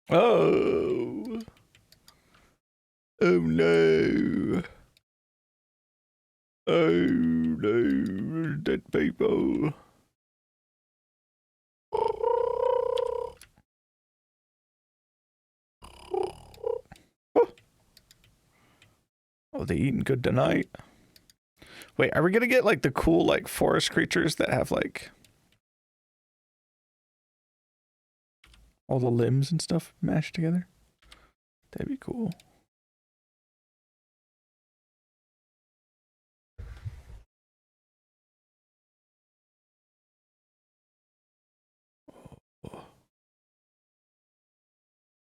A: Oh. Oh no. Oh no. Dead people. Oh, they eating good tonight. Wait, are we gonna get like the cool like forest creatures that have like all the limbs and stuff mashed together? That'd be cool.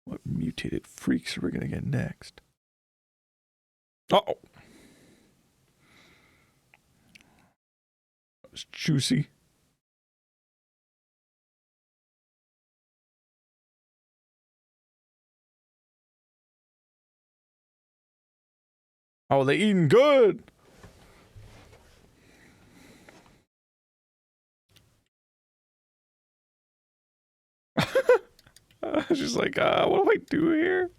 A: What mutated freaks are we gonna get next? Uh-oh. It's juicy. Oh, they eating good. She's like, what do I do here?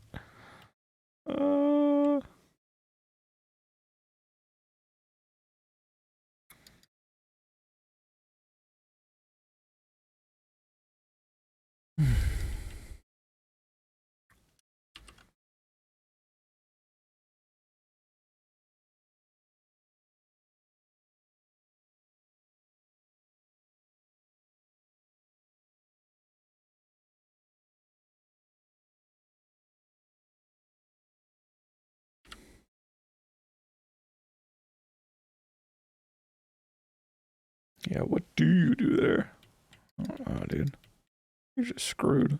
A: Yeah, what do you do there? I don't know, dude. You're just screwed.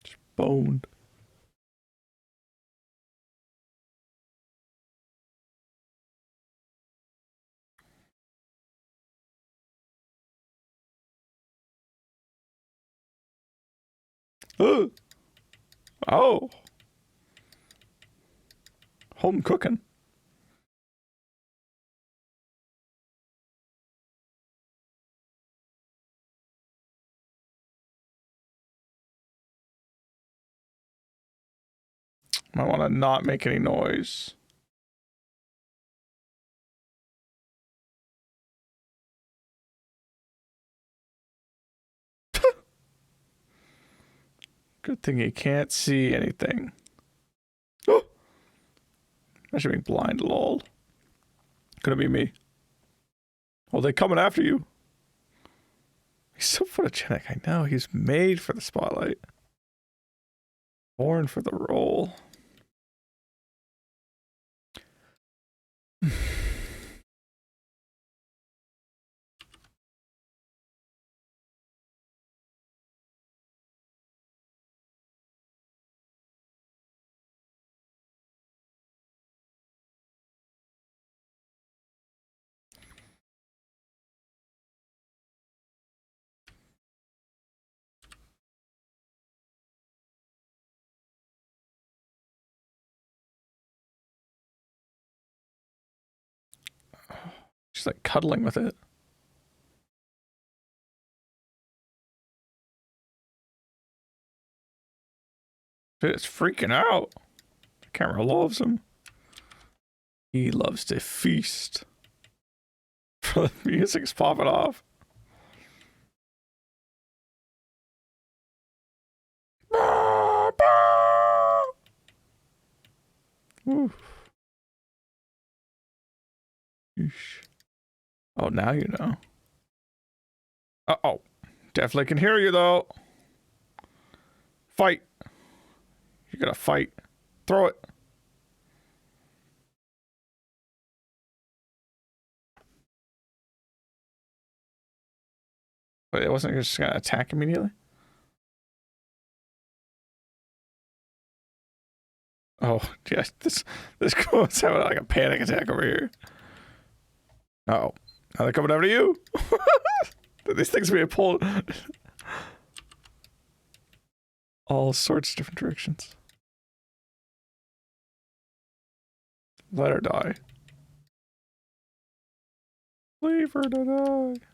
A: Just boned. Oh. Oh. Home cooking. I want to not make any noise. Good thing you can't see anything. Oh! Imagine being blind, lol. Could it be me? Oh, they're coming after you. He's so photogenic. I know. He's made for the spotlight. Born for the role. She's like cuddling with it. It's freaking out. The camera loves him. He loves to feast. The music's popping off. Oof. Oh, now you know. Uh-oh. Definitely can hear you, though. Fight. You gotta fight. Throw it. But it wasn't just gonna attack immediately? Oh, yeah. This girl's having like a panic attack over here. Uh-oh. Now they're coming over to you. These things are being pulled all sorts of different directions. Let her die. Leave her to die.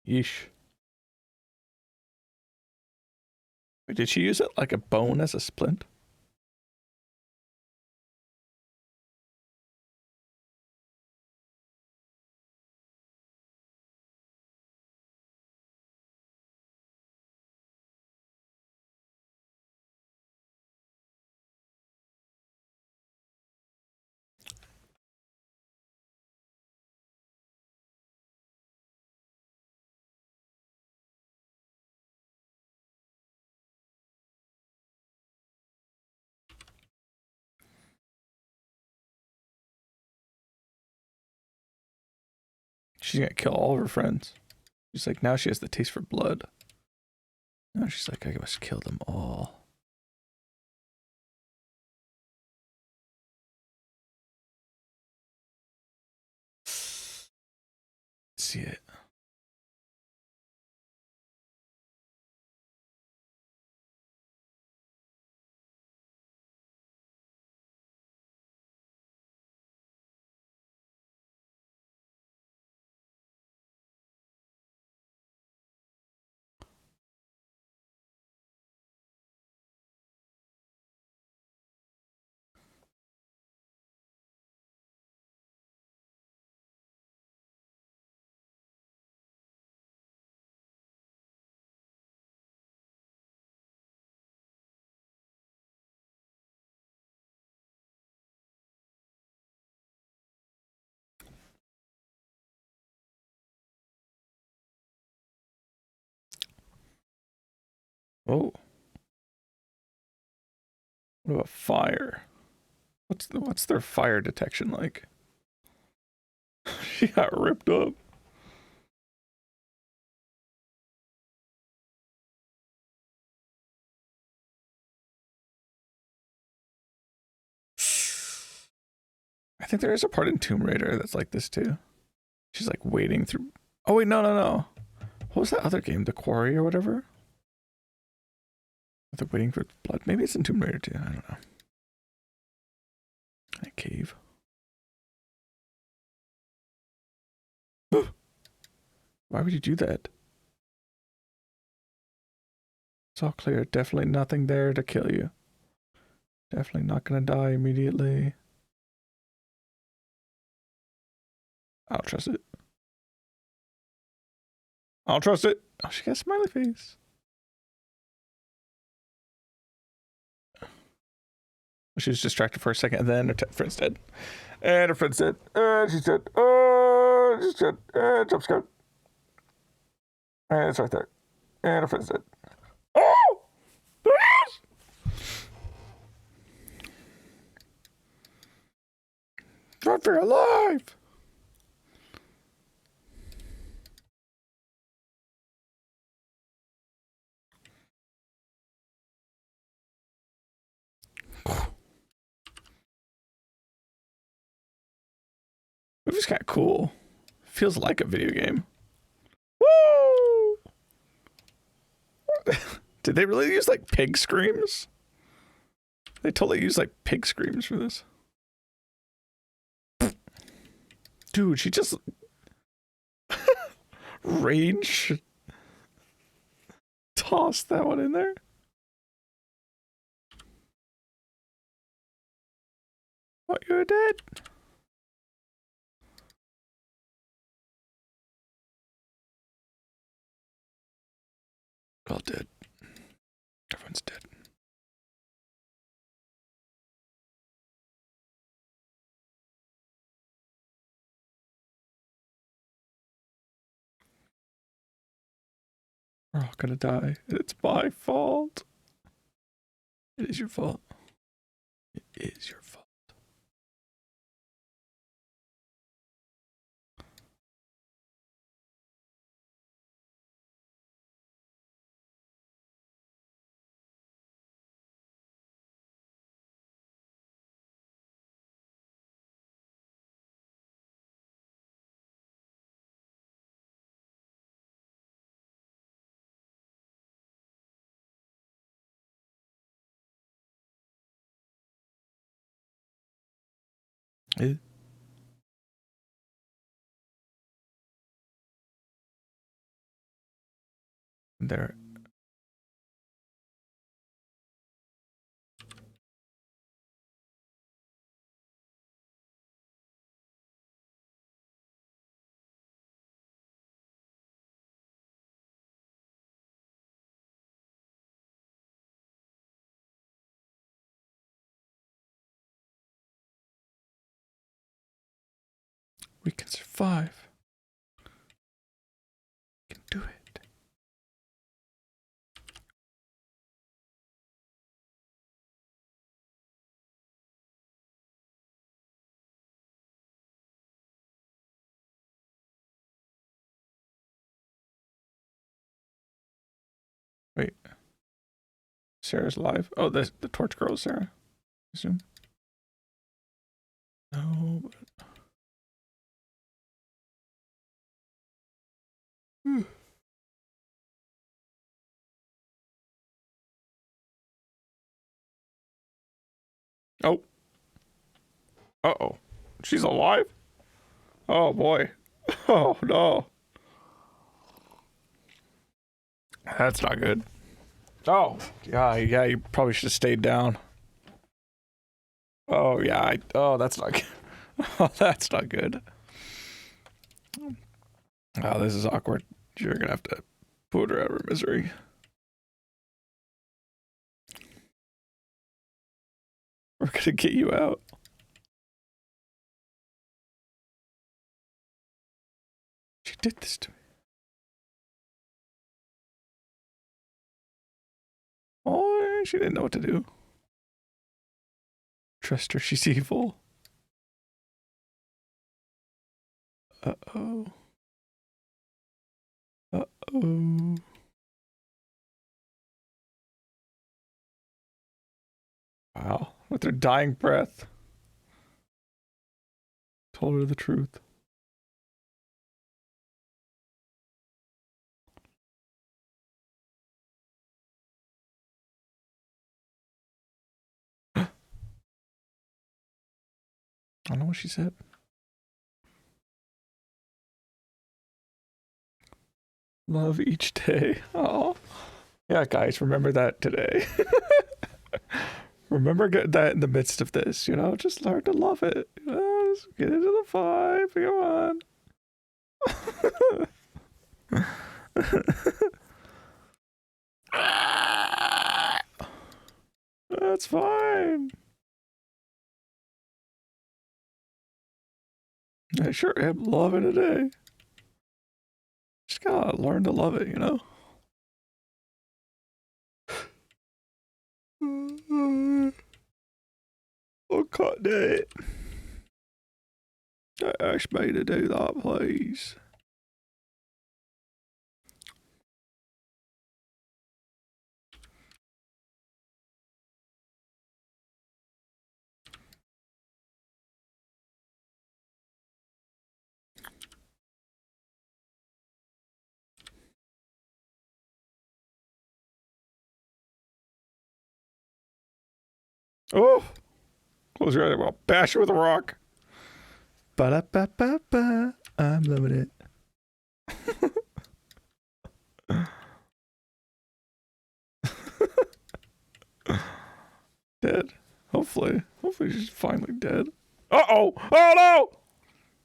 A: Yeesh. Wait, did she use it like a bone as a splint? She's gonna kill all of her friends. She's like, now she has the taste for blood. Now she's like, I must kill them all. See it. Oh, what about fire? What's their fire detection like? She got ripped up. I think there is a part in Tomb Raider that's like this too. She's like wading through. Oh wait, no. What was that other game? The Quarry or whatever? They're waiting for blood. Maybe it's in Tomb Raider too. I don't know. A cave. Why would you do that? It's all clear. Definitely nothing there to kill you. Definitely not gonna die immediately. I don't trust it. I don't trust it. Oh, she got a smiley face. She was distracted for a second, and then her friend's dead. And her friend's dead. And she's dead. Oh, she's dead. And jump scare. And it's right there. And her friend's dead. Oh! There it is! Run for your life! Movie's kind of cool. Feels like a video game. Woo! Did they really use like pig screams? They totally use like pig screams for this. Dude, she just range tossed that one in there. What, you're dead? All dead. Everyone's dead. We're all gonna die. It's my fault. It is your fault. It is your fault. Eh? There. We can survive. We can do it. Wait. Sarah's alive. Oh, the torch girl is Sarah. I assume. No. But... Oh. Uh-oh. She's alive? Oh, boy. Oh, no. That's not good. Oh, yeah, you probably should have stayed down. Oh, yeah. Oh, that's not good. Oh, that's not good. Oh, this is awkward. You're gonna have to put her out of her misery. We're gonna get you out. She did this to me. Oh, she didn't know what to do. Trust her, she's evil. Uh-oh. Uh-oh. Wow. With their dying breath. Told her the truth. I don't know what she said. Love each day. Oh. Yeah, guys, remember that today. Remember that in the midst of this, you know, just learn to love it. You know, just get into the vibe. Come on. That's fine. I sure am loving it today. Just gotta learn to love it, you know? Oh, cut that. Ask me to do that, please. Oh! Close your eyes. I'll bash you with a rock. Ba-da-ba-ba-ba. I'm loving it. Dead. Hopefully. Hopefully she's finally dead. Uh-oh! Oh no!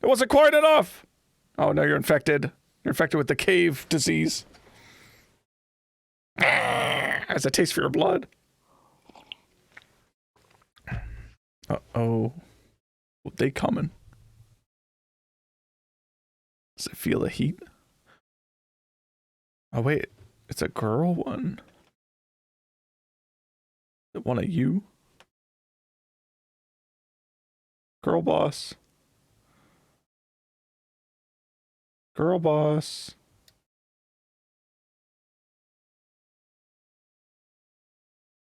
A: It wasn't quite enough! Oh no, you're infected. You're infected with the cave disease. Has a taste for your blood. Uh-oh. They coming. Does it feel the heat? Oh wait, it's a girl one. Is it one of you? Girl boss. Girl boss.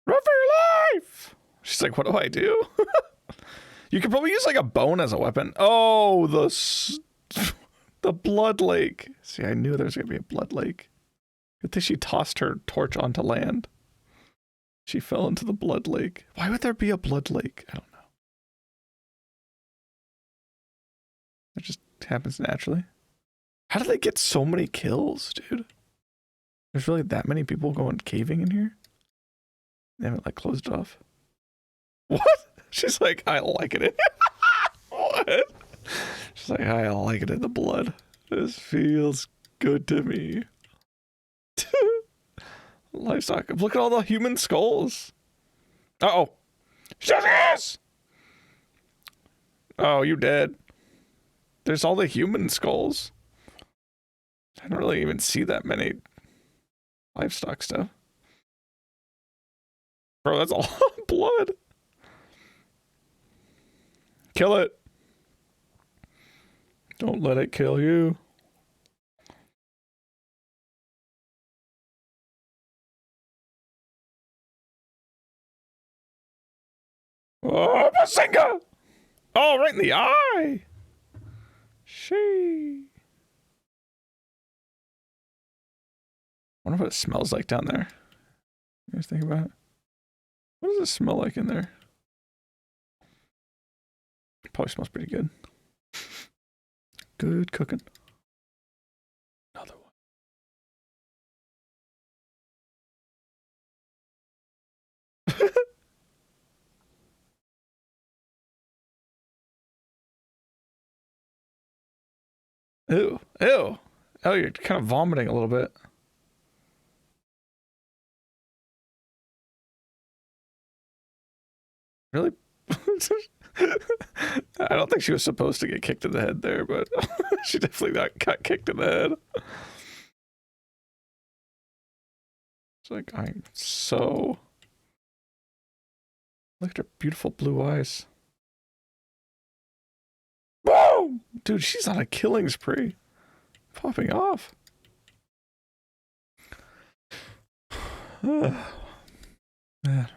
A: Run for your life! She's like, what do I do? You could probably use like a bone as a weapon. Oh, the blood lake. See, I knew there was gonna be a blood lake. Good thing she tossed her torch onto land. She fell into the blood lake. Why would there be a blood lake? I don't know. It just happens naturally. How do they get so many kills, dude? There's really that many people going caving in here? They haven't like closed it off. What? She's like, I like it. What? She's like, I like it in the blood. This feels good to me. Livestock. Look at all the human skulls. Uh-oh. Scissors! Oh, you dead. There's all the human skulls. I don't really even see that many livestock stuff. Bro, that's a lot of blood. Kill it. Don't let it kill you. Oh, Bazinga! Oh, right in the eye. She. I wonder what it smells like down there. You guys think about it? What does it smell like in there? Probably smells pretty good. Good cooking. Another one. Ew. Ew. Oh, you're kind of vomiting a little bit. Really? I don't think she was supposed to get kicked in the head there, but she definitely got kicked in the head. It's like, I'm so... Look at her beautiful blue eyes. Boom! Dude, she's on a killing spree. Popping off. Man. Man.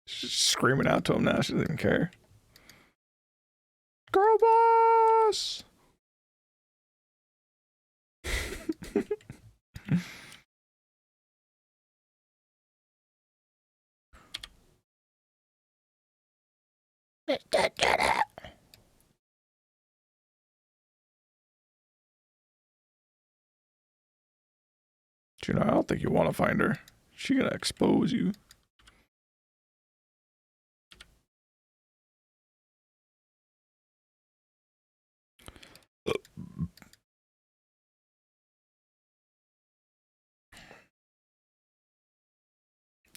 A: She's screaming out to him now. She doesn't even care. Girl boss! Juno, I don't think you want to find her. She's gonna expose you.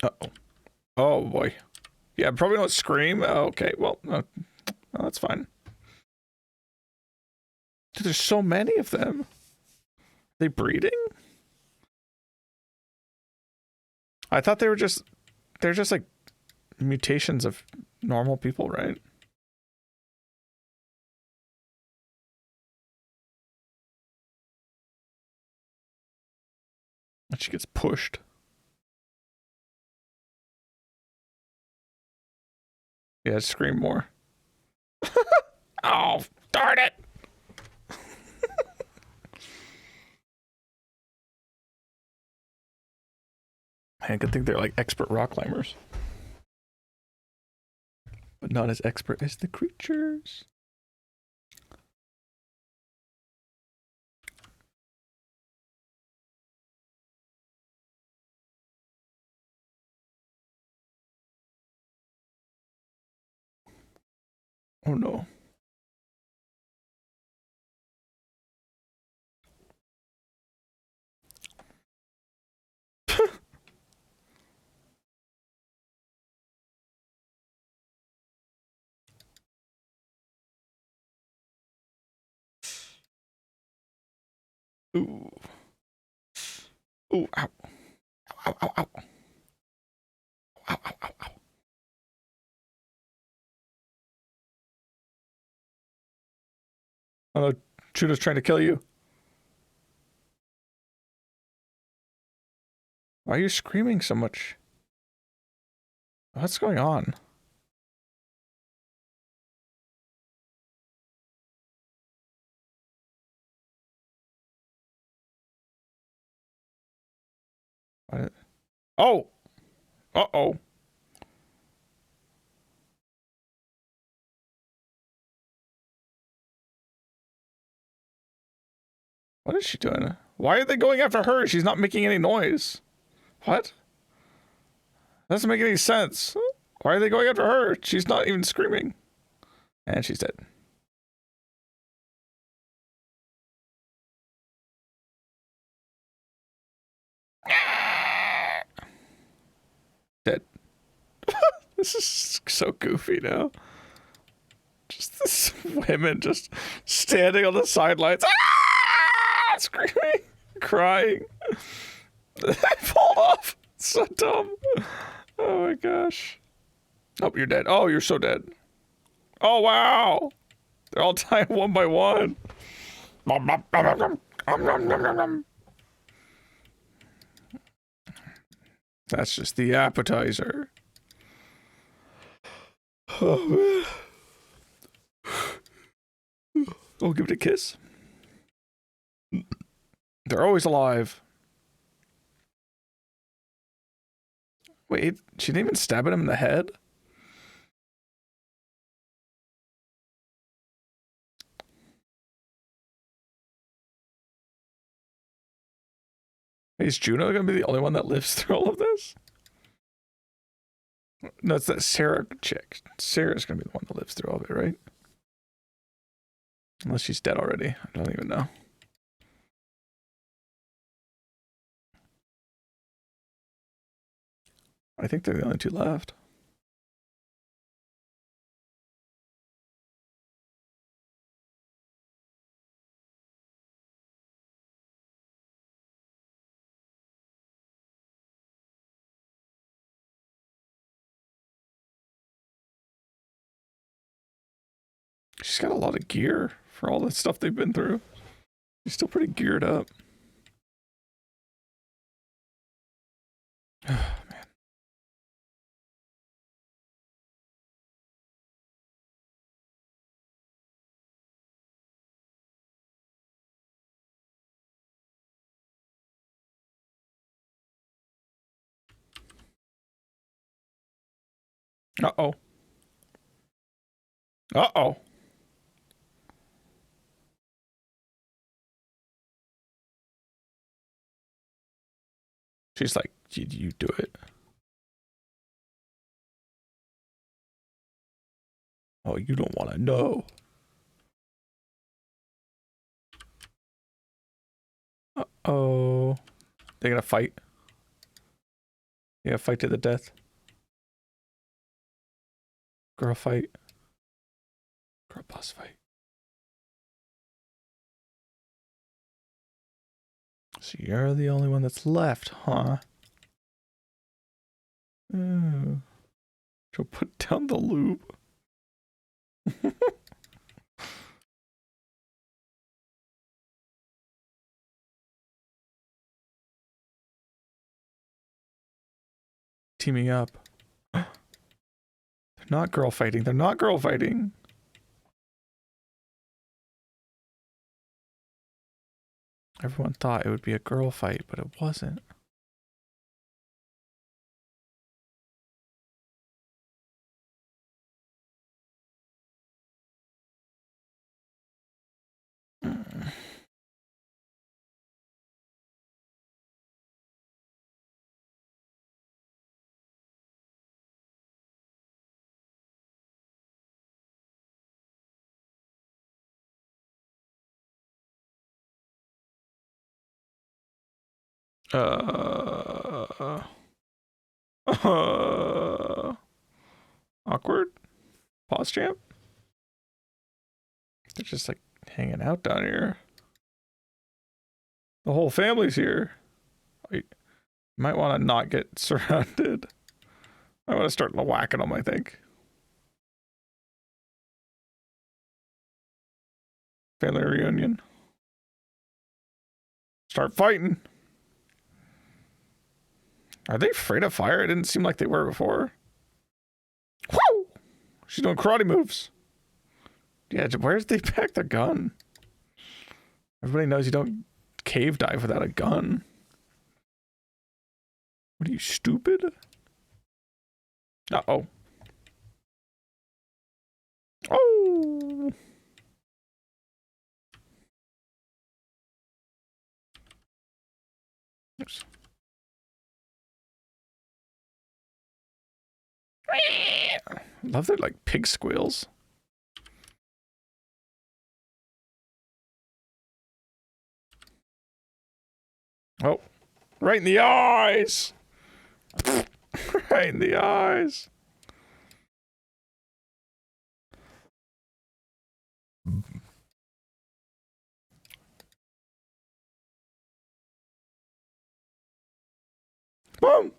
A: Uh-oh. Oh, boy. Yeah, probably don't scream. Oh, okay, well, that's fine. Dude, there's so many of them. Are they breeding? I thought they're just like mutations of normal people, right? And she gets pushed. Yeah, scream more. Oh, darn it! Man, good thing they're like expert rock climbers. But not as expert as the creatures. Oh no. Ooh. Ooh, ow. Ow, ow, ow. Ow, ow, ow, ow. Oh no, Chuda's trying to kill you. Why are you screaming so much? What's going on? What? Oh! Uh-oh. What is she doing? Why are they going after her? She's not making any noise. What? That doesn't make any sense. Why are they going after her? She's not even screaming. And she's dead. Dead. This is so goofy now. Just this women just standing on the sidelines. Ah! Screaming. Crying. They fall off. So dumb. Oh my gosh. Oh, you're dead. Oh, you're so dead. Oh, wow. They're all dying one by one. That's just the appetizer. Oh, man. Oh, give it a kiss. They're always alive. Wait, she didn't even stab at him in the head? Is Juno gonna be the only one that lives through all of this? No, it's that Sarah chick. Sarah's gonna be the one that lives through all of it, right? Unless she's dead already. I don't even know. I think they're the only two left. She's got a lot of gear for all the stuff they've been through. She's still pretty geared up. Man. Uh-oh. Uh-oh. She's like, you do it. Oh, you don't want to know. Uh-oh. They're gonna fight. Yeah, fight to the death. Girl fight. Girl boss fight. So you're the only one that's left, huh? Ooh. She'll put down the lube. Teaming up. They're not girl fighting. They're not girl fighting. Everyone thought it would be a girl fight, but it wasn't. Awkward? Pause champ? They're just like hanging out down here. The whole family's here. You might want to not get surrounded. I want to start whacking them, I think. Family reunion. Start fighting. Are they afraid of fire? It didn't seem like they were before. Whoa! She's doing karate moves. Yeah, where's they pack their gun? Everybody knows you don't cave dive without a gun. What are you, stupid? Uh-oh. Oh! Oops. Love their like pig squeals. Oh, right in the eyes. Right in the eyes. Boom.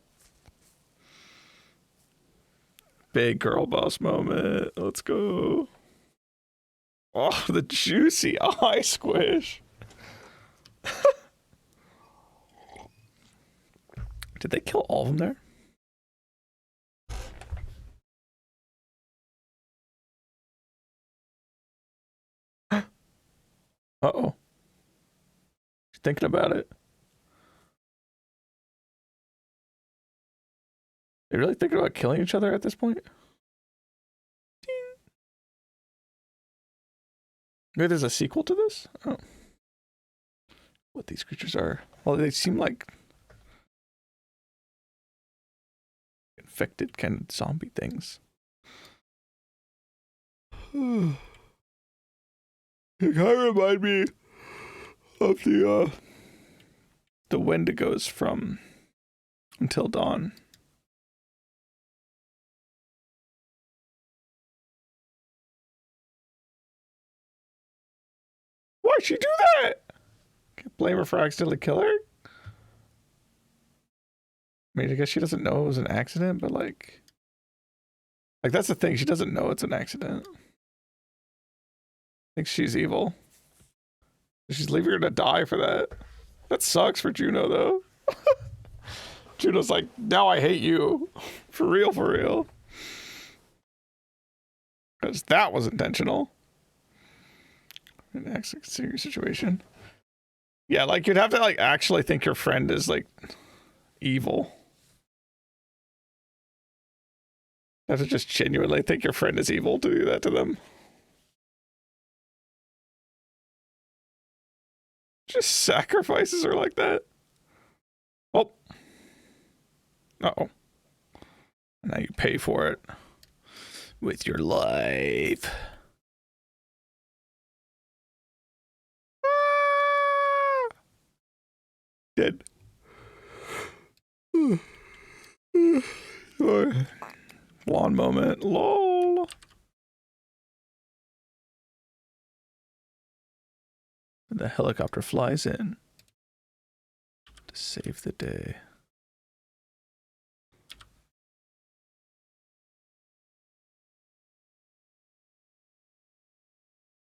A: Big girl boss moment. Let's go. Oh, the juicy eye squish. Did they kill all of them there? Uh-oh. She's thinking about it. They really thinking about killing each other at this point? Ding. Maybe there's a sequel to this? Oh. What these creatures are. Well, they seem like infected kind of zombie things. It kind of remind me of the Wendigos from Until Dawn. Why'd she do that? Can't blame her for accidentally killing her. I mean, I guess she doesn't know it was an accident, but like that's the thing. She doesn't know it's an accident. I think she's evil. She's leaving her to die for that. That sucks for Juno, though. Juno's like, now I hate you. For real, for real. Because that was intentional. An actually serious situation. Yeah, like you'd have to like actually think your friend is like evil. You have to just genuinely think your friend is evil to do that to them. Just sacrifices her like that. Oh. Uh-oh. Now you pay for it. With your life. Ah! Dead. One moment. LOL. The helicopter flies in to save the day.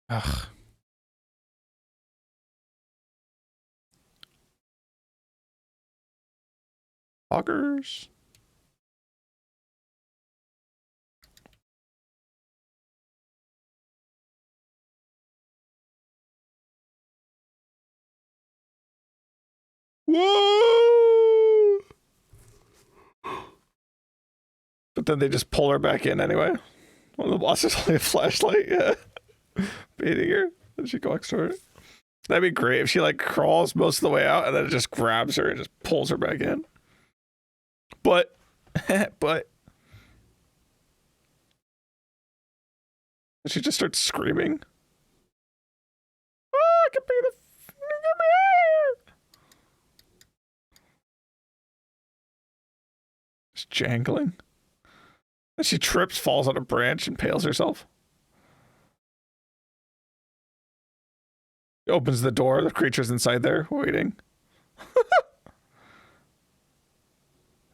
A: Ugh. Poggers. Whoa! But then they just pull her back in anyway. One of the bosses only a flashlight, yeah. Baiting her. And she walks toward it. That'd be great if she like crawls most of the way out and then it just grabs her and just pulls her back in. But she just starts screaming. Oh, I can be the get me out of here. Just jangling. And she trips, falls on a branch, and impales herself. Opens the door, the creature's inside there, waiting.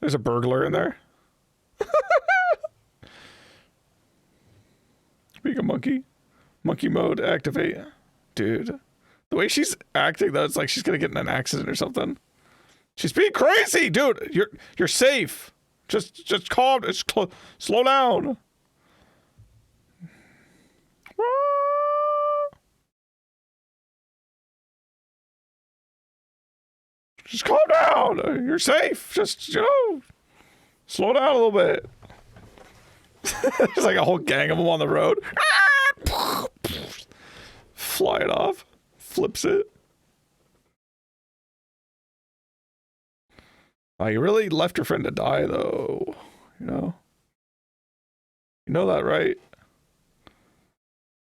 A: There's a burglar in there. Being a monkey. Monkey mode, activate. Dude. The way she's acting, though, it's like she's gonna get in an accident or something. She's being crazy, dude! You're safe. Just calm, slow down. Just calm down. You're safe. Just, slow down a little bit. There's like a whole gang of them on the road. Fly it off. Flips it. Oh, you really left your friend to die, though. You know? You know that, right?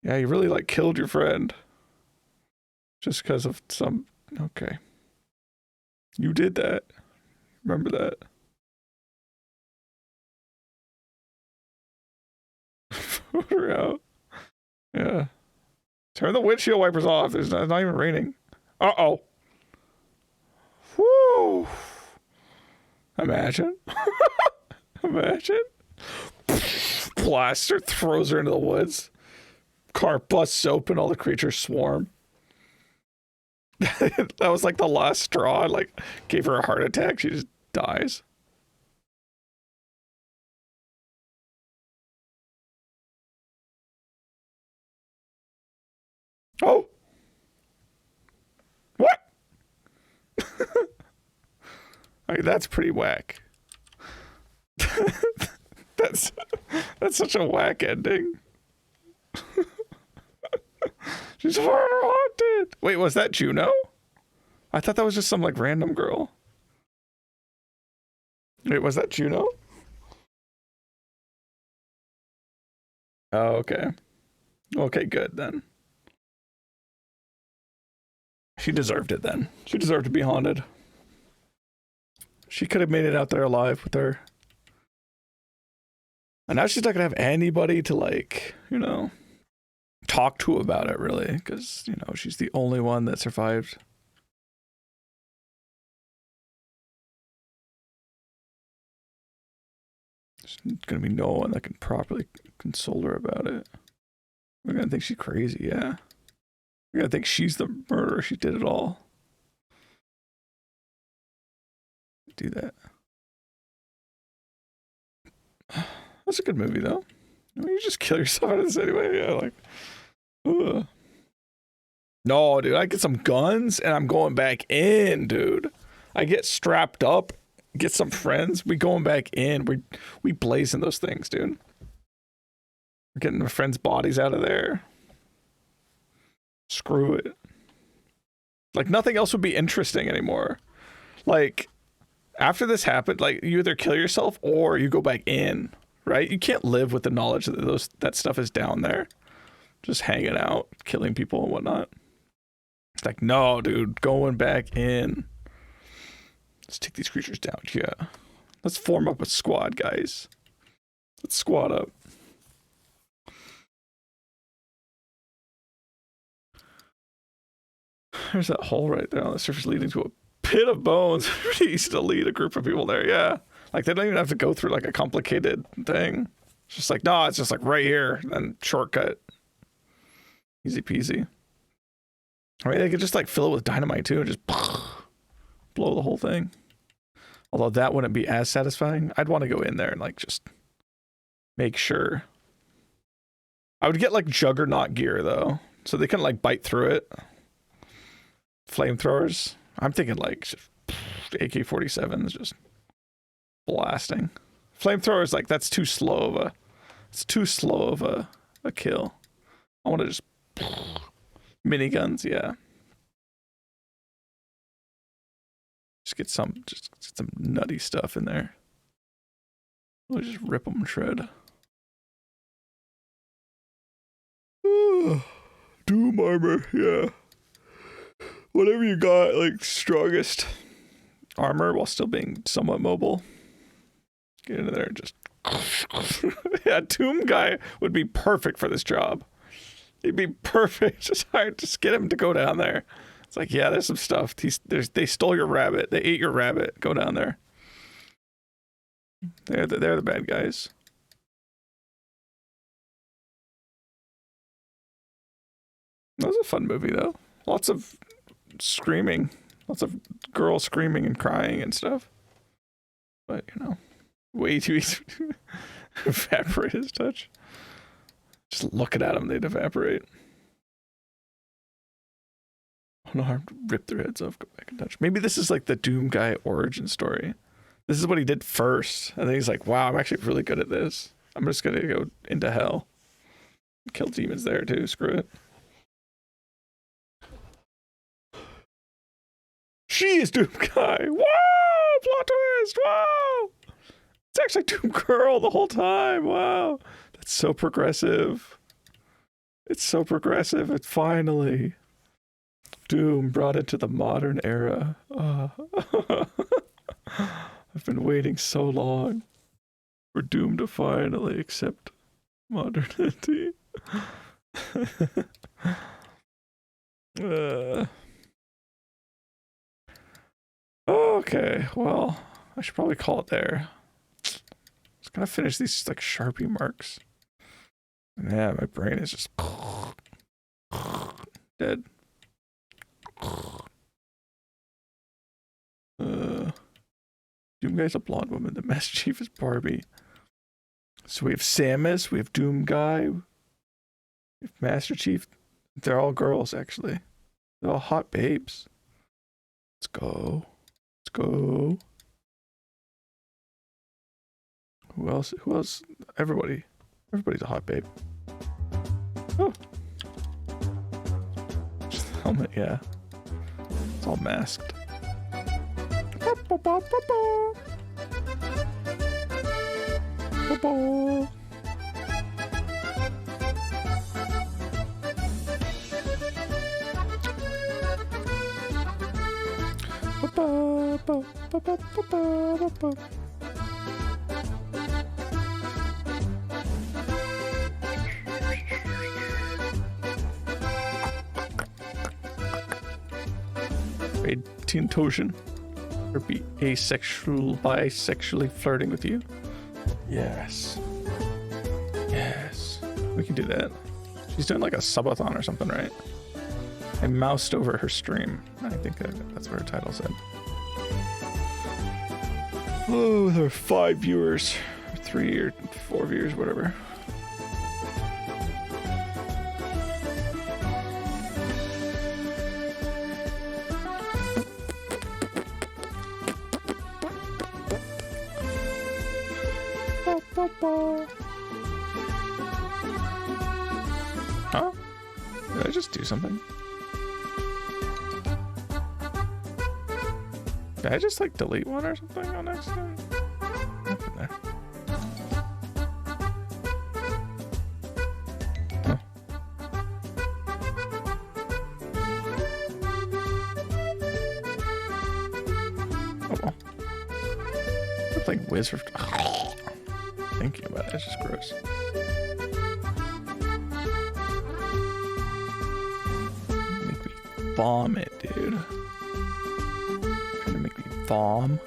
A: Yeah, you really, like, killed your friend. Just because of some... Okay. You did that. Remember that. Put her out. Yeah. Turn the windshield wipers off. It's not even raining. Uh-oh. Woo! Imagine. Imagine. Blaster throws her into the woods. Car busts open, all the creatures swarm. That was like the last straw. Like, gave her a heart attack. She just dies. Oh! What? I mean, that's pretty whack. That's such a whack ending. She's forever haunted. Wait, was that Juno? I thought that was just some like random girl. Wait, was that Juno? Oh, okay. Okay, good then. She deserved it then. She deserved to be haunted. She could have made it out there alive with her. And now she's not gonna have anybody to like, talk to about it really, because you know she's the only one that survived. There's gonna be no one that can properly console her about it. We're gonna think she's crazy, yeah. We're gonna think she's the murderer. She did it all. Do that. That's a good movie, though. I mean, you just kill yourself out of this anyway. Yeah, like, ugh. No, dude, I get some guns and I'm going back in, dude. I get strapped up, get some friends. We going back in. We blazing those things, dude. We're getting the friends' bodies out of there. Screw it. Like, nothing else would be interesting anymore. Like, after this happened, like, you either kill yourself or you go back in, right? You can't live with the knowledge that that stuff is down there, just hanging out, killing people and whatnot. It's like, no, dude, going back in. Let's take these creatures down. Yeah. Let's form up a squad, guys. Let's squad up. There's that hole right there on the surface leading to a pit of bones. Pretty easy to lead a group of people there, yeah. Like, they don't even have to go through, like, a complicated thing. It's just like, no, it's just, like, right here, and shortcut. Easy peasy. I mean, they could just, like, fill it with dynamite, too, and just blow the whole thing. Although that wouldn't be as satisfying. I'd want to go in there and, like, just make sure. I would get, like, juggernaut gear, though, so they couldn't, like, bite through it. Flamethrowers. I'm thinking, like, AK-47s just blasting. Flamethrowers, like, that's too slow of a kill. I want to just miniguns, yeah. Just get some nutty stuff in there. We'll just rip them and shred. Doom armor, yeah. Whatever you got, like, strongest armor while still being somewhat mobile. Get into there and just... Yeah, Doom guy would be perfect for this job. He'd be perfect. Just get him to go down there. It's like, yeah, there's some stuff. They stole your rabbit. They ate your rabbit. Go down there. They're the bad guys. That was a fun movie, though. Lots of screaming. Lots of girls screaming and crying and stuff. But, you know, way too easy to evaporate his touch. Just looking at them, they'd evaporate. Unarmed, rip their heads off, go back and touch. Maybe this is like the Doom guy origin story. This is what he did first. And then he's like, wow, I'm actually really good at this. I'm just going to go into hell. Kill demons there too, screw it. She is Doom guy. Wow, plot twist. Wow. It's actually Doom girl the whole time. Wow. That's so progressive. It's so progressive. It finally. Doom brought it to the modern era. I've been waiting so long for Doom to finally accept modernity. Okay, well, I should probably call it there. Just gonna finish these like Sharpie marks. Yeah, my brain is just dead. Doom guy's a blonde woman. The Master Chief is Barbie. So we have Samus, we have Doom guy, we have Master Chief. They're all girls, actually. They're all hot babes. Let's go. Let's go. Who else? Who else? Everybody. Everybody's a hot babe. Oh. Just the helmet, yeah. It's all masked. Orientation. Or be asexual, bisexually flirting with you. Yes. Yes. We can do that. She's doing like a subathon or something, right? I moused over her stream. I think that's what her title said. Oh, there are 5 viewers. 3 or 4 viewers, whatever. Huh? Did I just do something? Did I just like delete one or something on accident? Nothing there. Huh. Oh well. We're playing Wiz for... Thinking about it, it's just gross. Make me vomit, dude. Trying to make me vom.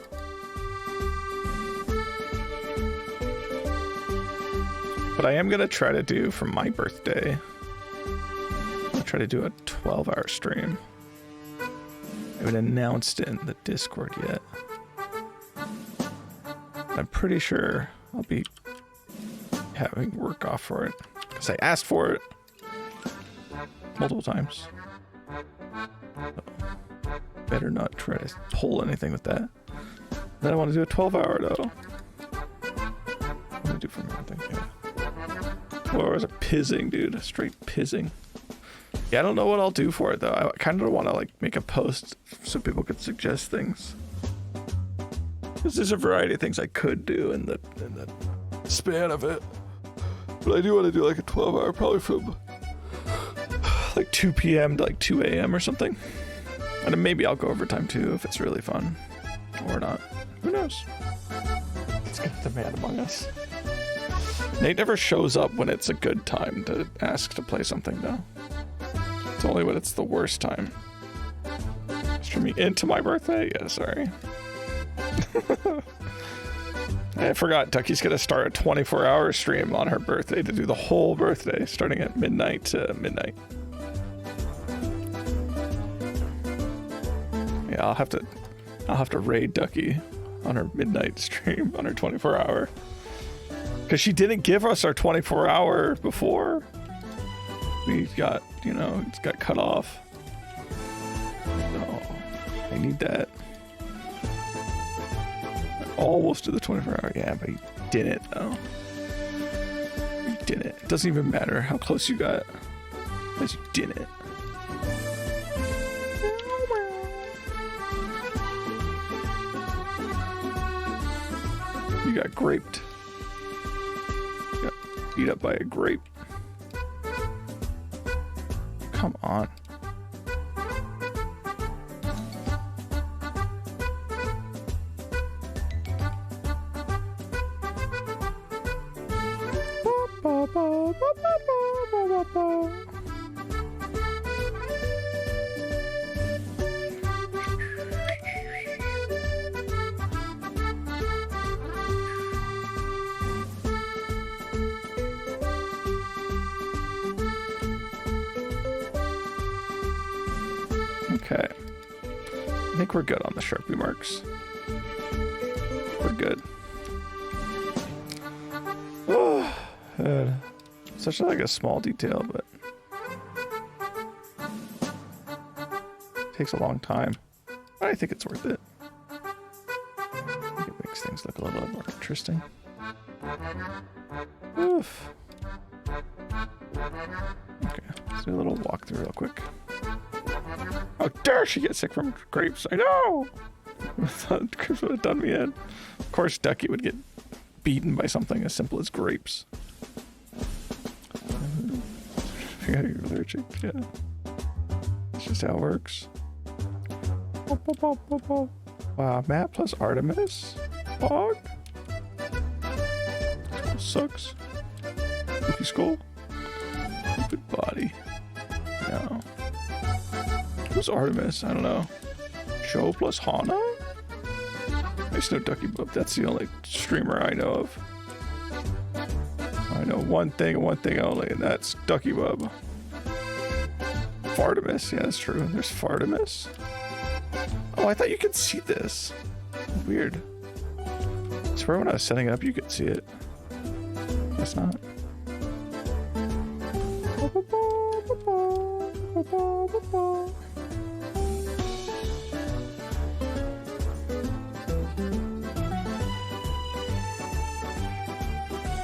A: But I am gonna try to do for my birthday. I'm gonna try to do a 12-hour stream. I haven't announced it in the Discord yet. I'm pretty sure I'll be having work off for it because I asked for it multiple times. So better not try to pull anything with that. Then I want to do a 12-hour though. What do I do for my thing? Yeah. 12 hours of pizzing, dude. Straight pizzing. Yeah, I don't know what I'll do for it though. I kind of want to like make a post so people could suggest things. Because there's a variety of things I could do in the span of it. But I do want to do like a 12-hour, probably from like 2 p.m. to like 2 a.m. or something. And then maybe I'll go overtime too if it's really fun. Or not. Who knows? Let's get the man among us. Nate never shows up when it's a good time to ask to play something though. It's only when it's the worst time. Streaming into my birthday? Yeah, sorry. I forgot Ducky's gonna start a 24-hour stream on her birthday to do the whole birthday, starting at midnight to midnight. Yeah, I'll have to raid Ducky on her midnight stream on her 24-hour. Because she didn't give us our 24-hour before. We got, you know, it's got cut off. So I need that. Almost to the 24-hour, yeah, but he didn't though. He didn't. It doesn't even matter how close you got, because you didn't. You got graped. You got beat up by a grape. Come on. Okay. I think we're good on the Sharpie marks. We're good. Oh, such like a small detail, but it takes a long time. But I think it's worth it. I think it makes things look a little more interesting. Oof. Okay, let's do a little walkthrough real quick. How dare she get sick from grapes? I know! I thought grapes would have done me in. Of course, Ducky would get beaten by something as simple as grapes. Yeah, you're allergic, yeah. That's just how it works. Wow, Matt plus Artemis? Fog? Sucks. Cookie skull? Stupid body. No. Who's Artemis? I don't know. Joe plus Hana? There's no Ducky Bub. That's the only streamer I know of. I know one thing and one thing only, and that's Ducky Bub. Fartimus, yeah, that's true. There's Fartimus. Oh, I thought you could see this. Weird. I swear when I was setting it up, you could see it. Guess not.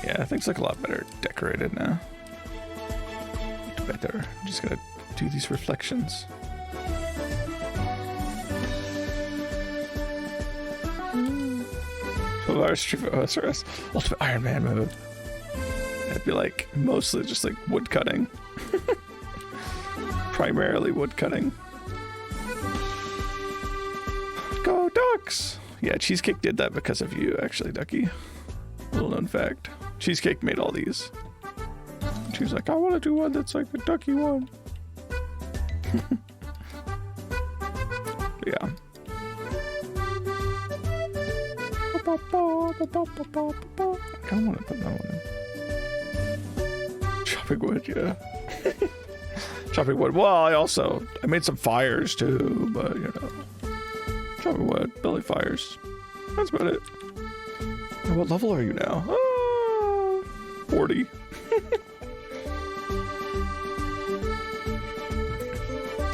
A: Yeah, things look a lot better decorated now. Better. I'm just gonna do these reflections. Ultimate Iron Man mode. It'd be like mostly just like wood cutting. Primarily wood cutting. Go Ducks! Yeah, Cheesecake did that because of you, actually, Ducky. Little known fact. Cheesecake made all these. She was like, I want to do one that's like the Ducky one. Yeah. I kind of want to put that one in. Chopping wood, yeah. Chopping wood. Well, I made some fires too, but you know. Chopping wood, building fires. That's about it. And what level are you now? 40.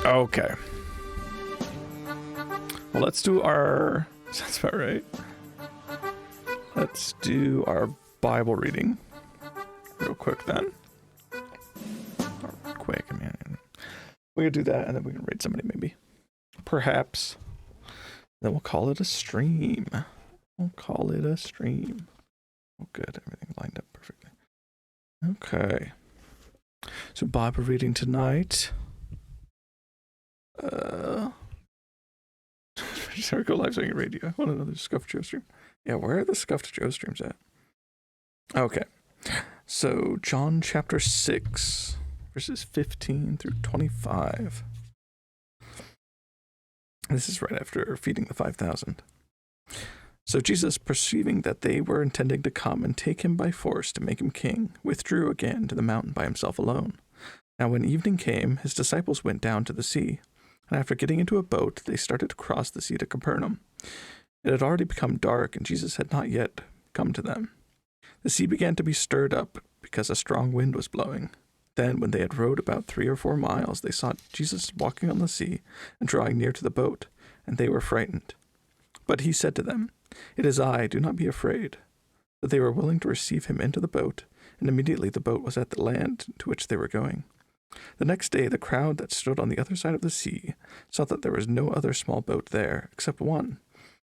A: Okay. Well, let's do our... That's about right. Let's do our Bible reading real quick then. Or quick, I mean, we can do that and then we can raid somebody maybe. Perhaps. Then we'll call it a stream. We'll call it a stream. Oh, good. Everything lined up perfectly. Okay. So Bible reading tonight. Sorry, go live streaming radio. I want another Scuffed Joe stream. Yeah, where are the Scuffed Joe streams at? Okay. So John chapter 6, verses 15 through 25. This is right after feeding the 5,000. So Jesus, perceiving that they were intending to come and take him by force to make him king, withdrew again to the mountain by himself alone. Now when evening came, his disciples went down to the sea, and after getting into a boat, they started to cross the sea to Capernaum. It had already become dark, and Jesus had not yet come to them. The sea began to be stirred up, because a strong wind was blowing. Then, when they had rowed about 3 or 4 miles, they saw Jesus walking on the sea and drawing near to the boat, and they were frightened. But he said to them, It is I, do not be afraid. But they were willing to receive him into the boat, and immediately the boat was at the land to which they were going. The next day the crowd that stood on the other side of the sea saw that there was no other small boat there, except one,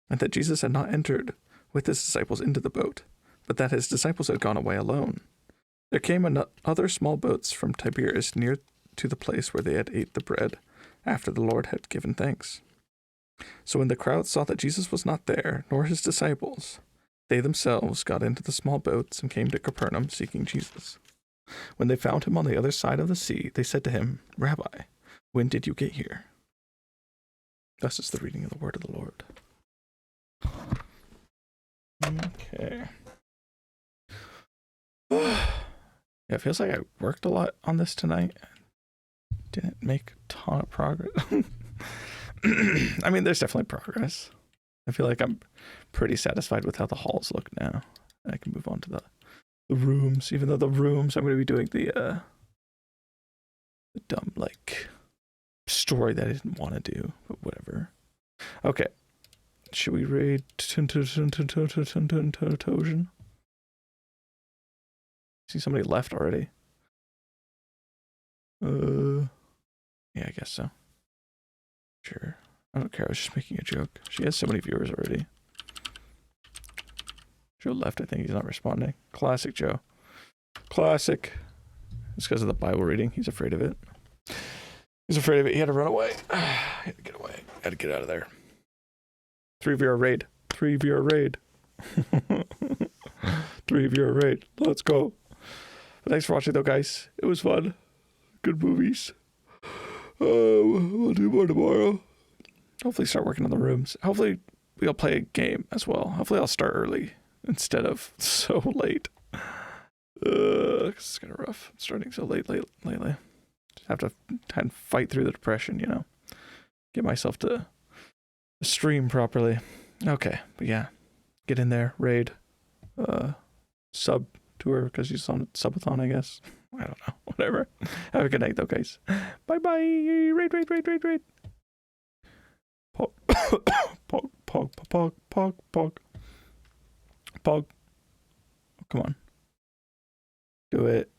A: and that Jesus had not entered with his disciples into the boat, but that his disciples had gone away alone. There came other small boats from Tiberias near to the place where they had ate the bread, after the Lord had given thanks. So when the crowd saw that Jesus was not there, nor his disciples, they themselves got into the small boats and came to Capernaum seeking Jesus. When they found him on the other side of the sea, they said to him, Rabbi, when did you get here? Thus is the reading of the word of the Lord. Okay. Yeah, it feels like I worked a lot on this tonight. Didn't make a ton of progress. I mean, there's definitely progress. I feel like I'm pretty satisfied with how the halls look now. I can move on to the rooms, even though the rooms, I'm going to be doing the dumb, like, story that I didn't want to do, but whatever. Okay. Should we raid Tojan? See somebody left already. Yeah, I guess so. Sure. I don't care, I was just making a joke. She has so many viewers already. Joe left, I think he's not responding. Classic Joe. Classic. It's because of the Bible reading. He's afraid of it. He's afraid of it. He had to run away. He had to get away. Had to get out of there. 3 viewer raid. 3 viewer raid. 3 viewer raid. Let's go. But thanks for watching though, guys. It was fun. Good movies. We'll do more tomorrow. hopefully start working on the rooms. Hopefully we'll play a game as well. Hopefully I'll start early instead of so late. 'Cause it's kind of rough starting so late lately. Just have to kind of fight through the depression, you know. Get myself to stream properly. Okay, but yeah, get in there, raid, sub to her because she's on subathon, I guess. I don't know, whatever. Have a good night though, guys. Bye bye. Raid. Pog, pog, pog, pog, pog, pog, pog. Come on, do it.